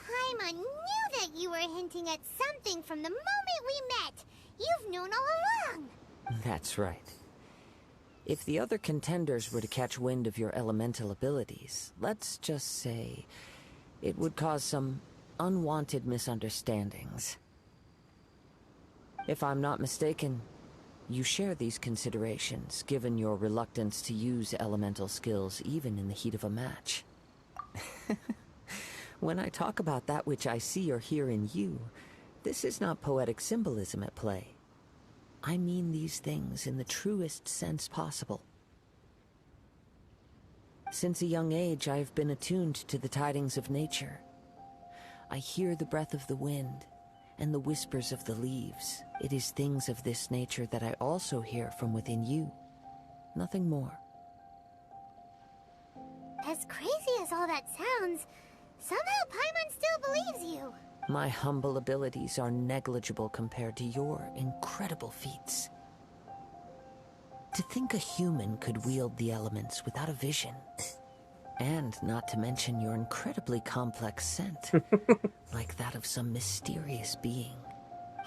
Paimon knew that you were hinting at something from the moment we met. You've known all along. That's right. If the other contenders were to catch wind of your elemental abilities, let's just say it would cause some unwanted misunderstandings. If I'm not mistaken, you share these considerations, given your reluctance to use elemental skills even in the heat of a match. When I talk about that which I see or hear in you, this is not poetic symbolism at play. I mean these things in the truest sense possible. Since a young age, I have been attuned to the tidings of nature. I hear the breath of the wind and the whispers of the leaves. It is things of this nature that I also hear from within you. Nothing more. As crazy as all that sounds, somehow Paimon still believes you. My humble abilities are negligible compared to your incredible feats. To think a human could wield the elements without a vision. And not to mention your incredibly complex scent, like that of some mysterious being.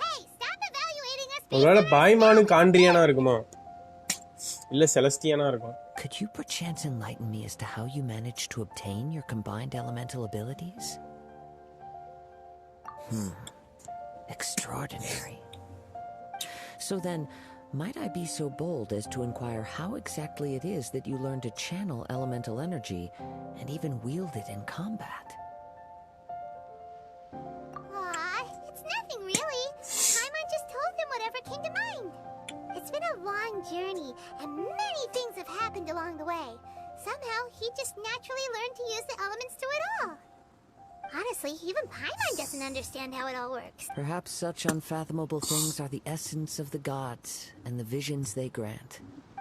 Hey, stop evaluating us. ஒருவேளை பாய்மானு காண்ட்ரியானா இருக்குமா, இல்ல செலஸ்டியானா இருக்கும். Could you perchance enlighten me as to how you managed to obtain your combined elemental abilities? Extraordinary. So then, might I be so bold as to inquire how exactly it is that you learned to channel elemental energy and even wield it in combat? Aw, it's nothing really. Paimon just told him whatever came to mind. It's been a long journey, and many things have happened along the way. Somehow, he just naturally learned to use the elements through it all. Honestly, even Paimon doesn't understand how it all works. Perhaps such unfathomable things are the essence of the gods and the visions they grant.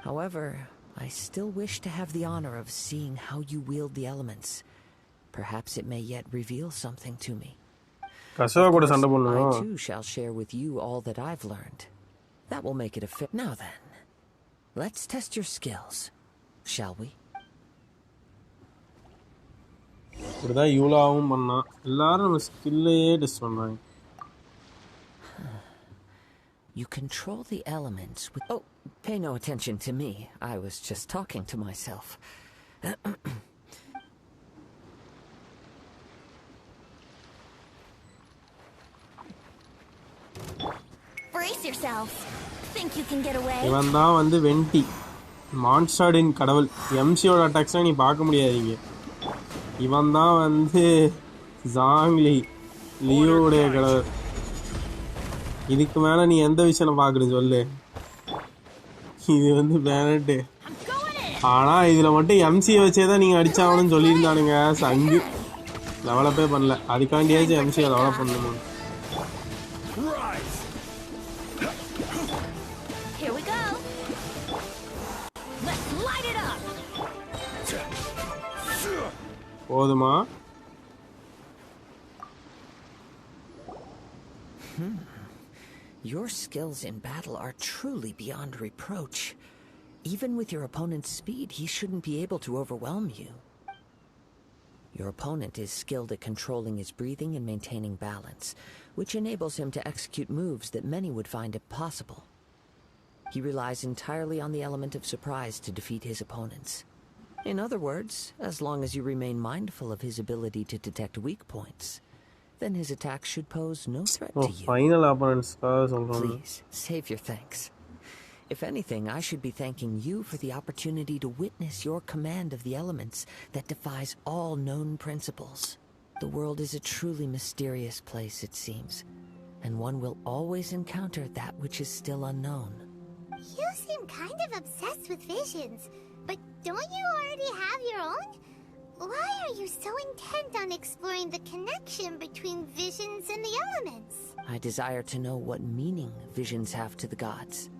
However, I still wish to have the honor of seeing how you wield the elements. Perhaps it may yet reveal something to me. Of course, I too shall share with you all that I've learned. That will make it a fit. Now then, let's test your skills, shall we? இப்படிதான் யூலாவும் பண்ணா. எல்லாரும் நம்ம ஸ்கில்லையே test பண்றாங்க. You control the elements with... Oh, pay no attention to me. I was just talking to myself. Brace yourselves. Think you can get away? இவன் தான் வந்து வெண்டி, மான்ஸ்டரின் கடவுள். எம்சியோட அட்டாக்ஸ்லாம் நீ பார்க்க முடியாதீங்க. இவன் தான் வந்து ஜாங்லி, லியோடைய கடவுள். இதுக்கு மேல நீ எந்த விஷயம் பாக்குறது சொல்லு. இது வந்து பேனட்டு. ஆனா இதுல மட்டும் எம்சியை வச்சேதான் நீங்க அடிச்சாகணும்னு சொல்லியிருந்தானுங்க. சங்கு டெவலப்பே பண்ணல. அதுக்காண்டியாச்சும் எம்சியை டெவலப் பண்ணணும். போதுமா? Your skills in battle are truly beyond reproach. Even with your opponent's speed, he shouldn't be able to overwhelm you. Your opponent is skilled at controlling his breathing and maintaining balance, which enables him to execute moves that many would find impossible. He relies entirely on the element of surprise to defeat his opponents. In other words, as long as you remain mindful of his ability to detect weak points, then his attacks should pose no threat to you. Final opponents. Please, save your thanks. If anything, I should be thanking you for the opportunity to witness your command of the elements that defies all known principles. The world is a truly mysterious place, it seems, and one will always encounter that which is still unknown. You seem kind of obsessed with visions, but don't you already have your own? Why are you so intent on exploring the connection between visions and the elements? I desire to know what meaning visions have to the gods,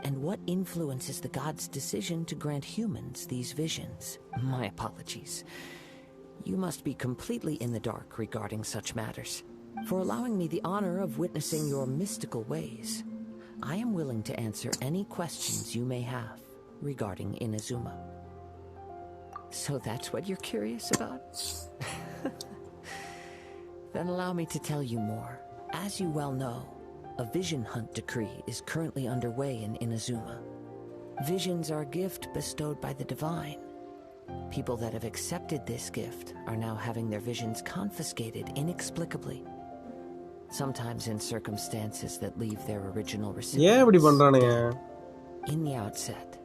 and what influences the gods' decision to grant humans these visions. My apologies. You must be completely in the dark regarding such matters. For allowing me the honor of witnessing your mystical ways, I am willing to answer any questions you may have regarding Inazuma. So that's what you're curious about? Then allow me to tell you more. As you well know, a vision hunt decree is currently underway in Inazuma. Visions are a gift bestowed by the divine. People that have accepted this gift are now having their visions confiscated inexplicably. Sometimes in circumstances that leave their original recipients. In the outset,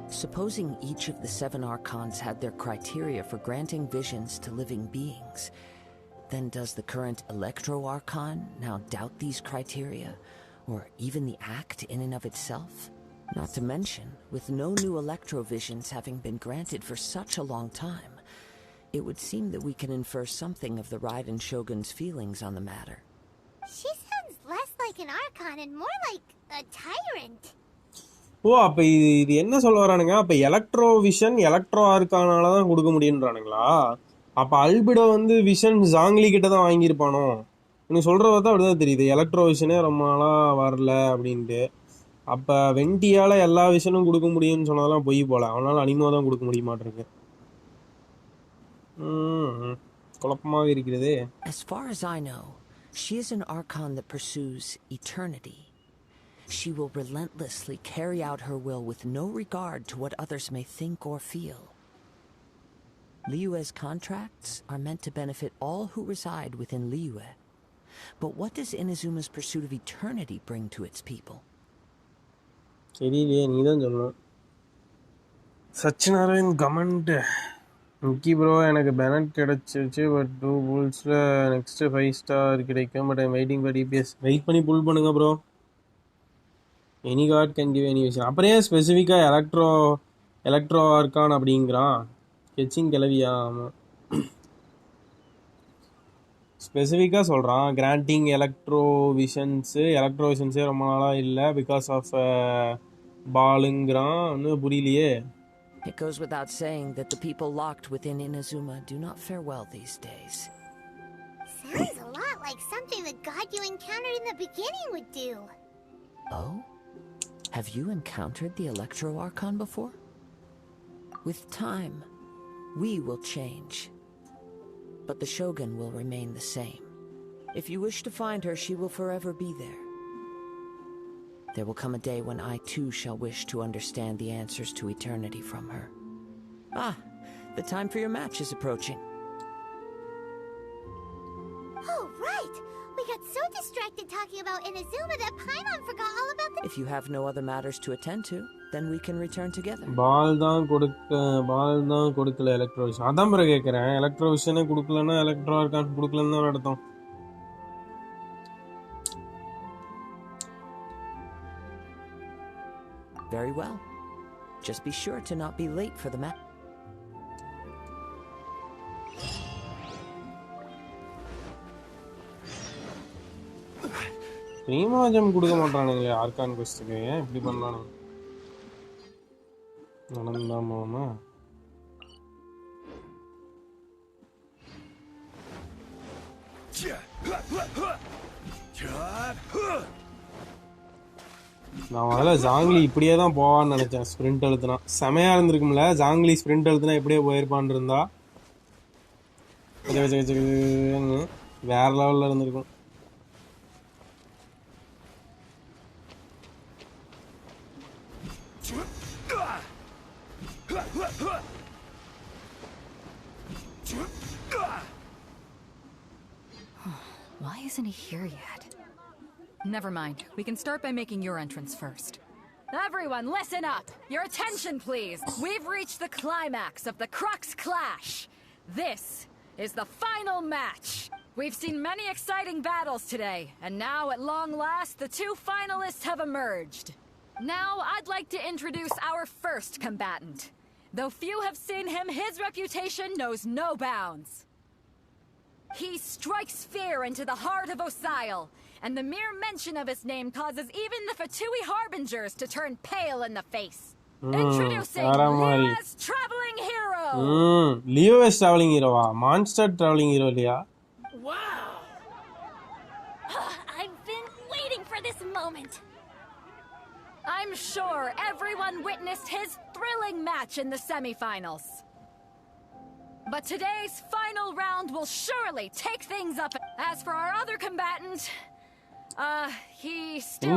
supposing each of the 7 archons had their criteria for granting visions to living beings, then does the current Electro-Archon now doubt these criteria, or even the act in and of itself? Not to mention, with no new Electro-Visions having been granted for such a long time, it would seem that we can infer something of the Raiden Shogun's feelings on the matter. She sounds less like an Archon and more like a tyrant. ஓ அப்ப இது என்ன சொல்ல வரானுங்க? அப்ப electro vision electro ஆர்கானால தான் கொடுக்க முடியும்ன்றானுங்களா? அப்ப அல்பிடோ வந்து விஷன் ஜாங்லி கிட்ட தான் வாங்கியிருப்பானோ? எனக்கு சொல்ற பார்த்தா அப்படிதான் தெரியுது. எலக்ட்ரோ விஷனே ரொம்ப நாளா வரல அப்படின்ட்டு. அப்ப வெண்டியால எல்லா விஷனும் கொடுக்க முடியும்னு சொன்னதெல்லாம் பொய் போல. அவனால அனிமோ தான் கொடுக்க முடிய மாட்டிருக்கு. குழப்பமாக இருக்கிறது. As far as I know, she is an Archon that pursues eternity. She will relentlessly carry out her will with no regard to what others may think or feel. Liyue's contracts are meant to benefit all who reside within Liyue. But what does Inazuma's pursuit of eternity bring to its people? தெரியலையே, நீ தான் சொல்லணும். Sachin Aravind comment. Nikki bro, எனக்கு Bennett கிடச்சிருச்சு. But 2 புல்ஸில் next 5 star கிடைக்கும். But I'm waiting for DPS. Wait பண்ணி pull பண்ணுங்க bro. Any card can give any விஷயம். அப்புறம் ஏன் ஸ்பெசிஃபிக்காக எலக்ட்ரோ ஆர்கான் அப்படிங்கிறான்? ஸ்கெட்சிங் கிளவியா? ஆமாம், ஸ்பெசிஃபிக்காக சொல்கிறான். கிராண்டிங் எலக்ட்ரோ விஷன்ஸே ரொம்ப நாளாக இல்லை பிகாஸ் ஆஃப் பாலுங்கிறான். ஒன்றும் புரியலையே. It goes without saying that the people locked within Inazuma do not fare well these days. Sounds a lot like something the god you encountered in the beginning would do. Oh? Have you encountered the Electro-Archon before? With time, we will change. But the Shogun will remain the same. If you wish to find her, she will forever be there. There will come a day when I too shall wish to understand the answers to eternity from her. Ah, the time for your match is approaching. Oh, right! We got so distracted talking about Inazuma that Paimon forgot all about the... If you have no other matters to attend to, then we can return together. பால் தான் கொடுக்கல electro vision. அதான் பிறகு கேட்குறேன். Electro விஷனே கொடுக்கலன்னா electro argon கொடுக்கலன்னு தான் அர்த்தம். Very well. Just be sure to not be late for the match. ரீமாஜம் கொடுக்க மாட்டானுங்களே ஆர்கான் குவெஸ்ட்டுக்கு. ஏன் இப்படி பண்ணானுங்க? நடந்தாமா நான் முதல்ல ஜாங்லி இப்படியே தான் போவான்னு நினைச்சேன். ஸ்பிரிண்ட் எழுத்துனா செமையா இருந்திருக்கும்ல. ஜாங்லி ஸ்பிரிண்ட் எழுத்துனா இப்படியே போயிருப்பான் இருந்தா வேற லெவல்ல இருந்திருக்கும். Why isn't he here yet? Never mind. We can start by making your entrance first. Everyone, listen up! Your attention, please! We've reached the climax of the Crux Clash! This is the final match! We've seen many exciting battles today, and now, at long last, the two finalists have emerged. Now, I'd like to introduce our first combatant. Though few have seen him, his reputation knows no bounds. He strikes fear into the heart of Osial, and the mere mention of his name causes even the Fatui Harbingers to turn pale in the face. Introducing Leo's Traveling Hero! Leo's Traveling Hero? Monster Traveling Hero, Lea? Wow! I've been waiting for this moment. I'm sure everyone witnessed his thrilling match in the semifinals. But today's final round will surely take things up. As for our other combatant, he still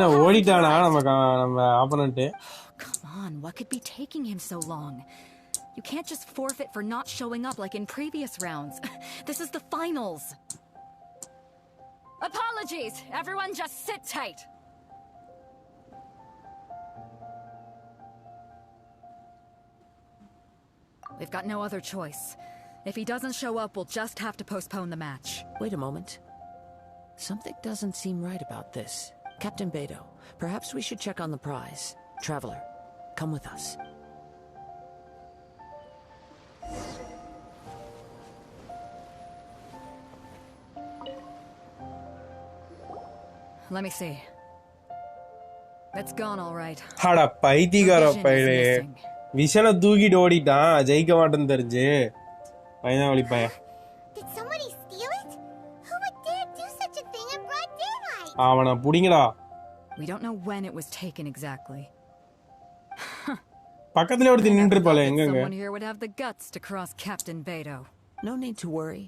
Come on, what could be taking him so long? You can't just forfeit for not showing up like in previous rounds. This is the finals. Apologies, everyone just sit tight. We've got no other choice. If he doesn't show up, we'll just have to postpone the match. Wait a moment. Something doesn't seem right about this. Captain Beto, perhaps we should check on the prize. Traveler, come with us. Let me see. It's gone all right. Hada paitigara paile. Vishana தூக்கிட்டு ஓடிட்டான். ஜெயிக்க மாட்டேன்னு தெரிஞ்சு. பையனாவளி பைய. Did somebody steal it? Who would dare do such a thing in broad daylight? அவன புடிங்கடா. We don't know when it was taken exactly. பக்கத்துல ஒருத்தி நின்னுட்டு எங்கங்க? Someone here would have the guts to cross Captain Beto. No need to worry.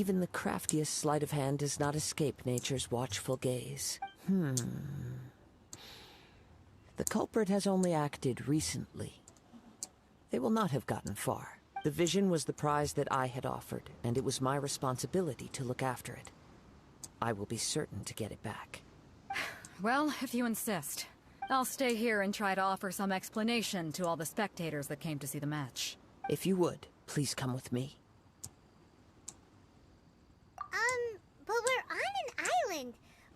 Even the craftiest sleight of hand does not escape nature's watchful gaze. The culprit has only acted recently. They will not have gotten far. The vision was the prize that I had offered, and it was my responsibility to look after it. I will be certain to get it back. Well, if you insist. I'll stay here and try to offer some explanation to all the spectators that came to see the match. If you would, please come with me. But we're on an island.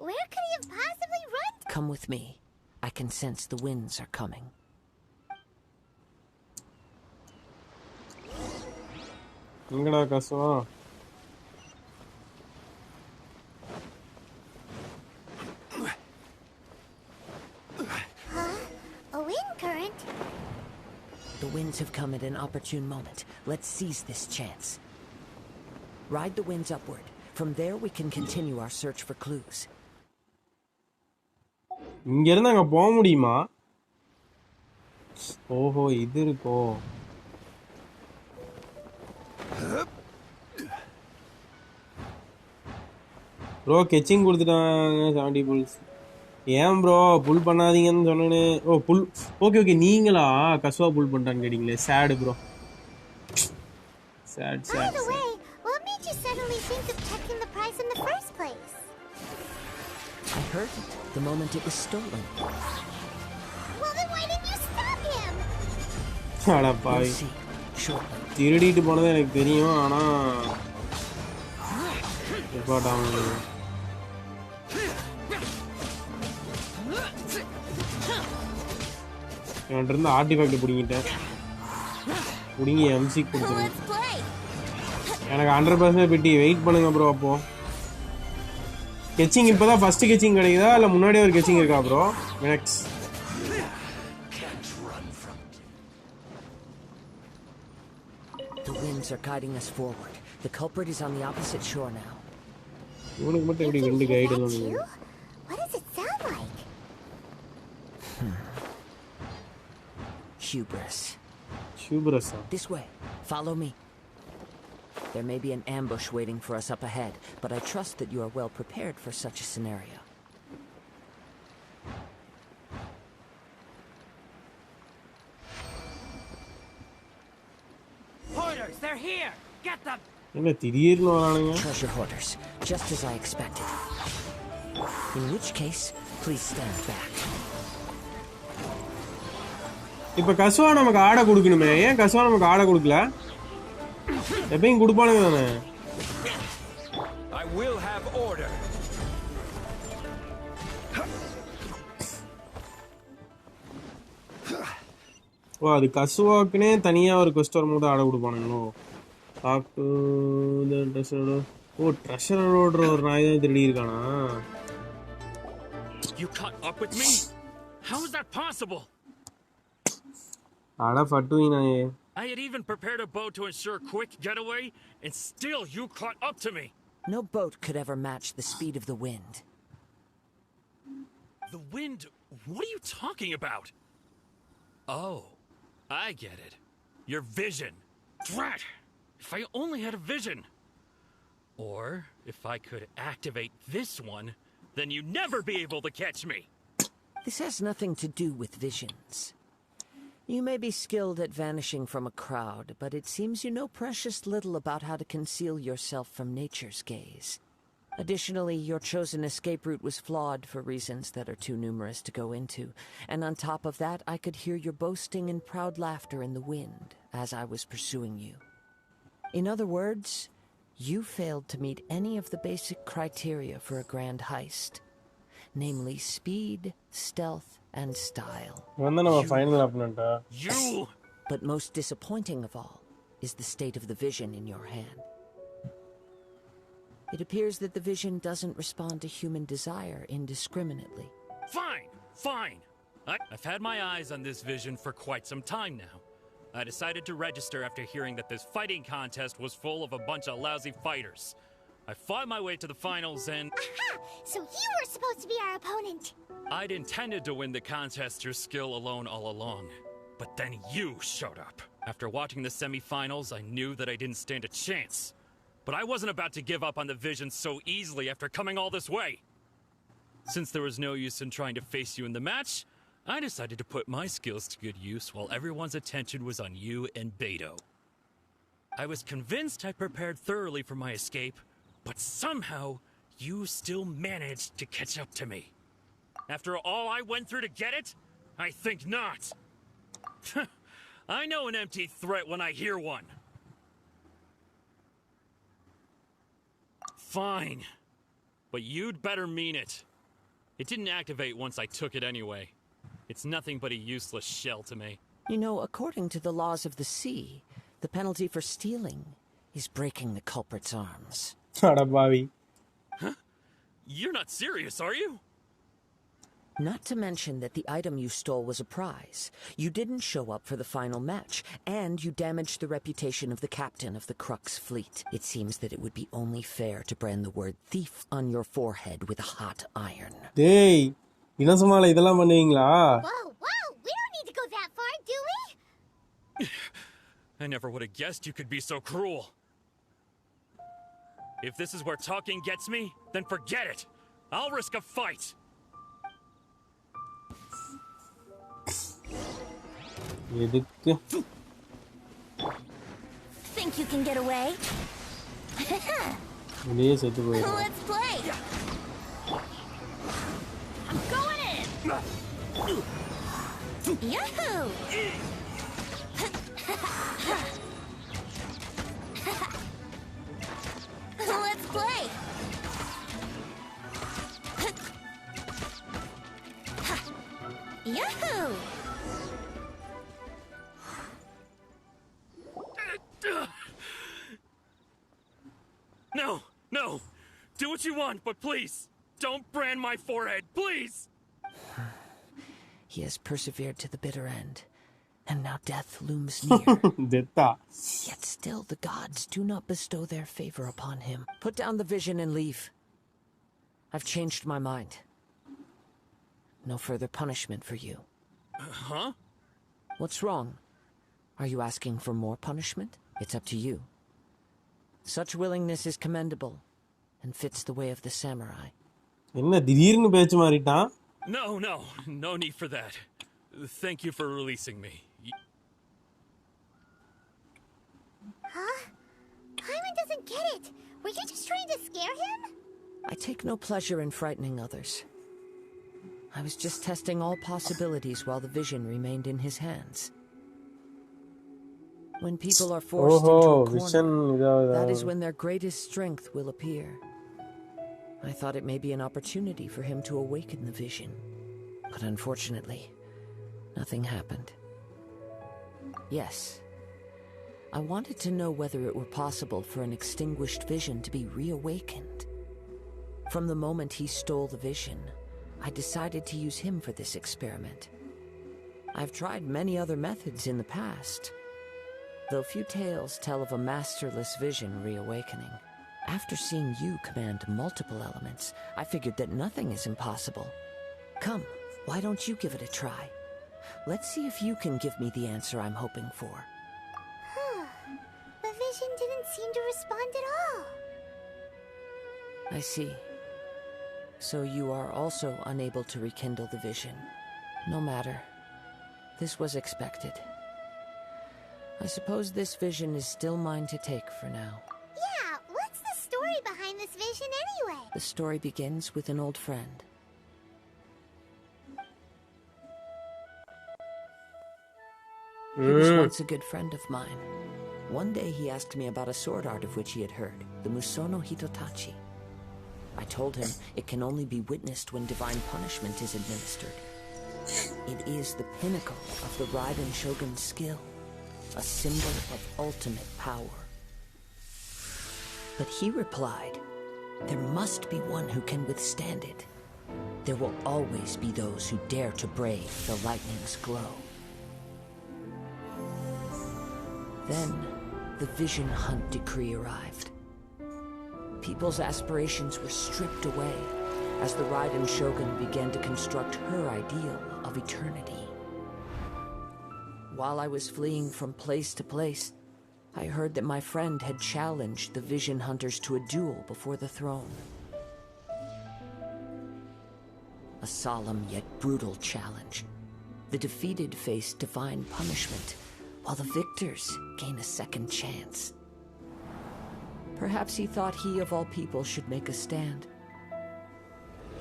Where could he have possibly run to? Come with me. I can sense the winds are coming. எங்கடா கசுவா? A wind current? The winds have come at an opportune moment. Let's seize this chance. Ride the winds upward. From there we can continue our search for clues. இங்க இருந்து அங்க போக முடியுமா? ஓஹோ இது இருக்கோ. Bro கெச்சிங் கொடுத்துட்டாங்க 70 புல்ஸ். ஏன் ப்ரோ புல் பண்ணாதீங்கன்னு சொன்னேனே. ஓ புல் ஓகே ஓகே நீங்களா கசுவா புல் பண்ணிட்டான்னு கேட்டீங்களே. Sad bro. Sad By the way, what made you suddenly think of checking the price in the first place? I heard it the moment it was stolen. Well, then why didn't you stop him? அட பாவி. Shortly. திருடிட்டு போனது எனக்கு தெரியும். ஆனா report என்கிட்ட இருந்து artifact பிடிங்கிட்டேன். பிடிங்கி எம்சி கொடுத்துருங்க. எனக்கு 100% பெட்டி வெயிட் பண்ணுங்க ப்ரோ. அப்போ கெச்சிங் இப்போதான் ஃபர்ஸ்ட் கெச்சிங் கிடைக்குதா இல்லை முன்னாடியே ஒரு கெச்சிங் இருக்கா bro? மினக்ஸ் The winds are guiding us forward. The culprit is on the opposite shore now. இவனுக்கு மட்டும் எப்படி ரெண்டு கைடு எல்லாம்? What does it sound like? hubris. Hubris. This way. Follow me. There may be an ambush waiting for us up ahead, but I trust that you are well prepared for such a scenario. Hoarders, they're here! Get them! Treasure hoarders, just as I expected. In which case, please stand back. இப்ப கசுவா நமக்கு ஆட கொடுக்கணுமே, ஏன் கசுவா நமக்கு ஆட கொடுக்கல? எப்பயும் கொடுப்பானுங்க தானே. I will have order. ஓ, அது கசுவாக்குனே தனியா ஒரு quest வரும்போது ஆட கொடுப்பானுங்களோ? Talk to the treasure. O, treasure ஓடுற ஒரு நாய் தான் திருடி இருக்கானா? You caught up with me? How is that possible? ஆட ஃபட்டுவி நாயே. I had even prepared a boat to ensure quick getaway, and still you caught up to me. No boat could ever match the speed of the wind. The wind? What are you talking about? Oh, I get it. Your vision. Drat! If I only had a vision. Or, if I could activate this one, then you'd never be able to catch me. This has nothing to do with visions. You may be skilled at vanishing from a crowd, but it seems you know precious little about how to conceal yourself from nature's gaze. Additionally, your chosen escape route was flawed for reasons that are too numerous to go into, and on top of that, I could hear your boasting and proud laughter in the wind as I was pursuing you. In other words, you failed to meet any of the basic criteria for a grand heist, namely speed, stealth, and style. You! But most disappointing of all is the state of the vision in your hand. It appears that the vision doesn't respond to human desire indiscriminately. Fine, fine. I've had my eyes on this vision for quite some time now. I decided to register after hearing that this fighting contest was full of a bunch of lousy fighters. I fought my way to the finals and... Aha! So you were supposed to be our opponent! I'd intended to win the contest through skill alone all along. But then you showed up. After watching the semi-finals, I knew that I didn't stand a chance. But I wasn't about to give up on the vision so easily after coming all this way. Since there was no use in trying to face you in the match, I decided to put my skills to good use while everyone's attention was on you and Beto. I was convinced I prepared thoroughly for my escape, but somehow you still managed to catch up to me. After all I went through to get it? I think not. I know an empty threat when I hear one. Fine. But you'd better mean it. It didn't activate once I took it anyway. It's nothing but a useless shell to me. You know, according to the laws of the sea, the penalty for stealing is breaking the culprit's arms. Huh? You're not serious, are you? Not to mention that the item you stole was a prize. You didn't show up for the final match, and you damaged the reputation of the captain of the Crux fleet. It seems that it would be only fair to brand the word thief on your forehead with a hot iron. Hey, இதெல்லாம் பண்ணுவீங்களா? Whoa, whoa! We don't need to go that far, do we? I never would have guessed you could be so cruel. If this is where talking gets me, then forget it. I'll risk a fight. Think you can get away? Let's play! I'm going in! Yahoo! Let's play! Yahoo! No, no. Do what you want, but please, don't brand my forehead, please! He has persevered to the bitter end, and now death looms near. Yet still the gods do not bestow their favor upon him. Put down the vision and leave. I've changed my mind. No further punishment for you. Huh? What's wrong? Are you asking for more punishment? It's up to you. Such willingness is commendable and fits the way of the samurai. என்ன திடீர்னு பேச்சு மாறிட்டான்? No need for that. Thank you for releasing me. Huh? Paimon doesn't get it. Were you just trying to scare him? I take no pleasure in frightening others. I was just testing all possibilities while the vision remained in his hands. When people are forced into a corner, that is when their greatest strength will appear. I thought it may be an opportunity for him to awaken the vision. But unfortunately, nothing happened. Yes, I wanted to know whether it were possible for an extinguished vision to be reawakened. From the moment he stole the vision, I decided to use him for this experiment. I've tried many other methods in the past, though few tales tell of a masterless vision reawakening. After seeing you command multiple elements, I figured that nothing is impossible. Come, why don't you give it a try? Let's see if you can give me the answer I'm hoping for. The vision didn't seem to respond at all. I see. So you are also unable to rekindle the vision. No matter. This was expected. I suppose this vision is still mine to take for now. Yeah, what's the story behind this vision anyway? The story begins with an old friend. He was once a good friend of mine. One day he asked me about a sword art of which he had heard, the Musono Hitotachi. I told him it can only be witnessed when divine punishment is administered. It is the pinnacle of the Raiden Shogun's skill, a symbol of ultimate power. But he replied, there must be one who can withstand it. There will always be those who dare to brave the lightning's glow. Then, the Vision Hunt decree arrived. People's aspirations were stripped away as the Raiden Shogun began to construct her ideal of eternity. While I was fleeing from place to place, I heard that my friend had challenged the Vision Hunters to a duel before the throne. A solemn yet brutal challenge. The defeated face divine punishment, while the victors gain a second chance. Perhaps he thought he of all people should make a stand.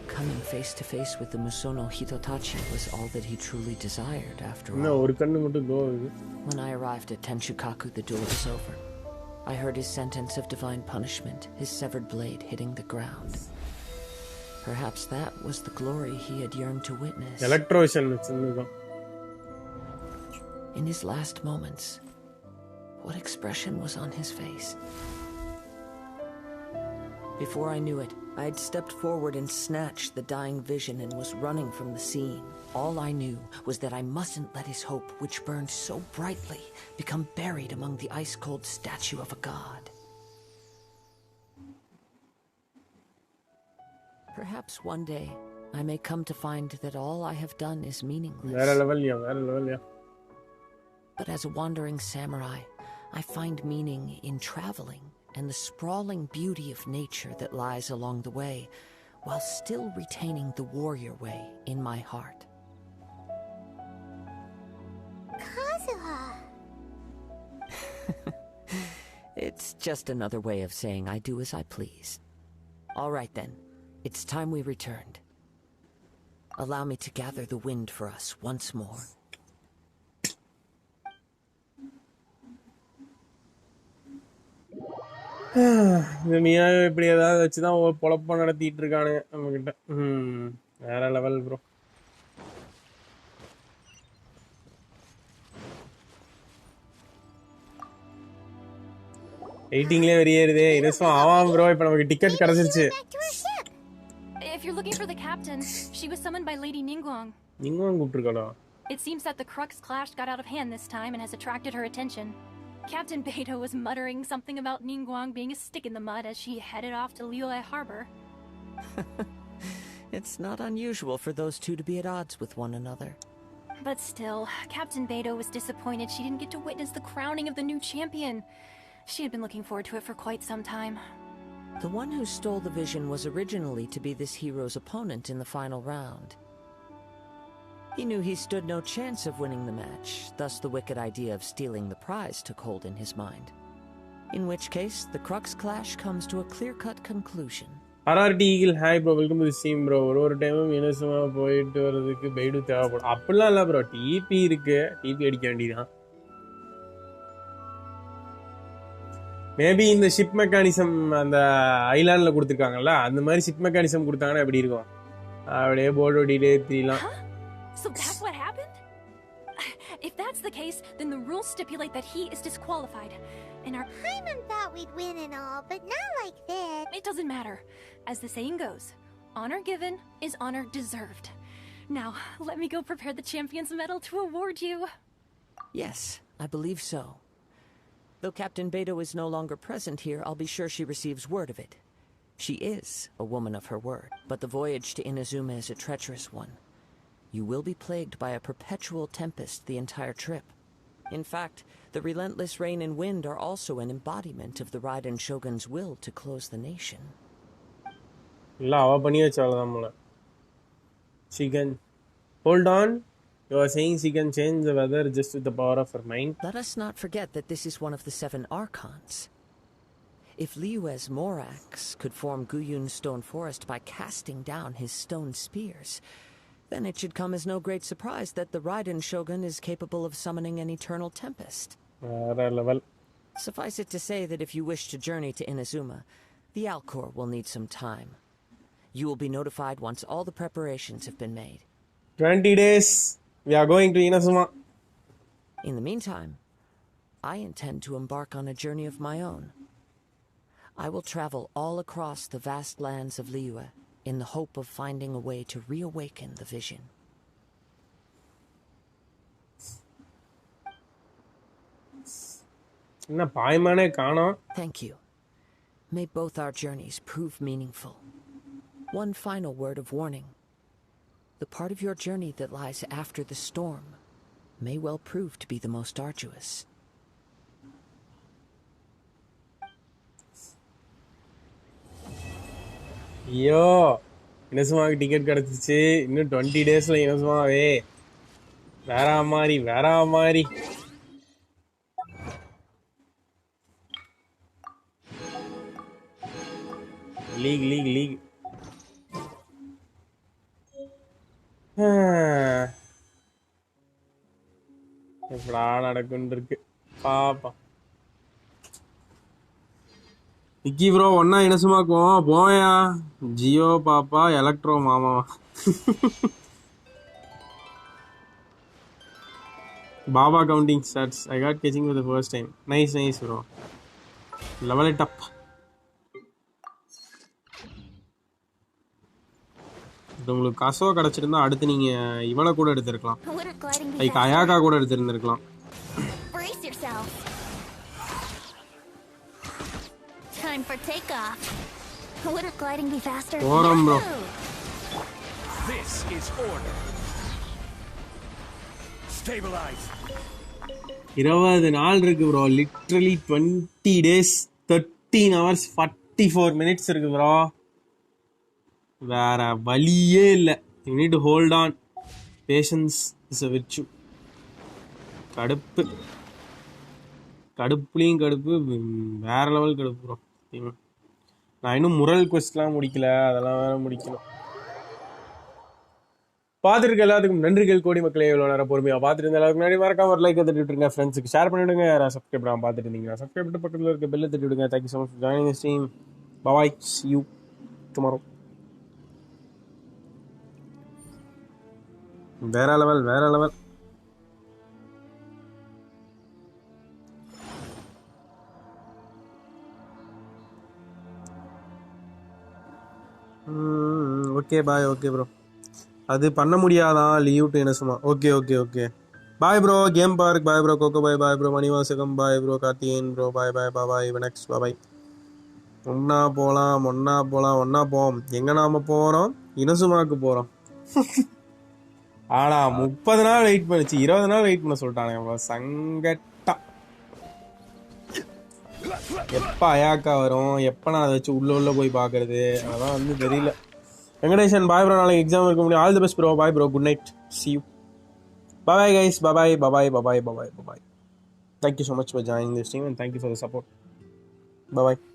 Coming face to face with the Musono Hitotachi was all that he truly desired after all. When I arrived at Tenshukaku, the duel was over. I heard his sentence of divine punishment, his severed blade hitting the ground. Perhaps that was the glory he had yearned to witness. In his last moments, what expression was on his face? Before I knew it, I had stepped forward and snatched the dying vision and was running from the scene. All I knew was that I mustn't let his hope, which burned so brightly, become buried among the ice-cold statue of a god. Perhaps one day, I may come to find that all I have done is meaningless. But as a wandering samurai, I find meaning in traveling and the sprawling beauty of nature that lies along the way, while still retaining the warrior way in my heart. Kazuha! It's just another way of saying I do as I please. All right then, it's time we returned. Allow me to gather the wind for us once more. இந்த மியாவை இப்படி ஏதாவது வச்சுதான் பொழப்ப நடத்திட்டு இருக்கானுங்க நம்ம கிட்ட. வேற லெவல் ப்ரோ. வெயிட்டிங்லயே வெறியேறுதே. இரசம் ஆவாம் ப்ரோ. இப்போ நமக்கு டிக்கெட் கிடைச்சிருச்சு. If you're looking for the captain, she was summoned by Lady Ningguang. Ningguang கூப்பிட்டுருக்காளா? It seems that the Crux clash got out of hand this time and has attracted her attention. Captain Beto was muttering something about Ningguang being a stick in the mud as she headed off to Liyue Harbor. It's not unusual for those two to be at odds with one another. But still, Captain Beidou was disappointed she didn't get to witness the crowning of the new champion. She had been looking forward to it for quite some time. The one who stole the vision was originally to be this hero's opponent in the final round. He knew he stood no chance of winning the match, thus the wicked idea of stealing the prize took hold in his mind. In which case, the Crux clash comes to a clear-cut conclusion. RRT Eagle, hi bro, welcome to the stream bro. ஒரு டைமும் இனசுமா போயிட்டு வரதுக்கு paid தேவைப்படும். அப்படிலாம் இல்லை bro, DP இருக்கு, DP அடிக்க வேண்டியதான். மேபி இந்த ஷிப் மெக்கானிசம் அந்த ஐலாண்டில் கொடுத்துருக்காங்கல்ல, அந்த மாதிரி ஷிப் மெக்கானிசம் கொடுத்தாங்கன்னா எப்படி இருக்கும்? அப்படியே board ஓட்டிகிட்டே திரியலாம். So that's what happened? If that's the case, then the rules stipulate that he is disqualified. And our Paimon thought we'd win and all, but not like that. It doesn't matter. As the saying goes, honor given is honor deserved. Now, let me go prepare the champion's medal to award you. Yes, I believe so. Though Captain Beidou is no longer present here, I'll be sure she receives word of it. She is a woman of her word, but the voyage to Inazuma is a treacherous one. You will be plagued by a perpetual tempest the entire trip. In fact, the relentless rain and wind are also an embodiment of the Raiden Shogun's will to close the nation. She can... Hold on. You are saying she can change the weather just with the power of her mind? Let us not forget that this is one of the 7 Archons. If Liyue's Morax could form Guyun's stone forest by casting down his stone spears, then it should come as no great surprise that the Raiden Shogun is capable of summoning an eternal tempest. Suffice it to say that if you wish to journey to Inazuma, the Alcor will need some time. You will be notified once all the preparations have been made. 20 days. We are going to Inazuma. In the meantime, I intend to embark on a journey of my own. I will travel all across the vast lands of Liyue in the hope of finding a way to reawaken the vision. Thank you. May both our journeys prove meaningful. One final word of warning. The part of your journey that lies after the storm may well prove to be the most arduous. ஐயோ, இனசுமாவுக்கு ticket கிடச்சிச்சு. இன்னும் 20 டேஸ்ல இனசுமாவே வேற மாதிரி. League எப்படா நடக்குன்னு இருக்கு பாப்பா. விக்கி ப்ரோ ஒன்னா இனசுமாக்குவோம் போயா. ஜியோ பாப்பா எலக்ட்ரோ மாமா. Baba counting stats. I got catching for the first time. Nice bro. Level it up. உங்களுக்கு காசோ கிடைச்சிருந்தா அடுத்து நீங்க இவள கூட எடுத்துக்கலாம். லைக் அயாகா கூட எடுத்துருந்துருக்கலாம். Brace yourself. Time for takeoff. Wouldn't gliding be faster? போறோம் bro. This is order. Stabilize. 20 நாள் இருக்கு bro. Literally 20 days, 13 hours, 44 minutes இருக்கு bro. வேற வழியே இல்லை. You need to hold on. Patience is a virtue. கடுப்புலையும் கடுப்பு, வேற லெவல் கடுப்பு ப்ரோ. நான் இன்னும் முரல் குவெஸ்ட்லாம் முடிக்கல, அதெல்லாம் வேற முடிக்கணும். பார்த்துருக்க எல்லாத்துக்கும் நன்றிகள் கோடி மக்களே. எவ்வளோ நேரம் பொறுமையாக பார்த்துட்டு இருந்த எல்லாத்துக்கு முன்னாடி மறக்காம ஒரு லைக் தட்டி விட்டுருங்க. ஃப்ரெண்ட்ஸுக்கு ஷேர் பண்ணிவிடுங்க. யாராவது சப்ஸ்கிரைப் பண்ணாமல் பார்த்துட்டு இருந்தீங்கன்னா சப்ஸ்கிரைப் பண்ணிட்டு பக்கத்தில் இருக்க பெல்லை தட்டி விடுங்க. Thank you so much for joining the stream. Bye, see you tomorrow. வேற level. Okay bye. Okay bro, அது பண்ண முடியாதான் leave to Inazuma. Okay bye bro. Game park bye bro. Coco bye bro. Manivasagam bye bro. Karthikeyan bro bye. Next bye. ஒன்னா போலாம். எங்க நாம போறோம்? இனசுமாக்கு போறோம். ஆனா 30 நாள் வெயிட் பண்ணிச்சு, 20 நாள் வெயிட் பண்ண சொல்லிட்டானே சங்கட்டா. எப்ப அயாக்கா வரும், எப்ப நான் அதை வச்சு உள்ள போய் பாக்குறது, அதான் வந்து தெரியல. வெங்கடேஷன் பாய் ப்ரோ, நாளைக்கு எக்ஸாம் இருக்க முடியும். All the best bro, bye bro, good night, see you, bye bye guys, bye bye bye bye bye bye bye bye. Thank you so much for joining this stream and thank you for the support. Bye bye.